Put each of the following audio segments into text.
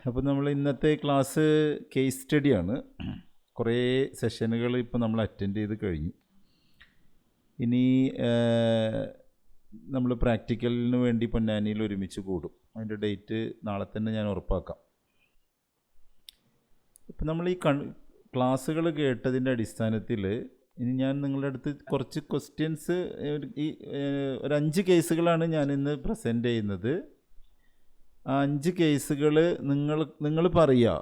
അപ്പോൾ നമ്മൾ ഇന്നത്തെ ക്ലാസ് കേസ് സ്റ്റഡിയാണ്. കുറേ സെഷനുകൾ ഇപ്പോൾ നമ്മൾ അറ്റൻഡ് ചെയ്ത് കഴിഞ്ഞു. ഇനി നമ്മൾ പ്രാക്ടിക്കലിന് വേണ്ടി പൊന്നാനിയിൽ ഒരുമിച്ച് കൂടും. അതിൻ്റെ ഡേറ്റ് നാളെ തന്നെ ഞാൻ ഉറപ്പാക്കാം. ഇപ്പം നമ്മൾ ഈ ക്ലാസ്സുകൾ കേട്ടതിൻ്റെ അടിസ്ഥാനത്തിൽ ഇനി ഞാൻ നിങ്ങളുടെ അടുത്ത് കുറച്ച് ക്വസ്റ്റ്യൻസ് ഒരു 5 കേസുകളാണ് ഞാൻ ഇന്ന് പ്രസൻറ്റ് ചെയ്യുന്നത്. ആ 5 കേസുകൾ നിങ്ങൾ പറയുക.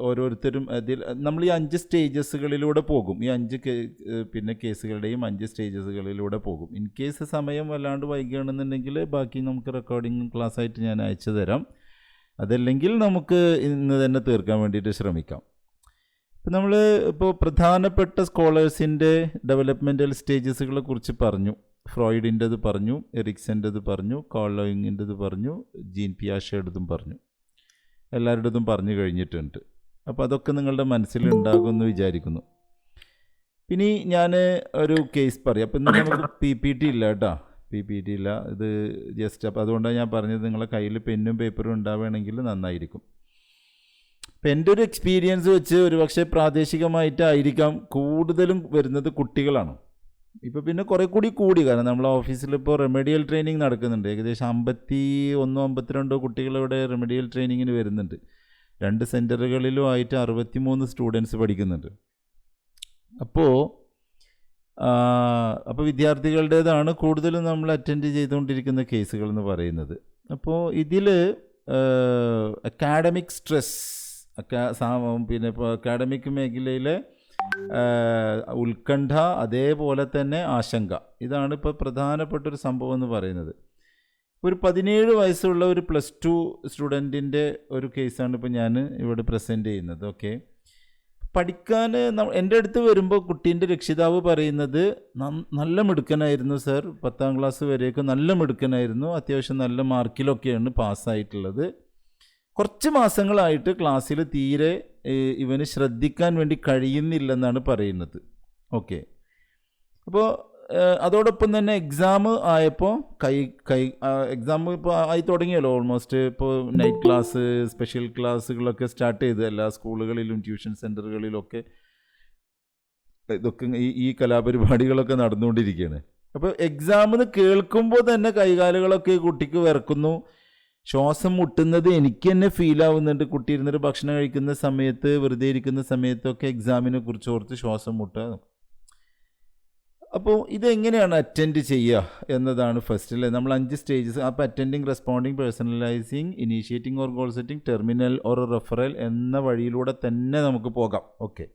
ഓരോരുത്തരും അതിൽ നമ്മൾ ഈ 5 സ്റ്റേജസുകളിലൂടെ പോകും. ഈ 5 കേസുകളുടെയും 5 സ്റ്റേജസുകളിലൂടെ പോകും. ഇൻ കേസ് സമയം വല്ലാണ്ട് വൈകുകയാണെന്നുണ്ടെങ്കിൽ ബാക്കി നമുക്ക് റെക്കോർഡിങ് ക്ലാസ്സായിട്ട് ഞാൻ അയച്ചു തരാം. അതല്ലെങ്കിൽ നമുക്ക് ഇന്ന് തന്നെ തീർക്കാൻ വേണ്ടിയിട്ട് ശ്രമിക്കാം. ഇപ്പം നമ്മൾ ഇപ്പോൾ പ്രധാനപ്പെട്ട സ്കോളേഴ്സിൻ്റെ ഡെവലപ്മെൻറ്റൽ സ്റ്റേജസുകളെ കുറിച്ച് പറഞ്ഞു. ഫ്രോയിഡിൻ്റെത് പറഞ്ഞു, എറിക്സൻ്റെത് പറഞ്ഞു, കാൾ ലോയിങ്ങിൻ്റെത് പറഞ്ഞു, ജീൻ പിയാഷേടതും പറഞ്ഞു. എല്ലാവരുടേതും പറഞ്ഞു കഴിഞ്ഞിട്ടുണ്ട്. അപ്പോൾ അതൊക്കെ നിങ്ങളുടെ മനസ്സിലുണ്ടാകുമെന്ന് വിചാരിക്കുന്നു. പിന്നെ ഞാൻ ഒരു കേസ് പറയാം. അപ്പോൾ ഇന്ന് നമുക്ക് PPT ഇല്ല കേട്ടോ, PPT ഇല്ല. ഇത് ജസ്റ്റ് അപ്പോൾ അതുകൊണ്ടാണ് ഞാൻ പറഞ്ഞത് നിങ്ങളുടെ കയ്യിൽ പെന്നും പേപ്പറും ഉണ്ടാവുകയാണെങ്കിൽ നന്നായിരിക്കും. അപ്പം എൻ്റെ ഒരു എക്സ്പീരിയൻസ് വെച്ച് ഒരുപക്ഷെ പ്രാദേശികമായിട്ടായിരിക്കാം കൂടുതലും വരുന്നത് കുട്ടികളാണ്. ഇപ്പോൾ പിന്നെ കുറേ കൂടി കാരണം നമ്മളെ ഓഫീസിൽ ഇപ്പോൾ റെമഡിയൽ ട്രെയിനിങ് നടക്കുന്നുണ്ട്. ഏകദേശം 51-52 കുട്ടികളിവിടെ റെമഡിയൽ ട്രെയിനിങ്ങിന് വരുന്നുണ്ട്. 2 സെൻറ്ററുകളിലും ആയിട്ട് 63 സ്റ്റുഡൻസ് പഠിക്കുന്നുണ്ട്. അപ്പോൾ വിദ്യാർത്ഥികളുടേതാണ് കൂടുതലും നമ്മൾ അറ്റൻഡ് ചെയ്തുകൊണ്ടിരിക്കുന്ന കേസുകൾ എന്ന് പറയുന്നത്. അപ്പോൾ ഇതിൽ അക്കാഡമിക് സ്ട്രെസ്, പിന്നെ ഇപ്പോൾ അക്കാഡമിക് മേഖലയിലെ ഉത്കണ്ഠ, അതേപോലെ തന്നെ ആശങ്ക, ഇതാണ് ഇപ്പോൾ പ്രധാനപ്പെട്ടൊരു സംഭവം എന്ന് പറയുന്നത്. ഒരു 17 വയസ്സുള്ള ഒരു +2 സ്റ്റുഡൻറ്റിൻ്റെ ഒരു കേസാണ് ഇപ്പോൾ ഞാൻ ഇവിടെ പ്രസൻറ്റ് ചെയ്യുന്നത്. ഓക്കെ, പഠിക്കാൻ എൻ്റെ അടുത്ത് വരുമ്പോൾ കുട്ടീൻ്റെ രക്ഷിതാവ് പറയുന്നത് നല്ല മിടുക്കനായിരുന്നു സർ, 10ാം ക്ലാസ് വരെയൊക്കെ നല്ല മിടുക്കനായിരുന്നു, അത്യാവശ്യം നല്ല മാർക്കിലൊക്കെയാണ് പാസ്സായിട്ടുള്ളത്. കുറച്ച് മാസങ്ങളായിട്ട് ക്ലാസ്സിൽ തീരെ ഇവന് ശ്രദ്ധിക്കാൻ വേണ്ടി കഴിയുന്നില്ലെന്നാണ് പറയുന്നത്. ഓക്കെ, അപ്പോൾ അതോടൊപ്പം തന്നെ എക്സാം ആയപ്പോൾ എക്സാം ഇപ്പോൾ ആയി തുടങ്ങിയല്ലോ ഓൾമോസ്റ്റ്. ഇപ്പോൾ നൈറ്റ് ക്ലാസ്, സ്പെഷ്യൽ ക്ലാസ്സുകളൊക്കെ സ്റ്റാർട്ട് ചെയ്ത് എല്ലാ സ്കൂളുകളിലും ട്യൂഷൻ സെൻറ്ററുകളിലൊക്കെ ഇതൊക്കെ ഈ കലാപരിപാടികളൊക്കെ നടന്നുകൊണ്ടിരിക്കുകയാണ്. അപ്പോൾ എക്സാമിന് കേൾക്കുമ്പോൾ തന്നെ കൈകാലുകളൊക്കെ കുട്ടിക്ക് വിറക്കുന്നു, ശ്വാസം മുട്ടുന്നത് എനിക്ക് തന്നെ ഫീൽ ആവുന്നുണ്ട്. കുട്ടി ഇരുന്നിട്ട് ഭക്ഷണം കഴിക്കുന്ന സമയത്ത്, വെറുതെ ഇരിക്കുന്ന സമയത്തൊക്കെ എക്സാമിനെ കുറിച്ച് ഓർത്ത് ശ്വാസം മുട്ടുക. അപ്പോൾ ഇതെങ്ങനെയാണ് അറ്റൻഡ് ചെയ്യുക എന്നതാണ് ഫസ്റ്റിൽ നമ്മൾ 5 സ്റ്റേജസ്. അപ്പോൾ attending, responding, personalising, initiating or goal setting, terminal or referral എന്ന വഴിയിലൂടെ തന്നെ നമുക്ക് പോകാം. ഓക്കെ,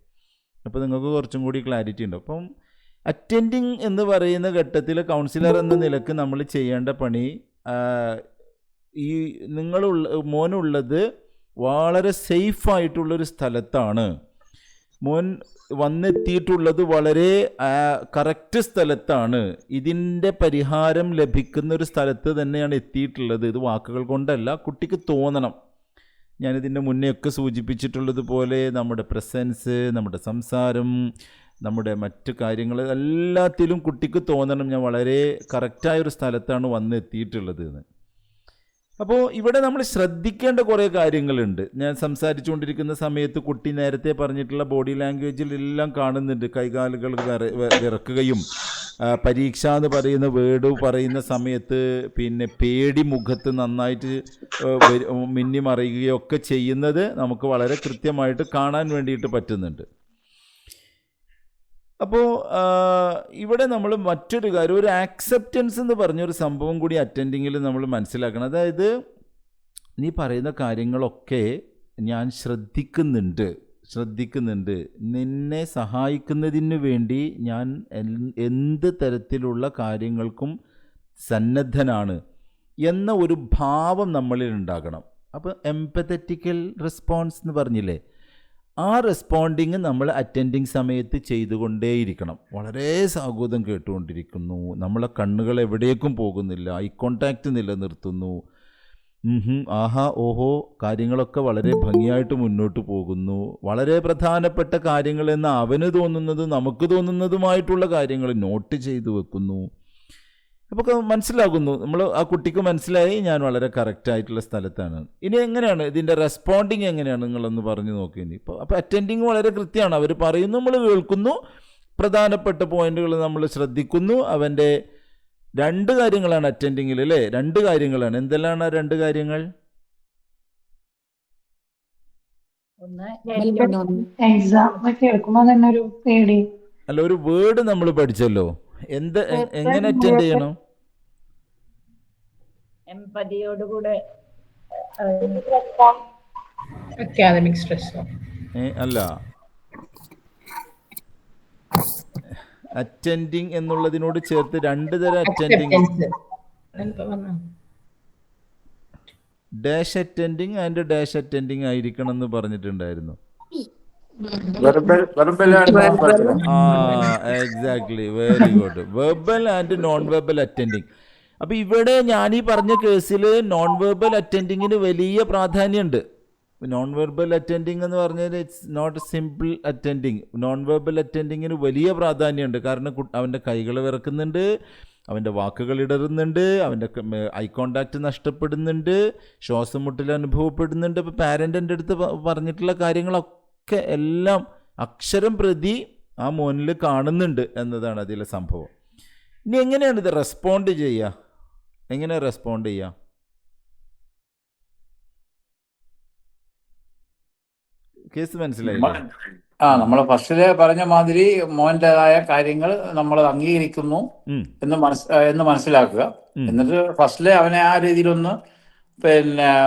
അപ്പോൾ നിങ്ങൾക്ക് കുറച്ചും കൂടി ക്ലാരിറ്റി ഉണ്ട്. അപ്പം അറ്റൻഡിങ് എന്ന് പറയുന്ന ഘട്ടത്തിൽ കൗൺസിലർ എന്ന നിലക്ക് നമ്മൾ ചെയ്യേണ്ട പണി, ഈ മോനുള്ളത് വളരെ സേഫായിട്ടുള്ളൊരു സ്ഥലത്താണ്. മോൻ വന്നെത്തിയിട്ടുള്ളത് വളരെ കറക്റ്റ് സ്ഥലത്താണ്. ഇതിൻ്റെ പരിഹാരം ലഭിക്കുന്ന ഒരു സ്ഥലത്ത് തന്നെയാണ് എത്തിയിട്ടുള്ളത്. ഇത് വാക്കുകൾ കൊണ്ടല്ല, കുട്ടിക്ക് തോന്നണം. ഞാനിതിൻ്റെ മുന്നെയൊക്കെ സൂചിപ്പിച്ചിട്ടുള്ളതുപോലെ നമ്മുടെ പ്രസൻസ്, നമ്മുടെ സംസാരം, നമ്മുടെ മറ്റു കാര്യങ്ങൾ എല്ലാത്തിലും കുട്ടിക്ക് തോന്നണം ഞാൻ വളരെ കറക്റ്റായൊരു സ്ഥലത്താണ് വന്നെത്തിയിട്ടുള്ളത് എന്ന്. അപ്പോൾ ഇവിടെ നമ്മൾ ശ്രദ്ധിക്കേണ്ട കുറേ കാര്യങ്ങളുണ്ട്. ഞാൻ സംസാരിച്ചുകൊണ്ടിരിക്കുന്ന സമയത്ത് കുട്ടി നേരത്തെ പറഞ്ഞിട്ടുള്ള ബോഡി ലാംഗ്വേജിലെല്ലാം കാണുന്നുണ്ട്. കൈകാലുകൾ വിറക്കുകയും പരീക്ഷ എന്ന് പറയുന്ന വേർഡ് പറയുന്ന സമയത്ത് പിന്നെ പേടി മുഖത്ത് നന്നായിട്ട് മിന്നി മറിയുകയൊക്കെ ചെയ്യുന്നത് നമുക്ക് വളരെ കൃത്യമായിട്ട് കാണാൻ വേണ്ടിയിട്ട് പറ്റുന്നുണ്ട്. അപ്പോൾ ഇവിടെ നമ്മൾ മറ്റൊരു കാര്യം, ഒരു ആക്സെപ്റ്റൻസ് എന്ന് പറഞ്ഞൊരു സംഭവം കൂടി അറ്റൻഡിങ്ങിൽ നമ്മൾ മനസ്സിലാക്കണം. അതായത് നീ പറയുന്ന കാര്യങ്ങളൊക്കെ ഞാൻ ശ്രദ്ധിക്കുന്നുണ്ട്, നിന്നെ സഹായിക്കുന്നതിന് വേണ്ടി ഞാൻ എന്ത് തരത്തിലുള്ള കാര്യങ്ങൾക്കും സന്നദ്ധനാണ് എന്ന ഒരു ഭാവം നമ്മളിൽ ഉണ്ടാകണം. അപ്പോൾ എംപത്തറ്റിക്കൽ റെസ്പോൺസ് എന്ന് പറഞ്ഞില്ലേ, ആ റെസ്പോണ്ടിങ് നമ്മൾ അറ്റൻഡിങ് സമയത്ത് ചെയ്തുകൊണ്ടേയിരിക്കണം. വളരെ സാവധാനം കേട്ടുകൊണ്ടിരിക്കുന്നു, നമ്മളെ കണ്ണുകൾ എവിടേക്കും പോകുന്നില്ല, ഐ കോണ്ടാക്റ്റ് നിലനിർത്തുന്നു, ആഹാ ഓഹോ, കാര്യങ്ങളൊക്കെ വളരെ ഭംഗിയായിട്ട് മുന്നോട്ട് പോകുന്നു, വളരെ പ്രധാനപ്പെട്ട കാര്യങ്ങളെന്ന് അവന് തോന്നുന്നതും നമുക്ക് തോന്നുന്നതുമായിട്ടുള്ള കാര്യങ്ങൾ നോട്ട് ചെയ്തു വെക്കുന്നു. അപ്പോൾ മനസ്സിലാകുന്നു, നമ്മൾ ആ കുട്ടിക്ക് മനസ്സിലായി ഞാൻ വളരെ കറക്റ്റ് ആയിട്ടുള്ള സ്ഥലത്താണ്. ഇനി എങ്ങനെയാണ് ഇതിൻ്റെ റെസ്പോണ്ടിങ് എങ്ങനെയാണ് നിങ്ങളൊന്ന് പറഞ്ഞു നോക്കി. ഇനി അപ്പോൾ അറ്റൻഡിങ് വളരെ കൃത്യമാണ്, അവർ പറയുന്നു, നമ്മൾ കേൾക്കുന്നു, പ്രധാനപ്പെട്ട പോയിന്റുകൾ നമ്മൾ ശ്രദ്ധിക്കുന്നു. അവൻ്റെ 2 കാര്യങ്ങളാണ് അറ്റൻഡിങ്ങിൽ അല്ലേ, 2 കാര്യങ്ങളാണ്. എന്തെല്ലാം ആ 2 കാര്യങ്ങൾ? അല്ല, ഒരു വേർഡ് നമ്മൾ പഠിച്ചല്ലോ, എങ്ങനെ അറ്റൻഡ് ചെയ്യണം? എംപതിയോടുകൂടെ അക്കാദമിക് സ്ട്രെസ് അല്ല, അറ്റൻഡിങ് എന്നുള്ളതിനോട് ചേർത്ത് 2 തരം attending, dash attending and dash attending ആയിരിക്കണം എന്ന് പറഞ്ഞിട്ടുണ്ടായിരുന്നു. Exactly, very good. Verbal and non verbal attending. അപ്പോൾ ഇവിടെ ഞാൻ ഈ പറഞ്ഞ കേസിൽ നോൺ വെർബൽ അറ്റൻഡിങ്ങിന് വലിയ പ്രാധാന്യമുണ്ട്. നോൺ വെർബൽ അറ്റൻഡിങ് എന്ന് പറഞ്ഞാൽ it's not simple attending. Non verbal അറ്റൻഡിങ്ങിന് വലിയ പ്രാധാന്യമുണ്ട്. കാരണം അവൻ്റെ കൈകൾ വിറക്കുന്നുണ്ട്, അവൻ്റെ വാക്കുകൾ ഇടറുന്നുണ്ട്, അവൻ്റെ ഐ കോണ്ടാക്റ്റ് നഷ്ടപ്പെടുന്നുണ്ട്, ശ്വാസം മുട്ടൽ അനുഭവപ്പെടുന്നുണ്ട്. ഇപ്പോൾ പാരൻ്റ് അടുത്ത് പറഞ്ഞിട്ടുള്ള കാര്യങ്ങളൊക്കെ എല്ലാം അക്ഷരം പ്രതി ആ മോനിൽ കാണുന്നുണ്ട് എന്നതാണ് അതിലെ സംഭവം. ഇനി എങ്ങനെയാണ് ഇത് റെസ്പോണ്ട് ചെയ്യുക? എങ്ങനെ റെസ്പോണ്ട് ചെയ്യുക? കേസ് മനസ്സിലായില്ലേ? നമ്മൾ ഫസ്റ്റില് പറഞ്ഞ മാതിരി മോൻ്റെതായ കാര്യങ്ങൾ നമ്മൾ അംഗീകരിക്കുന്നു എന്ന് മനസ്സിലാക്കുക. എന്നിട്ട് ഫസ്റ്റില് അവനെ ആ രീതിയിലൊന്ന്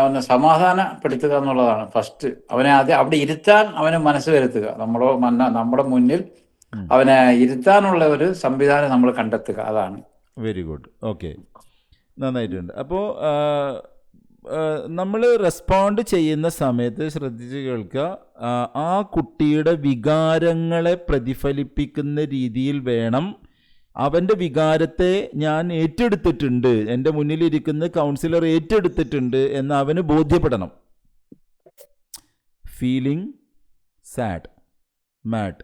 ഒന്ന് സമാധാനപ്പെടുത്തുക എന്നുള്ളതാണ് ഫസ്റ്റ്. അവനെ ആദ്യം അവിടെ ഇരുത്താൻ അവന് മനസ്സ് വരുത്തുക. നമ്മുടെ മുന്നിൽ അവനെ ഇരുത്താനുള്ള ഒരു സംവിധാനം നമ്മൾ കണ്ടെത്തുക. അതാണ്. വെരി ഗുഡ്, ഓക്കെ, നന്നായിട്ടുണ്ട്. അപ്പോൾ നമ്മൾ റെസ്പോണ്ട് ചെയ്യുന്ന സമയത്ത് ശ്രദ്ധിച്ച് കേൾക്കുക. ആ കുട്ടിയുടെ വികാരങ്ങളെ പ്രതിഫലിപ്പിക്കുന്ന രീതിയിൽ വേണം. അവൻ്റെ വികാരത്തെ ഞാൻ ഏറ്റെടുത്തിട്ടുണ്ട്, എൻ്റെ മുന്നിലിരിക്കുന്ന കൗൺസിലർ ഏറ്റെടുത്തിട്ടുണ്ട് എന്ന് അവന് ബോധ്യപ്പെടണം. ഫീലിംഗ് സാഡ്, മാഡ്,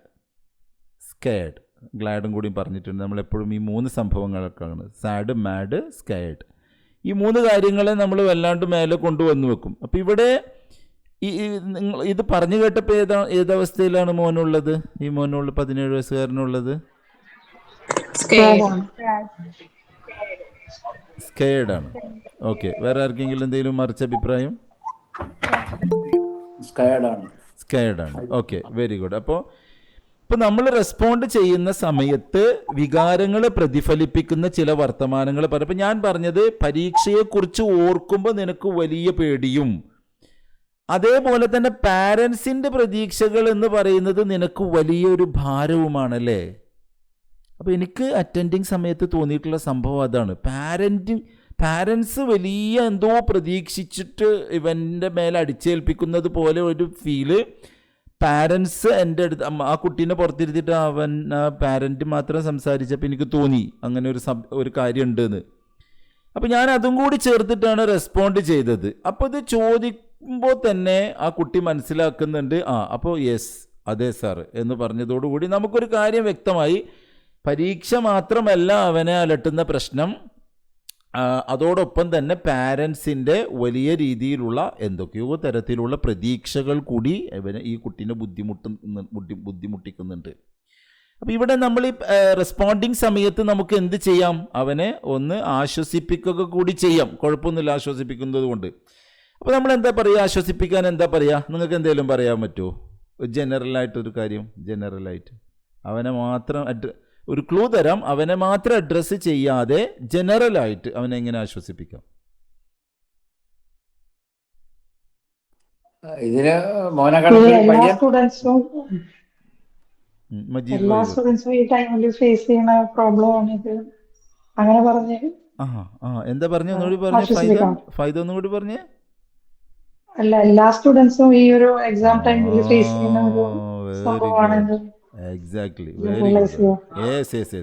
സ്കേഡ്, ഗ്ലാഡും കൂടി പറഞ്ഞിട്ടുണ്ട്. നമ്മളെപ്പോഴും ഈ 3 സംഭവങ്ങളൊക്കെയാണ്, സാഡ്, മാഡ്, സ്കേഡ്. ഈ 3 കാര്യങ്ങളെ നമ്മൾ വല്ലാണ്ട് മേലെ കൊണ്ടുവന്ന് വെക്കും. അപ്പോൾ ഇവിടെ ഇത് പറഞ്ഞു കേട്ടപ്പോൾ ഏതവസ്ഥയിലാണ് മോനുള്ളത്? ഈ മോനുള്ള 17 വയസ്സുകാരനുള്ളത് സ്കേഡാണ്. ഓക്കെ, വേറെ ആർക്കെങ്കിലും എന്തെങ്കിലും മറിച്ച അഭിപ്രായം? സ്കേഡാണ്. Okay, very good. അപ്പോൾ നമ്മൾ റെസ്പോണ്ട് ചെയ്യുന്ന സമയത്ത് വികാരങ്ങളെ പ്രതിഫലിപ്പിക്കുന്ന ചില വർത്തമാനങ്ങൾ പറയും. അപ്പം ഞാൻ പറഞ്ഞത് പരീക്ഷയെക്കുറിച്ച് ഓർക്കുമ്പോൾ നിനക്ക് വലിയ പേടിയും, അതേപോലെ തന്നെ പാരൻസിൻ്റെ പ്രതീക്ഷകൾ എന്ന് പറയുന്നത് നിനക്ക് വലിയൊരു ഭാരവുമാണല്ലേ. അപ്പോൾ എനിക്ക് അറ്റൻഡിങ് സമയത്ത് തോന്നിയിട്ടുള്ള സംഭവം അതാണ്. പാരൻസ് വലിയ എന്തോ പ്രതീക്ഷിച്ചിട്ട് ഇവൻ്റെ മേലെ അടിച്ചേൽപ്പിക്കുന്നത് പോലെ ഒരു ഫീല് പാരൻസ് എൻ്റെ അടുത്ത്, ആ കുട്ടീനെ പുറത്തിരുത്തിയിട്ട് പാരൻറ്റ് മാത്രം സംസാരിച്ചപ്പോൾ എനിക്ക് തോന്നി അങ്ങനെ ഒരു കാര്യം ഉണ്ടെന്ന്. അപ്പോൾ ഞാൻ അതും കൂടി ചേർത്തിട്ടാണ് റെസ്പോണ്ട് ചെയ്തത്. അപ്പോൾ ഇത് ചോദിക്കുമ്പോൾ തന്നെ ആ കുട്ടി മനസ്സിലാക്കുന്നുണ്ട്, അപ്പോൾ യെസ്, അതെ സാർ എന്ന് പറഞ്ഞതോടുകൂടി നമുക്കൊരു കാര്യം വ്യക്തമായി. പരീക്ഷ മാത്രമല്ല അവനെ അലട്ടുന്ന പ്രശ്നം, അതോടൊപ്പം തന്നെ പാരൻസിൻ്റെ വലിയ രീതിയിലുള്ള എന്തൊക്കെയോ തരത്തിലുള്ള പ്രതീക്ഷകൾ കൂടി ഈ കുട്ടീനെ ബുദ്ധിമുട്ടിക്കുന്നുണ്ട്. അപ്പോൾ ഇവിടെ നമ്മൾ ഈ റെസ്പോണ്ടിങ് സമയത്ത് നമുക്ക് എന്ത് ചെയ്യാം? അവനെ ഒന്ന് ആശ്വസിപ്പിക്കുക കൂടി ചെയ്യാം. കുഴപ്പമൊന്നുമില്ല ആശ്വസിപ്പിക്കുന്നത് കൊണ്ട്. അപ്പോൾ നമ്മൾ എന്താ പറയുക? ആശ്വസിപ്പിക്കാൻ എന്താ പറയുക? നിങ്ങൾക്ക് എന്തെങ്കിലും പറയാൻ പറ്റുമോ? ജനറലായിട്ടൊരു കാര്യം, ജനറലായിട്ട് അവനെ മാത്രം ഒരു ക്ലൂ തരാം. അവനെ മാത്രം അഡ്രസ്സ് ചെയ്യാതെ ജനറലായിട്ട് അവനെ എങ്ങനെ ആശ്വസിപ്പിക്കാം? ഇതിന് എല്ലാ സ്റ്റുഡൻസും ഈ ടൈമിൽ ഫേസ് ചെയ്യുന്ന പ്രോബ്ലം ആണ് ഇത്. അങ്ങനെ പറഞ്ഞ് എന്താ പറഞ്ഞു? ഒന്നുകൂടി പറഞ്ഞേ ഫൈദ, ഒന്നുകൂടി പറഞ്ഞേ. അല്ല, എല്ലാ സ്റ്റുഡൻസും ഈ ഒരു എക്സാം ടൈമിൽ ഫേസ് ചെയ്യുന്ന ഒരു സംഭവമാണ്. Exactly, very good. യെസ്.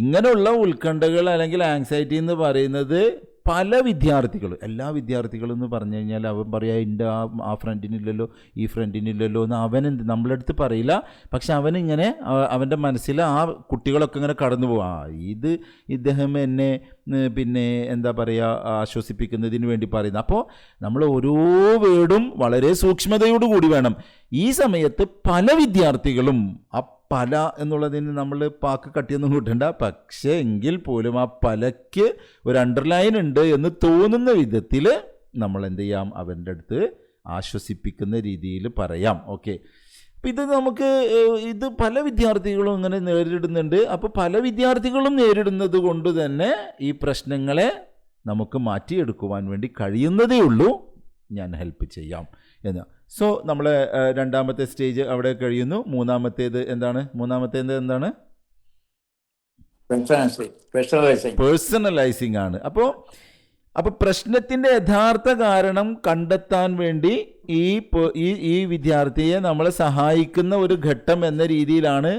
ഇങ്ങനെയുള്ള ഉത്കണ്ഠകൾ അല്ലെങ്കിൽ ആങ്സൈറ്റി എന്ന് പറയുന്നത് പല വിദ്യാർത്ഥികളും, എല്ലാ വിദ്യാർത്ഥികളും എന്ന് പറഞ്ഞു കഴിഞ്ഞാൽ അവൻ പറയാ എൻ്റെ ആ ഫ്രണ്ടിനില്ലല്ലോ ഈ ഫ്രണ്ടിനില്ലല്ലോ എന്ന് അവൻ നമ്മളടുത്ത് പറയില്ല. പക്ഷെ അവനിങ്ങനെ അവൻ്റെ മനസ്സിൽ ആ കുട്ടികളൊക്കെ ഇങ്ങനെ കടന്നു പോകും. ഇദ്ദേഹം എന്നെ പിന്നെ എന്താ പറയുക ആശ്വസിപ്പിക്കുന്നതിന് വേണ്ടി പറയുന്നത്. അപ്പോൾ നമ്മൾ ഓരോ വേർഡും വളരെ സൂക്ഷ്മതയോടു കൂടി വേണം. ഈ സമയത്ത് പല വിദ്യാർത്ഥികളും ആ പല എന്നുള്ളതിന് നമ്മൾ പാക്ക് കട്ടിയൊന്നും കൂട്ടണ്ട, പക്ഷേ എങ്കിൽ പോലും ആ പലയ്ക്ക് ഒരു അണ്ടർലൈൻ ഉണ്ട് എന്ന് തോന്നുന്ന വിധത്തിൽ നമ്മൾ എന്ത് ചെയ്യാം, അവൻ്റെ അടുത്ത് ആശ്വസിപ്പിക്കുന്ന രീതിയിൽ പറയാം. ഓക്കെ, അപ്പം ഇത് പല വിദ്യാർത്ഥികളും ഇങ്ങനെ നേരിടുന്നുണ്ട്. അപ്പോൾ പല വിദ്യാർത്ഥികളും നേരിടുന്നത് കൊണ്ട് തന്നെ ഈ പ്രശ്നങ്ങളെ നമുക്ക് മാറ്റിയെടുക്കുവാൻ വേണ്ടി കഴിയുന്നതേ ഉള്ളൂ, ഞാൻ ഹെൽപ്പ് ചെയ്യാം എന്ന്. സോ നമ്മൾ രണ്ടാമത്തെ സ്റ്റേജ് അവിടെ കഴിയുന്നു. മൂന്നാമത്തേത് എന്താണ്? പേഴ്സണലൈസിങ് ആണ്. അപ്പോൾ പ്രശ്നത്തിൻ്റെ യഥാർത്ഥ കാരണം കണ്ടെത്താൻ വേണ്ടി ഈ വിദ്യാർത്ഥിയെ നമ്മളെ സഹായിക്കുന്ന ഒരു ഘട്ടം എന്ന രീതിയിലാണ്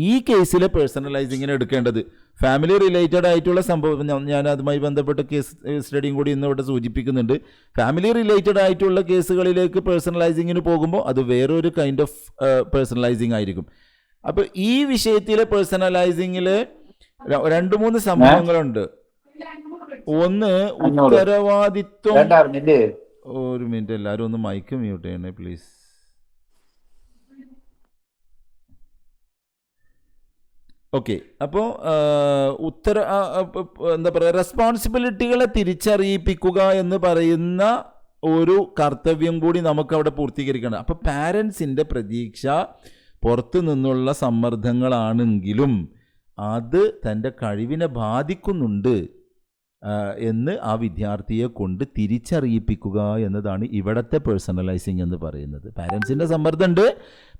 ഈ കേസിലെ പേഴ്സണലൈസിങ്ങിനെ എടുക്കേണ്ടത്. ഫാമിലി റിലേറ്റഡ് ആയിട്ടുള്ള സംഭവം ഞാൻ അതുമായി ബന്ധപ്പെട്ട കേസ് സ്റ്റഡിയും കൂടി ഇന്ന് ഇവിടെ സൂചിപ്പിക്കുന്നുണ്ട്. ഫാമിലി റിലേറ്റഡ് ആയിട്ടുള്ള കേസുകളിലേക്ക് പേഴ്സണലൈസിങ്ങിന് പോകുമ്പോൾ അത് വേറൊരു കൈൻഡ് ഓഫ് പേഴ്സണലൈസിങ് ആയിരിക്കും. അപ്പോൾ ഈ വിഷയത്തിലെ പേഴ്സണലൈസിങ്ങിൽ 2-3 സംഭവങ്ങളുണ്ട്. ഒന്ന്, ഉത്തരവാദിത്വം. ഒരു മിനിറ്റ്, എല്ലാവരും ഒന്ന് മൈക്ക് മ്യൂട്ട് ചെയ്യണേ പ്ലീസ്. ഓക്കെ, അപ്പോൾ എന്താ പറയുക, റെസ്പോൺസിബിലിറ്റികളെ തിരിച്ചറിയിപ്പിക്കുക എന്ന് പറയുന്ന ഒരു കർത്തവ്യം കൂടി നമുക്കവിടെ പൂർത്തീകരിക്കണം. അപ്പോൾ പാരൻസിൻ്റെ പ്രതീക്ഷ പുറത്തു നിന്നുള്ള സമ്മർദ്ദങ്ങളാണെങ്കിലും അത് തൻ്റെ കഴിവിനെ ബാധിക്കുന്നുണ്ട് എന്ന് ആ വിദ്യാർത്ഥിയെ കൊണ്ട് തിരിച്ചറിയിപ്പിക്കുക എന്നതാണ് ഇവിടുത്തെ പേഴ്സണലൈസിങ് എന്ന് പറയുന്നത്. പാരൻസിൻ്റെ സമ്മർദ്ദമുണ്ട്,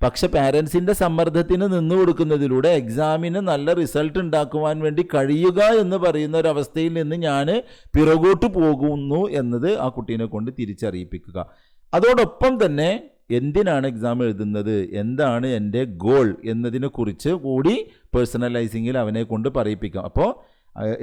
പക്ഷെ പാരൻസിൻ്റെ സമ്മർദ്ദത്തിന് നിന്നു കൊടുക്കുന്നതിലൂടെ എക്സാമിന് നല്ല റിസൾട്ട് ഉണ്ടാക്കുവാൻ വേണ്ടി കഴിയുക എന്ന് പറയുന്ന ഒരവസ്ഥയിൽ നിന്ന് ഞാൻ പിറകോട്ട് പോകുന്നു എന്നത് ആ കുട്ടീനെ കൊണ്ട് തിരിച്ചറിയിപ്പിക്കുക. അതോടൊപ്പം തന്നെ എന്തിനാണ് എക്സാം എഴുതുന്നത്, എന്താണ് എൻ്റെ ഗോൾ എന്നതിനെക്കുറിച്ച് കൂടി പേഴ്സണലൈസിങ്ങിൽ അവനെ കൊണ്ട് പറയിപ്പിക്കാം. അപ്പോൾ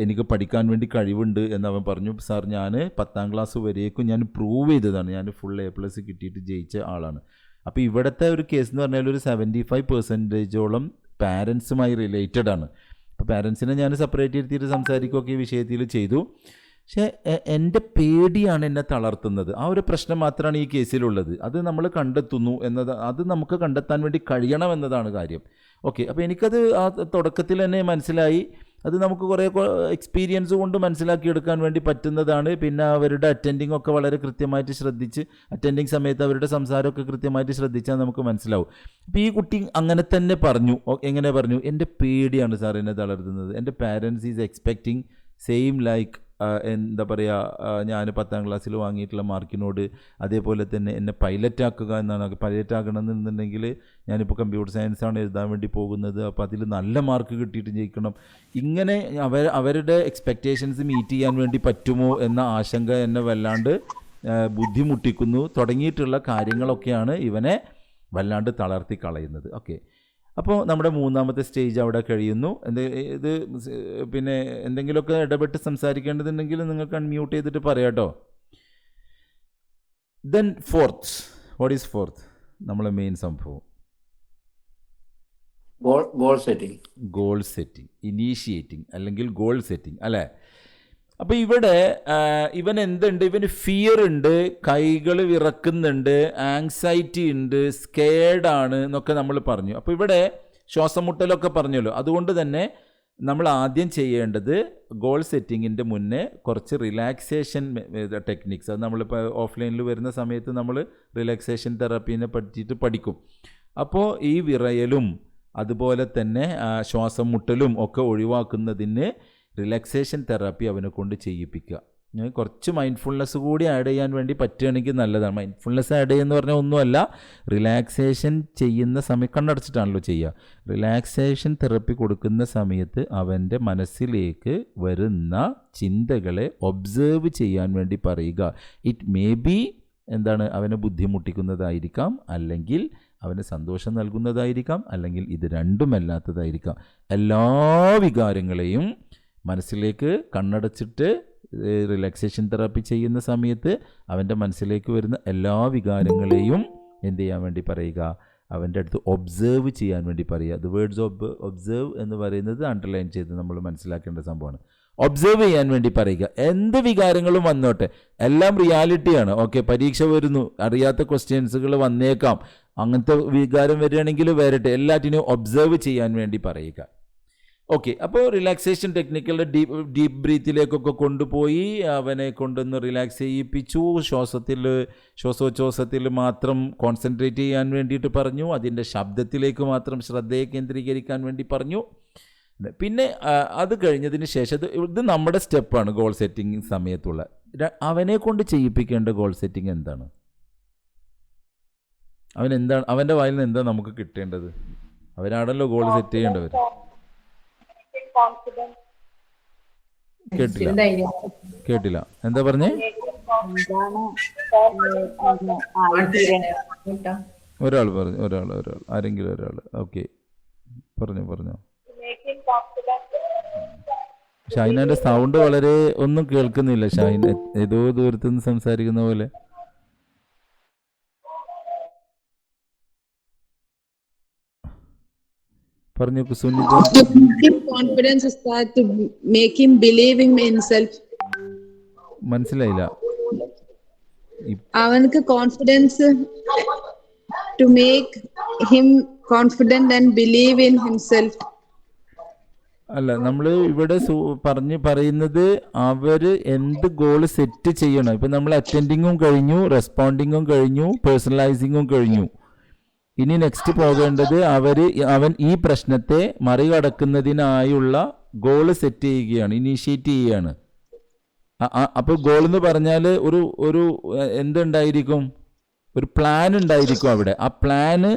എനിക്ക് പഠിക്കാൻ വേണ്ടി കഴിവുണ്ട് എന്നവൻ പറഞ്ഞു. സാർ, ഞാൻ 10ാം ക്ലാസ് വരേക്കും ഞാൻ പ്രൂവ് ചെയ്തതാണ്, ഞാൻ ഫുൾ A+ കിട്ടിയിട്ട് ജയിച്ച ആളാണ്. അപ്പോൾ ഇവിടുത്തെ ഒരു കേസ് എന്ന് പറഞ്ഞാൽ ഒരു 75% പാരൻസുമായി റിലേറ്റഡ് ആണ്. അപ്പോൾ പാരൻസിനെ ഞാൻ സെപ്പറേറ്റ് ഇരുത്തിയിട്ട് സംസാരിക്കുകയൊക്കെ ഈ വിഷയത്തിൽ ചെയ്തു. പക്ഷേ എൻ്റെ പേടിയാണ് എന്നെ തളർത്തുന്നത്. ആ ഒരു പ്രശ്നം മാത്രമാണ് ഈ കേസിലുള്ളത്. അത് നമ്മൾ കണ്ടെത്തുന്നു എന്നത്, അത് നമുക്ക് കണ്ടെത്താൻ വേണ്ടി കഴിയണം എന്നതാണ് കാര്യം. ഓക്കെ, അപ്പോൾ എനിക്കത് ആ തുടക്കത്തിൽ തന്നെ മനസ്സിലായി. അത് നമുക്ക് കുറേ എക്സ്പീരിയൻസ് കൊണ്ട് മനസ്സിലാക്കിയെടുക്കാൻ വേണ്ടി പറ്റുന്നതാണ്. പിന്നെ അവരുടെ അറ്റൻഡിങ് ഒക്കെ വളരെ കൃത്യമായിട്ട് ശ്രദ്ധിച്ച്, അറ്റൻഡിങ് സമയത്ത് അവരുടെ സംസാരമൊക്കെ കൃത്യമായിട്ട് ശ്രദ്ധിച്ചാൽ നമുക്ക് മനസ്സിലാവും. അപ്പോൾ ഈ കുട്ടി അങ്ങനെ തന്നെ പറഞ്ഞു. എങ്ങനെ പറഞ്ഞു? എൻ്റെ പേടിയാണ് സാർ എന്നെ തളർത്തുന്നത്. എൻ്റെ parents is expecting same like എന്താ പറയുക, ഞാൻ 10ാം ക്ലാസ്സിൽ വാങ്ങിയിട്ടുള്ള മാർക്കിനോട് അതേപോലെ തന്നെ എന്നെ പൈലറ്റാക്കുക എന്നാണ്. പൈലറ്റാക്കണമെന്നുണ്ടെങ്കിൽ ഞാനിപ്പോൾ കമ്പ്യൂട്ടർ സയൻസാണ് എഴുതാൻ വേണ്ടി പോകുന്നത്, അപ്പോൾ അതിൽ നല്ല മാർക്ക് കിട്ടിയിട്ട് ജയിക്കണം. ഇങ്ങനെ അവരുടെ എക്സ്പെക്റ്റേഷൻസ് മീറ്റ് ചെയ്യാൻ വേണ്ടി പറ്റുമോ എന്ന ആശങ്ക എന്നെ വല്ലാണ്ട് ബുദ്ധിമുട്ടിക്കുന്നു. തുടങ്ങിയിട്ടുള്ള കാര്യങ്ങളൊക്കെയാണ് ഇവനെ വല്ലാണ്ട് തളർത്തി കളയുന്നത്. ഓക്കെ, അപ്പോൾ നമ്മുടെ മൂന്നാമത്തെ സ്റ്റേജ് അവിടെ കഴിയുന്നു. ഇത് പിന്നെ എന്തെങ്കിലുമൊക്കെ ഇടപെട്ട് സംസാരിക്കേണ്ടതുണ്ടെങ്കിൽ നിങ്ങൾക്ക് അൺമ്യൂട്ട് ചെയ്തിട്ട് പറയാം കേട്ടോ. Then fourth, what is fourth? നമ്മളെ മെയിൻ സംഭവം ഗോൾ സെറ്റിംഗ്, ഇനീഷ്യേറ്റിംഗ് അല്ലെങ്കിൽ ഗോൾ സെറ്റിംഗ് അല്ലേ? അപ്പോൾ ഇവിടെ ഇവൻ എന്തുണ്ട്? ഇവന് ഫിയർ ഉണ്ട്, കൈകൾ വിറക്കുന്നുണ്ട്, ആങ്സൈറ്റി ഉണ്ട്, സ്കേഡാണ് എന്നൊക്കെ നമ്മൾ പറഞ്ഞു. അപ്പോൾ ഇവിടെ ശ്വാസം മുട്ടലൊക്കെ പറഞ്ഞല്ലോ. അതുകൊണ്ട് തന്നെ നമ്മൾ ആദ്യം ചെയ്യേണ്ടത് ഗോൾ സെറ്റിങ്ങിൻ്റെ മുന്നേ കുറച്ച് റിലാക്സേഷൻ ടെക്നിക്സ്, അത് നമ്മളിപ്പോൾ ഓഫ്ലൈനിൽ വരുന്ന സമയത്ത് നമ്മൾ റിലാക്സേഷൻ തെറാപ്പീനെ പറ്റിയിട്ട് പഠിക്കും. അപ്പോൾ ഈ വിറയലും അതുപോലെ തന്നെ ശ്വാസം മുട്ടലും ഒക്കെ ഒഴിവാക്കുന്നതിന് റിലാക്സേഷൻ തെറാപ്പി അവനെ കൊണ്ട് ചെയ്യിപ്പിക്കുക. കുറച്ച് മൈൻഡ്ഫുൾനെസ് കൂടി ആഡ് ചെയ്യാൻ വേണ്ടി പറ്റുകയാണെങ്കിൽ നല്ലതാണ്. മൈൻഡ്ഫുൾനെസ് ആഡ് ചെയ്യുന്ന പറഞ്ഞാൽ ഒന്നുമല്ല, റിലാക്സേഷൻ ചെയ്യുന്ന സമയം കണ്ണടച്ചിട്ടാണല്ലോ ചെയ്യുക. റിലാക്സേഷൻ തെറാപ്പി കൊടുക്കുന്ന സമയത്ത് അവൻ്റെ മനസ്സിലേക്ക് വരുന്ന ചിന്തകളെ ഒബ്സേർവ് ചെയ്യാൻ വേണ്ടി പറയുക. ഇറ്റ് മേ ബി അവനെ ബുദ്ധിമുട്ടിക്കുന്നതായിരിക്കാം, അല്ലെങ്കിൽ അവന് സന്തോഷം നൽകുന്നതായിരിക്കാം, അല്ലെങ്കിൽ ഇത് രണ്ടുമല്ലാത്തതായിരിക്കാം. എല്ലാ വികാരങ്ങളെയും മനസ്സിലേക്ക് കണ്ണടച്ചിട്ട് റിലാക്സേഷൻ തെറാപ്പി ചെയ്യുന്ന സമയത്ത് അവൻ്റെ മനസ്സിലേക്ക് വരുന്ന എല്ലാ വികാരങ്ങളെയും എന്ത് ചെയ്യാൻ വേണ്ടി പറയുക, അവൻ്റെ അടുത്ത് ഒബ്സേർവ് ചെയ്യാൻ വേണ്ടി പറയുക. ദ വേർഡ്സ് ഒബ്സേർവ് എന്ന് പറയുന്നത് അണ്ടർലൈൻ ചെയ്ത് നമ്മൾ മനസ്സിലാക്കേണ്ട സംഭവമാണ്. ഒബ്സേർവ് ചെയ്യാൻ വേണ്ടി പറയുക. എന്ത് വികാരങ്ങളും വന്നോട്ടെ, എല്ലാം റിയാലിറ്റിയാണ്. ഓക്കെ, പരീക്ഷ വരുന്നു, അറിയാത്ത ക്വസ്റ്റ്യൻസുകൾ വന്നേക്കാം, അങ്ങനത്തെ വികാരം വരികയാണെങ്കിൽ വരട്ടെ, എല്ലാറ്റിനെയും ഒബ്സേർവ് ചെയ്യാൻ വേണ്ടി പറയുക. ഓക്കെ, അപ്പോൾ റിലാക്സേഷൻ ടെക്നിക്കുകളുടെ ഡീപ്പ് ബ്രീത്തിലേക്കൊക്കെ കൊണ്ടുപോയി അവനെ കൊണ്ടൊന്ന് റിലാക്സ് ചെയ്യിപ്പിച്ചു. ശ്വാസോച്ഛ്വാസത്തിൽ മാത്രം കോൺസെൻട്രേറ്റ് ചെയ്യാൻ വേണ്ടിയിട്ട് പറഞ്ഞു. അതിൻ്റെ ശബ്ദത്തിലേക്ക് മാത്രം ശ്രദ്ധയെ കേന്ദ്രീകരിക്കാൻ വേണ്ടി പറഞ്ഞു. പിന്നെ അത് കഴിഞ്ഞതിന് ശേഷം ഇത് നമ്മുടെ സ്റ്റെപ്പാണ് ഗോൾ സെറ്റിംഗ് സമയത്തുള്ള. അവനെ കൊണ്ട് ചെയ്യിപ്പിക്കേണ്ട ഗോൾ സെറ്റിംഗ് എന്താണ്? അവൻ്റെ വായിൽ നിന്ന് എന്താ നമുക്ക് കിട്ടേണ്ടത്? അവനാണല്ലോ ഗോൾ സെറ്റ് ചെയ്യേണ്ടവർ. കേട്ടില്ല എന്താ പറഞ്ഞേ? ഒരാൾ ആരെങ്കിലും ഒരാൾ. ഓക്കെ, പറഞ്ഞോ. ഷൈനാന്റെ സൗണ്ട് വളരെ ഒന്നും കേൾക്കുന്നില്ല. ഷൈൻ ഏതോ ദൂരത്ത് നിന്ന് സംസാരിക്കുന്ന പോലെ. പറഞ്ഞു സുനിത. മനസ്സിലായില്ല. അവനക്ക് confidence to make him confident and believe in himself. അല്ല, നമ്മൾ ഇവിടെ പറയുന്നത് അവര് എന്ത് ഗോള് സെറ്റ് ചെയ്യണം. ഇപ്പം നമ്മൾ അറ്റൻഡിങ്ങും കഴിഞ്ഞു, റെസ്പോണ്ടിങ്ങും കഴിഞ്ഞു, പേഴ്സണലൈസിങ്ങും കഴിഞ്ഞു. ഇനി നെക്സ്റ്റ് പോകേണ്ടത് അവൻ ഈ പ്രശ്നത്തെ മറികടക്കുന്നതിനായുള്ള ഗോള് സെറ്റ് ചെയ്യുകയാണ്, ഇനീഷ്യേറ്റ് ചെയ്യുകയാണ്. അപ്പോൾ ഗോൾ എന്ന് പറഞ്ഞാൽ ഒരു എന്തുണ്ടായിരിക്കും? ഒരു പ്ലാൻ ഉണ്ടായിരിക്കും അവിടെ. ആ പ്ലാന്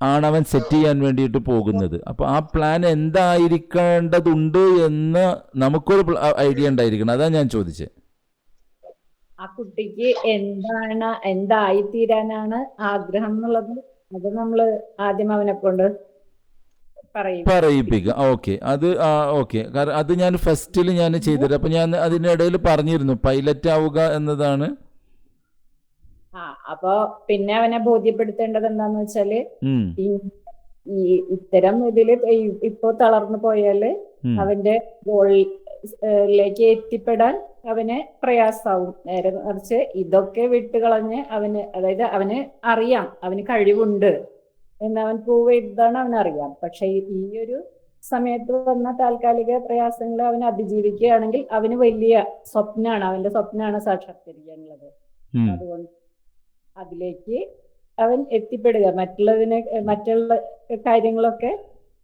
ആണ് അവൻ സെറ്റ് ചെയ്യാൻ വേണ്ടിയിട്ട് പോകുന്നത്. അപ്പോൾ ആ പ്ലാൻ എന്തായിരിക്കേണ്ടതുണ്ട് എന്ന് നമുക്കൊരു ഐഡിയ ഉണ്ടായിരിക്കണം. അതാണ് ഞാൻ ചോദിച്ചത്. ആ കുട്ടിക്ക് എന്തായിത്തീരാനാണ് ആഗ്രഹം എന്നുള്ളത് അത് നമ്മൾ ആദ്യം അവനെ കൊണ്ട് പറയിപ്പിക്കുക. Okay, okay. കാരണം അത് ഞാൻ ഫസ്റ്റിൽ ഞാൻ ചെയ്തത്. അപ്പൊ ഞാൻ അതിനിടയിൽ പറഞ്ഞിരുന്നു പൈലറ്റ് ആവുക എന്നതാണ്. അപ്പൊ പിന്നെ അവനെ ബോധ്യപ്പെടുത്തേണ്ടത് എന്താന്ന് വെച്ചാല് ഈ ഇത്തരം ഇതില് ഇപ്പൊ തളർന്നു പോയാല് അവന്റെ ഗോളിലേക്ക് എത്തിപ്പെടാൻ അവന് പ്രയാസാവും. നേരെ മറിച്ച് ഇതൊക്കെ വിട്ടുകളഞ്ഞ് അതായത് അവന് അറിയാം, അവന് കഴിവുണ്ട് എന്നവൻ പ്രൂവ് ചെയ്തതാണ് അവനറിയാം. പക്ഷെ ഈ ഒരു സമയത്ത് വന്ന താൽക്കാലിക പ്രയാസങ്ങൾ അവൻ അതിജീവിക്കുകയാണെങ്കിൽ അവന് വലിയ സ്വപ്നമാണ്, അവന്റെ സ്വപ്നമാണ് സാക്ഷാത്കരിക്കാനുള്ളത്. അതുകൊണ്ട് അതിലേക്ക് അവൻ എത്തിപ്പെടുക, മറ്റുള്ള കാര്യങ്ങളൊക്കെ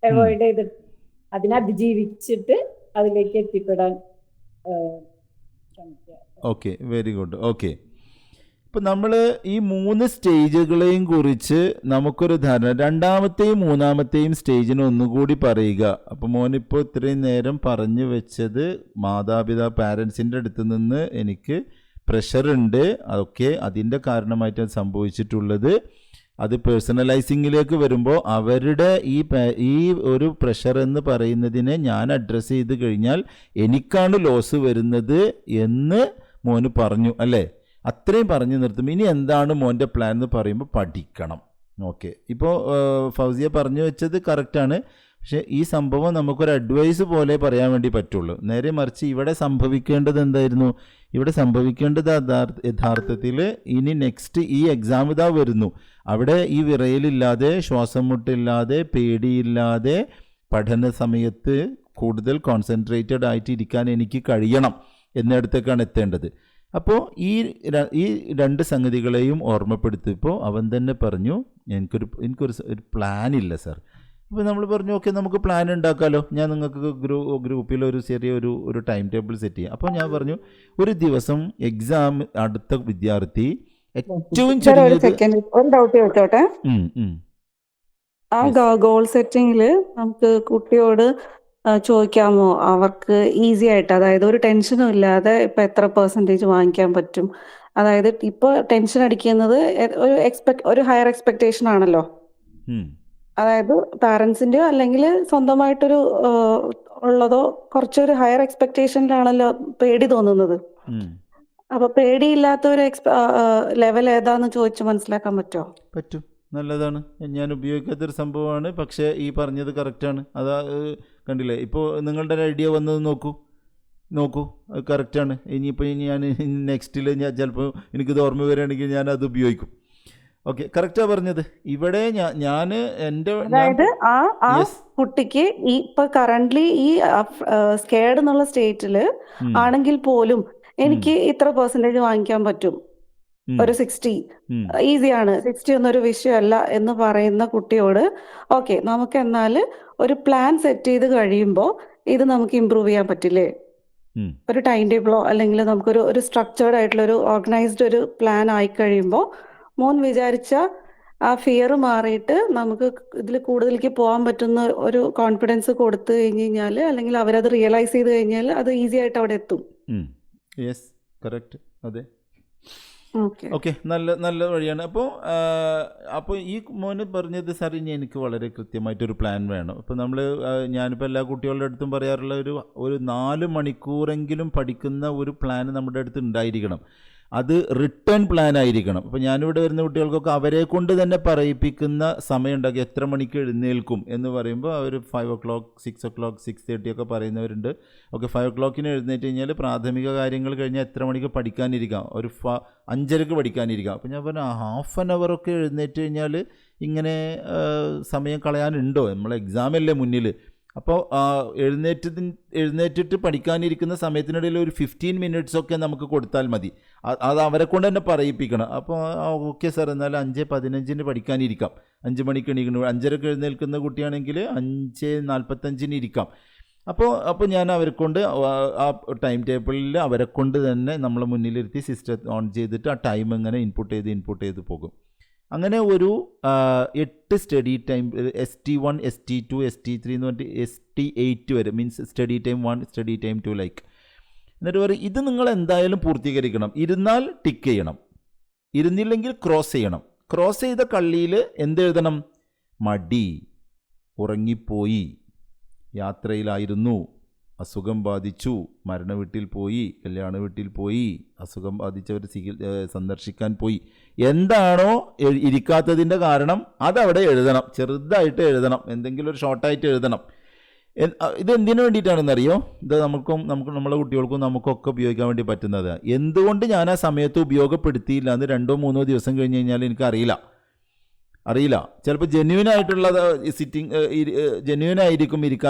അവോയ്ഡ് ചെയ്തിട്ട് അതിനെ അതിജീവിച്ചിട്ട് അതിലേക്ക് എത്തിപ്പെടാൻ ശ്രമിക്കുക. Okay, very good. ഓക്കെ, ഇപ്പം നമ്മൾ ഈ 3 സ്റ്റേജുകളെയും കുറിച്ച് നമുക്കൊരു ധാരണ. രണ്ടാമത്തെയും മൂന്നാമത്തെയും സ്റ്റേജിന് ഒന്നുകൂടി പറയുക. അപ്പം മോനിപ്പോൾ ഇത്രയും നേരം പറഞ്ഞു വെച്ചത് പാരൻസിൻ്റെ അടുത്ത് നിന്ന് എനിക്ക് പ്രഷറുണ്ട്, അതൊക്കെ അതിൻ്റെ കാരണമായിട്ടാണ് സംഭവിച്ചിട്ടുള്ളത്. അത് പേഴ്സണലൈസിങ്ങിലേക്ക് വരുമ്പോൾ അവരുടെ ഈ ഒരു പ്രഷർ എന്ന് പറയുന്നതിനെ ഞാൻ അഡ്രസ്സ് ചെയ്ത് കഴിഞ്ഞാൽ എനിക്കാണ് ലോസ് വരുന്നത് എന്ന് മോന് പറഞ്ഞു അല്ലേ? അത്രയും പറഞ്ഞു നിർത്തും. ഇനി എന്താണ് മോൻ്റെ പ്ലാൻ എന്ന് പറയുമ്പോൾ പഠിക്കണം. ഓക്കെ, ഇപ്പോൾ ഫൗസിയ പറഞ്ഞു വെച്ചത് കറക്റ്റാണ്. പക്ഷേ ഈ സംഭവം നമുക്കൊരു അഡ്വൈസ് പോലെ പറയാൻ വേണ്ടി പറ്റുള്ളൂ. നേരെ മറിച്ച് ഇവിടെ സംഭവിക്കേണ്ടത് എന്തായിരുന്നു? ഇവിടെ സംഭവിക്കേണ്ടത് യഥാർത്ഥത്തിൽ ഇനി നെക്സ്റ്റ് ഈ എക്സാം ഇതാ വരുന്നു. അവിടെ ഈ വിറയലില്ലാതെ, ശ്വാസം മുട്ടില്ലാതെ, പേടിയില്ലാതെ പഠന സമയത്ത് കൂടുതൽ കോൺസെൻട്രേറ്റഡ് ആയിട്ട് ഇരിക്കാൻ എനിക്ക് കഴിയണം എന്നിടത്തേക്കാണ് എത്തേണ്ടത്. അപ്പോൾ ഈ 2 സംഗതികളെയും ഓർമ്മപ്പെടുത്തിയപ്പോൾ അവൻ തന്നെ പറഞ്ഞു, എനിക്കൊരു പ്ലാനില്ല സാർ. അപ്പോൾ നമ്മൾ പറഞ്ഞു ഓക്കെ, നമുക്ക് പ്ലാൻ ഉണ്ടാക്കാമല്ലോ, ഞാൻ നിങ്ങൾക്ക് ഗ്രൂപ്പിൽ ഒരു ചെറിയൊരു ടൈം ടേബിൾ സെറ്റ് ചെയ്യാം. അപ്പോൾ ഞാൻ പറഞ്ഞു, ഒരു ദിവസം എക്സാം അടുത്ത വിദ്യാർത്ഥി ഏറ്റവും ഒരു ഡൗട്ട് ചോദിച്ചോട്ടെ. ആ ഗോൾ സെറ്റിംഗിൽ നമുക്ക് കുട്ടിയോട് ചോദിക്കാമോ അവർക്ക് ഈസി ആയിട്ട്, അതായത് ഒരു ടെൻഷനും ഇല്ലാതെ ഇപ്പൊ എത്ര % വാങ്ങിക്കാൻ പറ്റും? അതായത് ഇപ്പൊ ടെൻഷൻ അടിക്കുന്നത് ഒരു ഹയർ എക്സ്പെക്ടേഷൻ ആണല്ലോ. അതായത് പാരൻസിന്റെയോ അല്ലെങ്കിൽ സ്വന്തമായിട്ടൊരു ഉള്ളതോ കുറച്ചൊരു ഹയർ എക്സ്പെക്ടേഷനിലാണല്ലോ പേടി തോന്നുന്നത്. ഉം. അപ്പൊ പേടിയില്ലാത്ത ഒരു ലെവൽ ഏതാന്ന് ചോദിച്ച് മനസ്സിലാക്കാൻ പറ്റുമോ? പറ്റും, നല്ലതാണ്. ഞാൻ ഉപയോഗിക്കാത്തൊരു സംഭവമാണ്, പക്ഷേ ഈ പറഞ്ഞത് കറക്റ്റാണ്. അതാ കണ്ടില്ലേ, ഇപ്പോൾ നിങ്ങളുടെ ഒരു ഐഡിയ വന്നത് നോക്കൂ, അത് കറക്റ്റാണ്. ഇനിയിപ്പോൾ ഞാൻ നെക്സ്റ്റിൽ ഞാൻ ചിലപ്പോൾ എനിക്കിത് ഓർമ്മ വരികയാണെങ്കിൽ ഞാൻ അത് ഉപയോഗിക്കും. ഓക്കെ, കറക്റ്റാണ് പറഞ്ഞത്. ഇവിടെ ഞാൻ എൻ്റെ അതായത് ആ യെസ്. കുട്ടിക്ക് ഈ ഇപ്പൊ കറന്റ്ലി ഈ സ്കേർഡ് എന്നുള്ള സ്റ്റേറ്റിൽ ആണെങ്കിൽ പോലും എനിക്ക് ഇത്ര പെർസെന്റേജ് വാങ്ങിക്കാൻ പറ്റും, ഒരു 60 ഈസിയാണ്, 60 ഒന്നൊരു വിഷയമല്ല എന്ന് പറയുന്ന കുട്ടിയോട് ഓക്കെ നമുക്ക് എന്നാൽ ഒരു പ്ലാൻ സെറ്റ് ചെയ്ത് കഴിയുമ്പോൾ ഇത് നമുക്ക് ഇമ്പ്രൂവ് ചെയ്യാൻ പറ്റില്ലേ? ഒരു ടൈം ടേബിളോ അല്ലെങ്കിൽ നമുക്കൊരു സ്ട്രക്ചേർഡ് ആയിട്ടുള്ള ഒരു ഓർഗനൈസ്ഡ് ഒരു പ്ലാൻ ആയി കഴിയുമ്പോൾ മോൻ വിചാരിച്ച ആ ഫിയർ മാറിയിട്ട് നമുക്ക് ഇതിൽ കൂടുതലേക്ക് പോകാൻ പറ്റുന്ന ഒരു കോൺഫിഡൻസ് കൊടുത്തു കഴിഞ്ഞ് കഴിഞ്ഞാൽ, അല്ലെങ്കിൽ അവരത് റിയലൈസ് ചെയ്ത് കഴിഞ്ഞാൽ അത് ഈസി ആയിട്ട് അവിടെ എത്തും. യെസ്, കറക്റ്റ്, അതെ. ഓക്കെ ഓക്കെ, നല്ല വഴിയാണ്. അപ്പോൾ ഈ മോന് പറഞ്ഞത് സാർ, ഇനി എനിക്ക് വളരെ കൃത്യമായിട്ടൊരു പ്ലാൻ വേണം. ഇപ്പോൾ ഞാനിപ്പോൾ എല്ലാ കുട്ടികളുടെ അടുത്തും പറയാറുള്ള ഒരു 4 മണിക്കൂറെങ്കിലും പഠിക്കുന്ന ഒരു പ്ലാൻ നമ്മുടെ അടുത്ത് ഉണ്ടായിരിക്കണം. അത് റിട്ടേൺ പ്ലാൻ ആയിരിക്കണം. അപ്പോൾ ഞാനിവിടെ വരുന്ന കുട്ടികൾക്കൊക്കെ അവരെ കൊണ്ട് തന്നെ പറയിപ്പിക്കുന്ന സമയം ഉണ്ടാക്കി, എത്ര മണിക്ക് എഴുന്നേൽക്കും എന്ന് പറയുമ്പോൾ അവർ 5 o'clock 6 o'clock 6:30 ഒക്കെ പറയുന്നവരുണ്ട്. ഓക്കെ, 5 o'clockന് എഴുന്നേറ്റ് കഴിഞ്ഞാൽ പ്രാഥമിക കാര്യങ്ങൾ കഴിഞ്ഞാൽ എത്ര മണിക്ക് പഠിക്കാനിരിക്കാം? ഒരു 5:30 പഠിക്കാനിരിക്കാം. അപ്പോൾ ഞാൻ പറഞ്ഞു, ഹാഫ് ആൻ അവറൊക്കെ എഴുന്നേറ്റ് കഴിഞ്ഞാൽ ഇങ്ങനെ സമയം കളയാനുണ്ടോ? നമ്മളെ എക്സാമല്ലേ മുന്നിൽ. അപ്പോൾ എഴുന്നേറ്റിട്ട് പഠിക്കാനിരിക്കുന്ന സമയത്തിനിടയിൽ ഒരു 15 minutes ഒക്കെ നമുക്ക് കൊടുത്താൽ മതി. അത് അവരെ കൊണ്ട് തന്നെ പറയിപ്പിക്കണം. അപ്പോൾ ഓക്കെ സാർ, എന്നാൽ 5:15 പഠിക്കാനിരിക്കാം, 5 മണിക്ക് എണീക്കണം. 5:30 എഴുന്നേൽക്കുന്ന കുട്ടിയാണെങ്കിൽ 5:45 ഇരിക്കാം. അപ്പോൾ ഞാൻ അവരെ കൊണ്ട് ആ ടൈം ടേബിളിൽ അവരെ കൊണ്ട് തന്നെ നമ്മളെ മുന്നിലിരുത്തി സിസ്റ്റം ഓൺ ചെയ്തിട്ട് ആ ടൈം ഇങ്ങനെ ഇൻപുട്ട് ചെയ്ത് പോകും. അങ്ങനെ ഒരു 8 study time, ST1 ST2 ST3 എന്ന് പറഞ്ഞിട്ട് ST8 വരെ, means study time 1 study time 2 like. എന്നിട്ട് പറയും, ഇത് നിങ്ങൾ എന്തായാലും പൂർത്തീകരിക്കണം. ഇരുന്നാൽ ടിക്ക് ചെയ്യണം, ഇരുന്നില്ലെങ്കിൽ ക്രോസ് ചെയ്യണം. ക്രോസ് ചെയ്ത കള്ളിയിൽ എന്തെഴുതണം? മടി, ഉറങ്ങിപ്പോയി, യാത്രയിലായിരുന്നു, അസുഖം ബാധിച്ചു, മരണ വീട്ടിൽ പോയി, കല്യാണ വീട്ടിൽ പോയി, അസുഖം ബാധിച്ചവർ സന്ദർശിക്കാൻ പോയി. എന്താണോ ഇരിക്കാത്തതിൻ്റെ കാരണം അതവിടെ എഴുതണം, ചെറുതായിട്ട് എഴുതണം, എന്തെങ്കിലും ഒരു ഷോർട്ടായിട്ട് എഴുതണം. ഇത് എന്തിനു വേണ്ടിയിട്ടാണെന്നറിയോ? ഇത് നമ്മളെ കുട്ടികൾക്കും നമുക്കൊക്കെ ഉപയോഗിക്കാൻ വേണ്ടി പറ്റുന്നത്. എന്തുകൊണ്ട് ഞാൻ ആ സമയത്ത് ഉപയോഗപ്പെടുത്തിയില്ല എന്ന് 2-3 ദിവസം കഴിഞ്ഞ് കഴിഞ്ഞാൽ എനിക്കറിയില്ല. ചിലപ്പോൾ ജെന്യൂനായിട്ടുള്ള ജെന്യൂനായിരിക്കും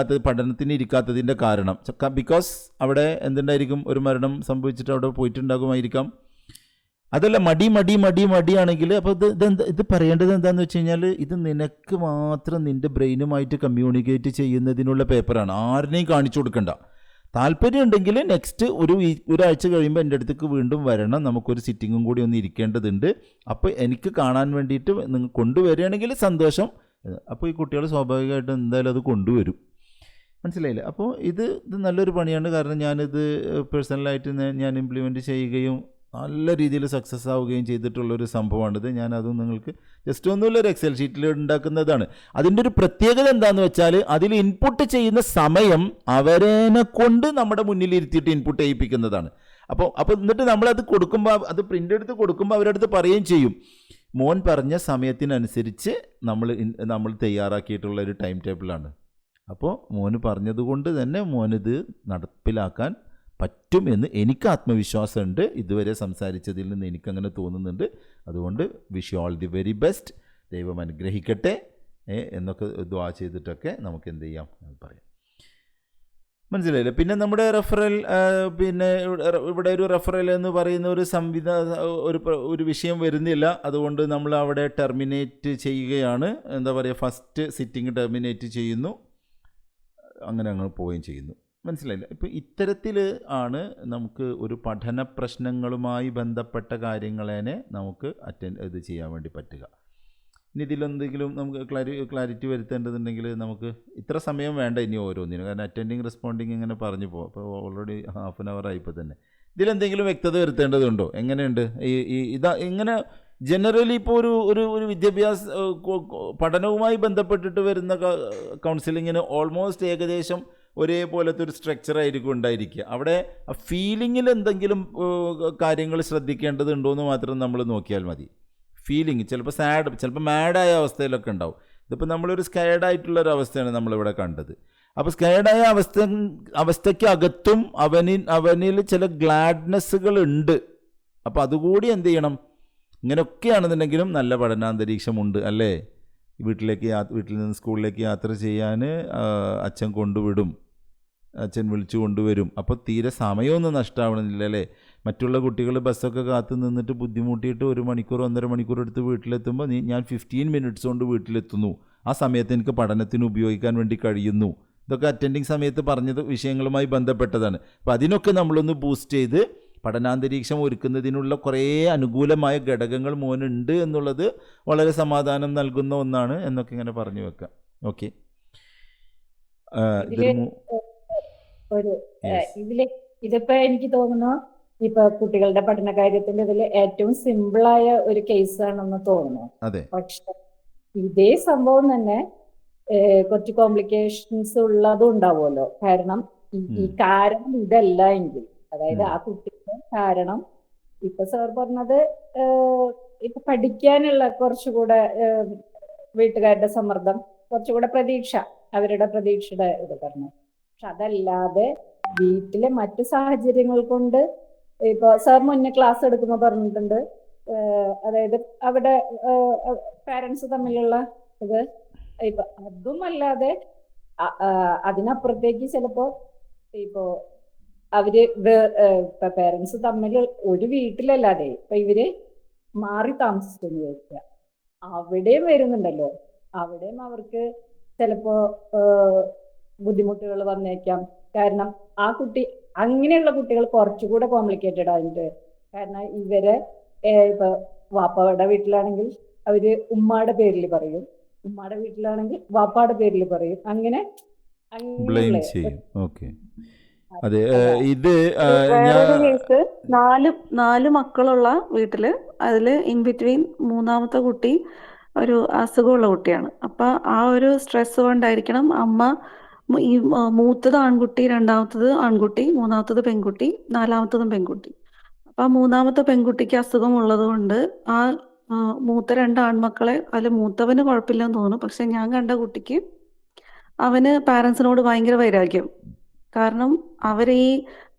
പഠനത്തിന് ഇരിക്കാത്തതിൻ്റെ കാരണം. ബിക്കോസ് അവിടെ എന്തുണ്ടായിരിക്കും, ഒരു മരണം സംഭവിച്ചിട്ട് അവിടെ പോയിട്ടുണ്ടാകുമായിരിക്കാം. അതല്ല, മടിയാണെങ്കിൽ അപ്പോൾ ഇത് പറയേണ്ടത് എന്താണെന്ന് വെച്ച് കഴിഞ്ഞാൽ, ഇത് നിനക്ക് മാത്രം നിൻ്റെ ബ്രെയിനുമായിട്ട് കമ്മ്യൂണിക്കേറ്റ് ചെയ്യുന്നതിനുള്ള പേപ്പറാണ്, ആരിനെയും കാണിച്ചു കൊടുക്കണ്ട. താല്പര്യം ഉണ്ടെങ്കിൽ നെക്സ്റ്റ് ഒരാഴ്ച കഴിയുമ്പോൾ എൻ്റെ അടുത്തേക്ക് വീണ്ടും വരണം, നമുക്കൊരു സിറ്റിങ്ങും കൂടി ഒന്ന് ഇരിക്കേണ്ടതുണ്ട്. അപ്പോൾ എനിക്ക് കാണാൻ വേണ്ടിയിട്ട് നിങ്ങൾ കൊണ്ടുവരികയാണെങ്കിൽ സന്തോഷം. അപ്പോൾ ഈ കുട്ടികൾ സ്വാഭാവികമായിട്ടും എന്തായാലും അത് കൊണ്ടുവരും. മനസ്സിലായില്ലേ? അപ്പോൾ ഇത് നല്ലൊരു പണിയാണ്. കാരണം ഞാനിത് പേഴ്സണലായിട്ട് ഞാൻ ഇംപ്ലിമെൻറ്റ് ചെയ്യുകയും നല്ല രീതിയിൽ സക്സസ് ആവുകയും ചെയ്തിട്ടുള്ളൊരു സംഭവമാണിത്. ഞാനതും നിങ്ങൾക്ക് ജസ്റ്റ് ഒന്നുമില്ല, ഒരു എക്സൽ ഷീറ്റിൽ ഉണ്ടാക്കുന്നതാണ്. അതിൻ്റെ ഒരു പ്രത്യേകത എന്താണെന്ന് വെച്ചാൽ, അതിൽ ഇൻപുട്ട് ചെയ്യുന്ന സമയം അവരെ കൊണ്ട് നമ്മുടെ മുന്നിലിരുത്തിയിട്ട് ഇൻപുട്ട് ചെയ്യിപ്പിക്കുന്നതാണ്. അപ്പോൾ എന്നിട്ട് നമ്മളത് കൊടുക്കുമ്പോൾ, അത് പ്രിൻ്റ് എടുത്ത് കൊടുക്കുമ്പോൾ അവരടുത്ത് പറയുകയും ചെയ്യും, മോൻ പറഞ്ഞ സമയത്തിനനുസരിച്ച് നമ്മൾ തയ്യാറാക്കിയിട്ടുള്ള ഒരു ടൈം ടേബിളാണ്. അപ്പോൾ മോന് പറഞ്ഞതുകൊണ്ട് തന്നെ മോനിത് നടപ്പിലാക്കാൻ പറ്റും എന്ന് എനിക്ക് ആത്മവിശ്വാസമുണ്ട്. ഇതുവരെ സംസാരിച്ചതിൽ നിന്ന് എനിക്കങ്ങനെ തോന്നുന്നുണ്ട്. അതുകൊണ്ട് wish you all the very best. ദൈവം അനുഗ്രഹിക്കട്ടെ എന്നൊക്കെ ദ്വാ ചെയ്തിട്ടൊക്കെ നമുക്ക് എന്ത് ചെയ്യാം എന്ന് പറയാം. മനസ്സിലായില്ലേ? പിന്നെ നമ്മുടെ റെഫറൽ, പിന്നെ ഇവിടെ ഒരു റെഫറൽ എന്ന് പറയുന്ന ഒരു വിഷയം വരുന്നില്ല. അതുകൊണ്ട് നമ്മൾ അവിടെ ടെർമിനേറ്റ് ചെയ്യുകയാണ്. എന്താ പറയുക, ഫസ്റ്റ് സിറ്റിംഗ് ടെർമിനേറ്റ് ചെയ്യുന്നു, അങ്ങനെ പോവുകയും ചെയ്യുന്നു. മനസ്സിലായില്ല? ഇപ്പോൾ ഇത്തരത്തിൽ ആണ് നമുക്ക് ഒരു പഠന പ്രശ്നങ്ങളുമായി ബന്ധപ്പെട്ട കാര്യങ്ങളെ നമുക്ക് ഇത് ചെയ്യാൻ വേണ്ടി പറ്റുക. ഇനി ഇതിലെന്തെങ്കിലും നമുക്ക് ക്ലാരിറ്റി വരുത്തേണ്ടതുണ്ടെങ്കിൽ നമുക്ക് ഇത്ര സമയം വേണ്ട ഇനി ഓരോന്നിനും. കാരണം അറ്റൻഡിങ് റെസ്പോണ്ടിങ് ഇങ്ങനെ പറഞ്ഞു പോകും. അപ്പോൾ ഓൾറെഡി ഹാഫ് ആൻ അവർ ആയിപ്പോൾ തന്നെ. ഇതിലെന്തെങ്കിലും വ്യക്തത വരുത്തേണ്ടതുണ്ടോ? എങ്ങനെയുണ്ട് ഇങ്ങനെ ജനറലി ഇപ്പോൾ ഒരു വിദ്യാഭ്യാസ പഠനവുമായി ബന്ധപ്പെട്ടിട്ട് വരുന്ന കൗൺസിലിങ്ങിന് ഓൾമോസ്റ്റ് ഏകദേശം ഒരേപോലത്തെ ഒരു സ്ട്രക്ചർ ആയിരിക്കും ഉണ്ടായിരിക്കുക. അവിടെ ഫീലിങ്ങിൽ എന്തെങ്കിലും കാര്യങ്ങൾ ശ്രദ്ധിക്കേണ്ടതുണ്ടോ എന്ന് മാത്രം നമ്മൾ നോക്കിയാൽ മതി. ഫീലിംഗ് ചിലപ്പോൾ സാഡ്, ചിലപ്പോൾ മാഡായ അവസ്ഥയിലൊക്കെ ഉണ്ടാവും. ഇതിപ്പോൾ നമ്മളൊരു സ്കേഡായിട്ടുള്ളൊരു അവസ്ഥയാണ് നമ്മളിവിടെ കണ്ടത്. അപ്പോൾ സ്കേഡായ അവസ്ഥയ്ക്ക് അകത്തും അവനിൽ ചില ഗ്ലാഡ്നെസ്സുകൾ ഉണ്ട്. അപ്പോൾ അതുകൂടി എന്ത് ചെയ്യണം? ഇങ്ങനെയൊക്കെയാണെന്നുണ്ടെങ്കിലും നല്ല പഠനാന്തരീക്ഷമുണ്ട് അല്ലേ, വീട്ടിൽ നിന്ന് സ്കൂളിലേക്ക് യാത്ര ചെയ്യാൻ അച്ഛൻ കൊണ്ടുവിടും, അച്ഛൻ വിളിച്ചു കൊണ്ടുവരും. അപ്പോൾ തീരെ സമയമൊന്നും നഷ്ടമാവണമെന്നില്ല അല്ലേ. മറ്റുള്ള കുട്ടികൾ ബസ്സൊക്കെ കാത്ത് നിന്നിട്ട് ബുദ്ധിമുട്ടിയിട്ട് 1 മണിക്കൂർ 1.5 മണിക്കൂർ എടുത്ത് വീട്ടിലെത്തുമ്പോൾ ഞാൻ 15 മിനിറ്റ്സ് കൊണ്ട് വീട്ടിലെത്തുന്നു, ആ സമയത്ത് എനിക്ക് പഠനത്തിന് ഉപയോഗിക്കാൻ വേണ്ടി കഴിയുന്നു. ഇതൊക്കെ അറ്റൻഡിങ് സമയത്ത് പറഞ്ഞത് വിഷയങ്ങളുമായി ബന്ധപ്പെട്ടതാണ്. അപ്പോൾ അതിനൊക്കെ നമ്മളൊന്ന് ബൂസ്റ്റ് ചെയ്ത് പഠനാന്തരീക്ഷം ഒരുക്കുന്നതിനുള്ള കുറേ അനുകൂലമായ ഘടകങ്ങൾ മോനുണ്ട് എന്നുള്ളത് വളരെ സമാധാനം നൽകുന്ന ഒന്നാണ് എന്നൊക്കെ ഇങ്ങനെ പറഞ്ഞു വെക്കാം. ഓക്കെ, ഇതിപ്പോ എനിക്ക് തോന്നുന്നു ഇപ്പൊ കുട്ടികളുടെ പഠന കാര്യത്തിന്റെ ഇതിൽ ഏറ്റവും സിമ്പിളായ ഒരു കേസാണെന്ന് തോന്നുന്നു. അതെ, പക്ഷെ ഇതേ സംഭവം തന്നെ കുറച്ച് കോംപ്ലിക്കേഷൻസ് ഉള്ളതും ഉണ്ടാവുമല്ലോ. കാരണം ഈ കാരണം ഇതല്ല എങ്കിൽ, അതായത് ആ കുട്ടിയുടെ കാരണം ഇപ്പൊ സാർ പറഞ്ഞത് ഇപ്പൊ പഠിക്കാനുള്ള കുറച്ചുകൂടെ വീട്ടുകാരുടെ സമ്മർദ്ദം, കുറച്ചുകൂടെ പ്രതീക്ഷ, അവരുടെ പ്രതീക്ഷയുടെ ഇത് പറഞ്ഞു. പക്ഷെ അതല്ലാതെ വീട്ടിലെ മറ്റു സാഹചര്യങ്ങൾ കൊണ്ട് ഇപ്പൊ സാർ മുന്നേ ക്ലാസ് എടുക്കുമ്പോൾ പറഞ്ഞിട്ടുണ്ട്, അതായത് അവിടെ പാരന്റ്സ് തമ്മിലുള്ള ഇത് ഇപ്പൊ അതും അല്ലാതെ അതിനപ്പുറത്തേക്ക് ചിലപ്പോ ഇപ്പോ അവര് ഇപ്പൊ പേരൻസ് തമ്മിൽ ഒരു വീട്ടിലല്ലാതെ ഇപ്പൊ ഇവര് മാറി താമസിച്ചെന്ന് ചോദിക്കുക, അവിടെയും വരുന്നുണ്ടല്ലോ. അവിടെയും അവർക്ക് ചിലപ്പോ ബുദ്ധിമുട്ടുകൾ വന്നേക്കാം. കാരണം ആ കുട്ടി, അങ്ങനെയുള്ള കുട്ടികൾ കുറച്ചുകൂടെ കോംപ്ലിക്കേറ്റഡ് ആയിട്ട്, കാരണം ഇവരെ ഇപ്പൊ വാപ്പയുടെ വീട്ടിലാണെങ്കിൽ അവര് ഉമ്മാടെ പേരിൽ പറയും, ഉമ്മാടെ വീട്ടിലാണെങ്കിൽ വാപ്പാടെ പേരിൽ പറയും, അങ്ങനെ ബ്ലെയിം ചെയ്യും. ഓക്കെ, അതെ. ഇത് വേറൊരു കേസ്, 4 മക്കളുള്ള വീട്ടില് അതിൽ ഇൻ ബിറ്റ്വീൻ 3ാമത്തെ കുട്ടി ഒരു അസുഖമുള്ള കുട്ടിയാണ്. അപ്പൊ ആ ഒരു സ്ട്രെസ് കൊണ്ടായിരിക്കണം അമ്മ ഈ മൂത്തത് ആൺകുട്ടി, 2ാമത്തത് ആൺകുട്ടി, 3ാമത്തത് പെൺകുട്ടി, 4ാമത്തതും പെൺകുട്ടി. അപ്പൊ ആ 3ാമത്തെ പെൺകുട്ടിക്ക് അസുഖം ഉള്ളത് കൊണ്ട് ആ മൂത്ത 2 ആൺമക്കളെ, അതിൽ മൂത്തവന് കുഴപ്പമില്ലെന്ന് തോന്നുന്നു, പക്ഷെ ഞാൻ കണ്ട കുട്ടിക്ക് അവന് പാരൻസിനോട് ഭയങ്കര വൈരാഗ്യം. കാരണം അവര് ഈ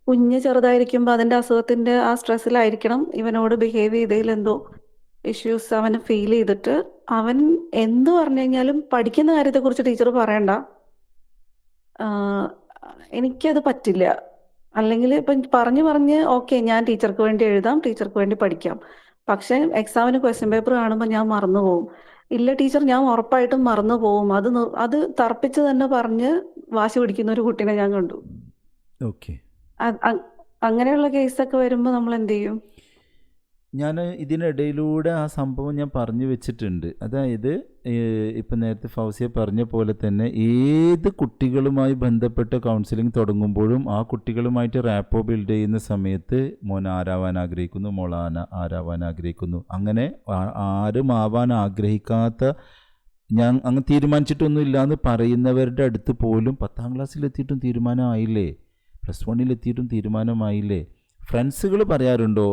കുഞ്ഞ് ചെറുതായിരിക്കുമ്പോൾ അതിന്റെ അസുഖത്തിന്റെ ആ സ്ട്രെസ്സിലായിരിക്കണം ഇവനോട് ബിഹേവ് ചെയ്തതിൽ എന്തോ ഇഷ്യൂസ് അവന് ഫീൽ ചെയ്തിട്ട് അവൻ എന്ത് പറഞ്ഞു കഴിഞ്ഞാലും പഠിക്കുന്ന കാര്യത്തെക്കുറിച്ച് ടീച്ചർ പറയണ്ട, എനിക്കത് പറ്റില്ല. അല്ലെങ്കിൽ ഇപ്പം പറഞ്ഞ് ഓക്കെ ഞാൻ ടീച്ചർക്ക് വേണ്ടി എഴുതാം, ടീച്ചർക്ക് വേണ്ടി പഠിക്കാം, പക്ഷെ എക്സാമിന് ക്വസ്റ്റ്യൻ പേപ്പർ കാണുമ്പോൾ ഞാൻ മറന്നു പോകും. ഇല്ല ടീച്ചർ, ഞാൻ ഉറപ്പായിട്ടും മറന്നു പോകും. അത് തർപ്പിച്ച് തന്നെ പറഞ്ഞ് വാശി പിടിക്കുന്ന ഒരു കുട്ടീനെ ഞാൻ കണ്ടു. ഓക്കെ, അങ്ങനെയുള്ള കേസൊക്കെ വരുമ്പോൾ നമ്മൾ എന്ത് ചെയ്യും? ഞാൻ ഇതിനിടയിലൂടെ ആ സംഭവം ഞാൻ പറഞ്ഞു വെച്ചിട്ടുണ്ട്. അതായത് ഇപ്പം നേരത്തെ ഫൗസിയ പറഞ്ഞ പോലെ തന്നെ ഏത് കുട്ടികളുമായി ബന്ധപ്പെട്ട കൗൺസിലിംഗ് തുടങ്ങുമ്പോഴും ആ കുട്ടികളുമായിട്ട് റാപ്പോ ബിൽഡ് ചെയ്യുന്ന സമയത്ത് മോൻ ആരാവാൻ ആഗ്രഹിക്കുന്നു, ആരാവാൻ ആഗ്രഹിക്കുന്നു, അങ്ങനെ ആരും ആവാൻ ആഗ്രഹിക്കാത്ത, ഞാൻ അങ്ങ് തീരുമാനിച്ചിട്ടൊന്നും ഇല്ലയെന്ന് പറയുന്നവരുടെ അടുത്ത് പോലും 10ാം ക്ലാസ്സിലെത്തിയിട്ടും തീരുമാനമായില്ലേ, +1 എത്തിയിട്ടും തീരുമാനമായില്ലേ. ഫ്രണ്ട്സുകൾ പറയാറുണ്ടോ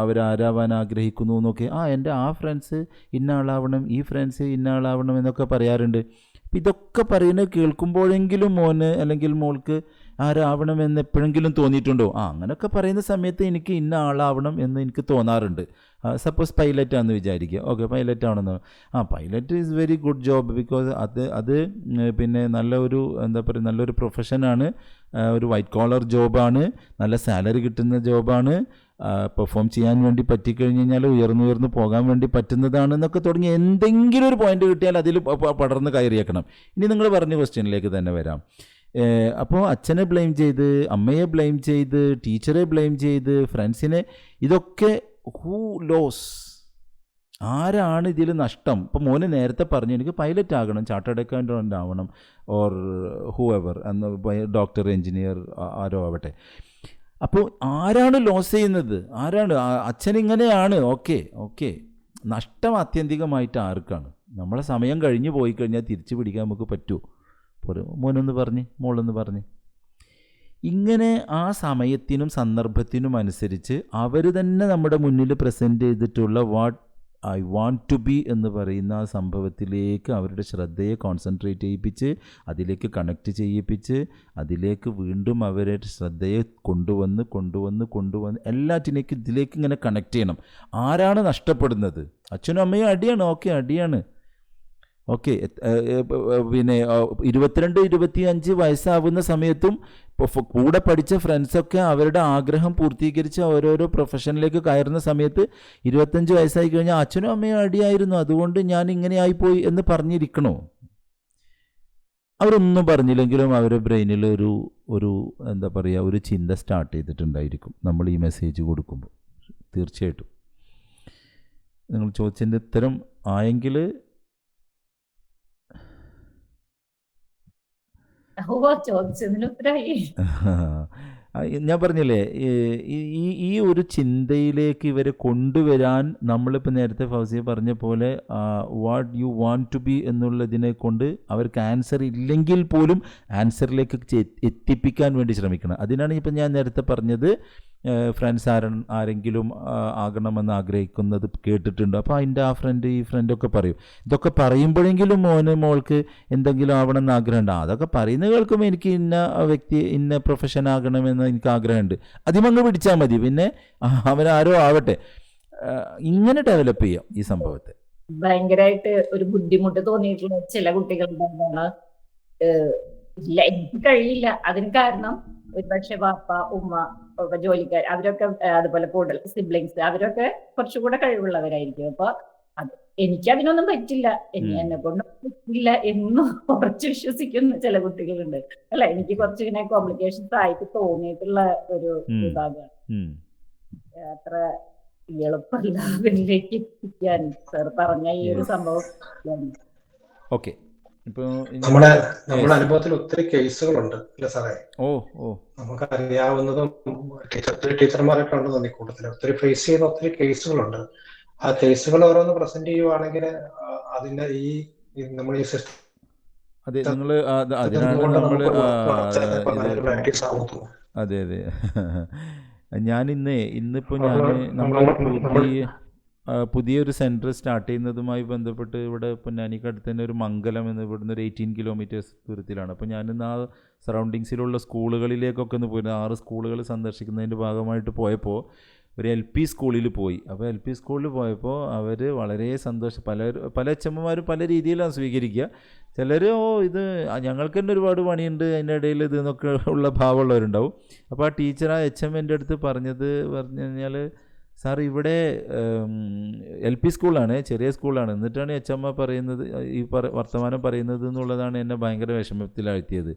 അവരാരാവാൻ ആഗ്രഹിക്കുന്നു എന്നൊക്കെ? എൻ്റെ ആ ഫ്രണ്ട്സ് ഇന്ന ആളാവണം, ഈ ഫ്രണ്ട്സ് ഇന്ന ആളാവണം എന്നൊക്കെ പറയാറുണ്ട്. അപ്പം ഇതൊക്കെ പറയുന്നത് കേൾക്കുമ്പോഴെങ്കിലും മോന് അല്ലെങ്കിൽ മോൾക്ക് ആരാവണമെന്ന് എപ്പോഴെങ്കിലും തോന്നിയിട്ടുണ്ടോ? അങ്ങനെയൊക്കെ പറയുന്ന സമയത്ത് എനിക്ക് ഇന്ന ആളാവണം എന്ന് എനിക്ക് തോന്നാറുണ്ട്. സപ്പോസ് പൈലറ്റാണെന്ന് വിചാരിക്കുക, ഓക്കെ പൈലറ്റ് ആണെന്ന്, pilot is very good job, because അത് പിന്നെ നല്ലൊരു പ്രൊഫഷനാണ്, ഒരു വൈറ്റ് കോളർ ജോബാണ്, നല്ല സാലറി കിട്ടുന്ന ജോബാണ്, പെർഫോം ചെയ്യാൻ വേണ്ടി പറ്റിക്കഴിഞ്ഞ് കഴിഞ്ഞാൽ ഉയർന്നു പോകാൻ വേണ്ടി പറ്റുന്നതാണെന്നൊക്കെ തുടങ്ങി എന്തെങ്കിലും ഒരു പോയിന്റ് കിട്ടിയാൽ അതിൽ പടർന്ന് കയറിയേക്കണം. ഇനി നിങ്ങൾ പറഞ്ഞ ക്വസ്റ്റ്യനിലേക്ക് തന്നെ വരാം. അപ്പോൾ അച്ഛനെ ബ്ലെയിം ചെയ്ത്, അമ്മയെ ബ്ലെയിം ചെയ്ത്, ടീച്ചറെ ബ്ലെയിം ചെയ്ത്, ഫ്രണ്ട്സിനെ, ഇതൊക്കെ ഹൂ ലോസ്, ആരാണ് ഇതിൽ നഷ്ടം? ഇപ്പോൾ മോന് നേരത്തെ പറഞ്ഞു എനിക്ക് പൈലറ്റ് ആകണം, ചാർട്ടേഡ് അക്കൗണ്ടൻ്റ് ആവണം, or whoever, doctor, engineer, ആരോ ആവട്ടെ. അപ്പോൾ ആരാണ് ലോസ് ചെയ്യുന്നത്? ആരാണ്? അച്ഛനിങ്ങനെയാണ്, ഓക്കെ നഷ്ടം ആത്യന്തികമായിട്ട് ആർക്കാണ്? നമ്മളെ സമയം കഴിഞ്ഞു പോയി കഴിഞ്ഞാൽ തിരിച്ചു പിടിക്കാൻ നമുക്ക് പറ്റുമോ? മോനൊന്ന് പറഞ്ഞ്, മോളൊന്ന് പറഞ്ഞ്. ഇങ്ങനെ ആ സമയത്തിനും സന്ദർഭത്തിനും അനുസരിച്ച് അവർ തന്നെ നമ്മുടെ മുന്നിൽ പ്രസൻറ്റ് ചെയ്തിട്ടുള്ള what I want to be എന്ന് പറയുന്ന ആ സംഭവത്തിലേക്ക് അവരുടെ ശ്രദ്ധയെ കോൺസെൻട്രേറ്റ് ചെയ്യിപ്പിച്ച്, അതിലേക്ക് കണക്റ്റ് ചെയ്യിപ്പിച്ച്, അതിലേക്ക് വീണ്ടും അവരുടെ ശ്രദ്ധയെ കൊണ്ടുവന്ന് എല്ലാറ്റിനേക്കും ഇതിലേക്ക് ഇങ്ങനെ കണക്ട് ചെയ്യണം. ആരാണ് നഷ്ടപ്പെടുന്നത്? അച്ഛനും അമ്മയും അടിയാണ്, ഓക്കെ, അടിയാണ്, ഓക്കെ. പിന്നെ 22-25 വയസ്സാവുന്ന സമയത്തും കൂടെ പഠിച്ച ഫ്രണ്ട്സൊക്കെ അവരുടെ ആഗ്രഹം പൂർത്തീകരിച്ച് ഓരോരോ പ്രൊഫഷനിലേക്ക് കയറുന്ന സമയത്ത് 25 വയസ്സായി കഴിഞ്ഞാൽ അച്ഛനും അമ്മയും അടിയായിരുന്നു, അതുകൊണ്ട് ഞാൻ ഇങ്ങനെ ആയിപ്പോയി എന്ന് പറഞ്ഞിരിക്കണോ? അവരൊന്നും പറഞ്ഞില്ലെങ്കിലും അവരുടെ ബ്രെയിനിൽ ഒരു എന്താ പറയുക, ഒരു ചിന്ത സ്റ്റാർട്ട് ചെയ്തിട്ടുണ്ടായിരിക്കും നമ്മൾ ഈ മെസ്സേജ് കൊടുക്കുമ്പോൾ. തീർച്ചയായിട്ടും നിങ്ങൾ ചോദിച്ചതിൻ്റെ ഉത്തരം ആയെങ്കിൽ ചോദിച്ചതിന് ഉത്തരമായി. ഞാൻ പറഞ്ഞില്ലേ, ഈ ഒരു ചിന്തയിലേക്ക് ഇവരെ കൊണ്ടുവരാൻ നമ്മളിപ്പോൾ നേരത്തെ ഫൗസിയ പറഞ്ഞ പോലെ what you want to be എന്നുള്ളതിനെ കൊണ്ട് അവർക്ക് ആൻസർ ഇല്ലെങ്കിൽ പോലും ആൻസറിലേക്ക് എത്തിപ്പിക്കാൻ വേണ്ടി ശ്രമിക്കണം. അതിനാണ് ഇപ്പം ഞാൻ നേരത്തെ പറഞ്ഞത്, ഫ്രണ്ട്സ് ആരെങ്കിലും ആകണമെന്ന് ആഗ്രഹിക്കുന്നത് കേട്ടിട്ടുണ്ട്, അപ്പോൾ അതിൻ്റെ ആ ഫ്രണ്ട് ഈ ഫ്രണ്ടൊക്കെ പറയും. ഇതൊക്കെ പറയുമ്പോഴെങ്കിലും മോൾക്ക് എന്തെങ്കിലും ആവണമെന്ന് ആഗ്രഹമുണ്ട്. അതൊക്കെ പറയുന്ന കേൾക്കുമ്പോൾ എനിക്ക് ഇന്ന വ്യക്തി ഇന്ന പ്രൊഫഷൻ ആകണമെന്ന് എനിക്ക് ആഗ്രഹമുണ്ട്, അതിമങ്ങ് പിടിച്ചാൽ മതി, പിന്നെ അവനാരോ ആവട്ടെ. ഇങ്ങനെ ഡെവലപ്പ് ചെയ്യാം ഈ സംഭവത്തെ. ഭയങ്കരമായിട്ട് ഒരു ബുദ്ധിമുട്ട് തോന്നിയിട്ടുള്ള ചില കുട്ടികളുടെ ഇല്ല എനിക്ക് കഴിയില്ല. അതിന് കാരണം ഒരുപക്ഷെ വാപ്പ ഉമ്മ ജോലിക്കാർ അവരൊക്കെ അതുപോലെ കൂടുതൽ സിബ്ലിങ്സ് അവരൊക്കെ കുറച്ചുകൂടെ കഴിവുള്ളവരായിരിക്കും. അപ്പൊ അത് എനിക്ക് അതിനൊന്നും പറ്റില്ല, എന്നെ കൊണ്ട് പറ്റില്ല എന്ന് കുറച്ച് വിശ്വസിക്കുന്ന ചില കുട്ടികളുണ്ട്. അല്ല, എനിക്ക് കുറച്ച് ഇങ്ങനെ കോംപ്ലിക്കേഷൻസ് ആയിട്ട് തോന്നിയിട്ടുള്ള ഒരു വിഭാഗമാണ്. അത്ര എളുപ്പമല്ല അവരിലേക്ക് എത്തിക്കാൻ സാർ പറഞ്ഞ ഈ ഒരു സംഭവം. ഓക്കെ, ഇപ്പോൾ നമ്മുടെ അനുഭവത്തിൽ ഒത്തിരി കേസുകളുണ്ട് അല്ലെ സാറേ? നമുക്ക് അറിയാവുന്നതും ടീച്ചർമാരൊക്കെ ഉണ്ട് തോന്നി കൂടുതൽ ഒത്തിരി ഫേസ് ചെയ്യുന്ന ഒത്തിരി കേസുകളുണ്ട്. ആ കേസുകൾ ഓരോന്ന് പ്രസന്റ് ചെയ്യുവാണെങ്കിൽ അതിന്റെ ഈ നമ്മൾ ഈ സിസ്റ്റം അതെ നിങ്ങൾ അതിനാണ് നമ്മൾ അതെ ഇന്നിപ്പോൾ നമ്മൾ പുതിയൊരു സെൻറ്റർ സ്റ്റാർട്ട് ചെയ്യുന്നതുമായി ബന്ധപ്പെട്ട് ഇവിടെ പൊന്നാനിക്ക് അടുത്ത് തന്നെ ഒരു മംഗലം എന്ന് ഇവിടുന്ന് ഒരു 18 കിലോമീറ്റേഴ്സ് ദൂരത്തിലാണ്. അപ്പോൾ ഞാനിന്ന് ആ സറൗണ്ടിങ്സിലുള്ള സ്കൂളുകളിലേക്കൊക്കെ ഒന്ന് പോയിരുന്നു. 6 സ്കൂളുകൾ സന്ദർശിക്കുന്നതിൻ്റെ ഭാഗമായിട്ട് പോയപ്പോൾ ഒരു LP സ്കൂളിൽ പോയി. അപ്പോൾ LP സ്കൂളിൽ പോയപ്പോൾ അവർ വളരെ സന്തോഷം, പല അച്ഛമ്മമാരും പല രീതിയിലാണ് സ്വീകരിക്കുക. ചിലർ ഇത് ഞങ്ങൾക്ക് തന്നെ ഒരുപാട് പണിയുണ്ട് അതിൻ്റെ ഇടയിൽ ഇത് എന്നൊക്കെ ഉള്ള ഭാവമുള്ളവരുണ്ടാവും. അപ്പോൾ ആ ടീച്ചർ ആ HM എൻ്റെ അടുത്ത് പറഞ്ഞു കഴിഞ്ഞാൽ, സാർ ഇവിടെ LP സ്കൂളാണ്, ചെറിയ സ്കൂളാണ്, എന്നിട്ടാണ് HM പറയുന്നത് ഈ വർത്തമാനം പറയുന്നത് എന്നുള്ളതാണ് എന്നെ ഭയങ്കര വിഷമത്തിലാഴ്ത്തിയത്.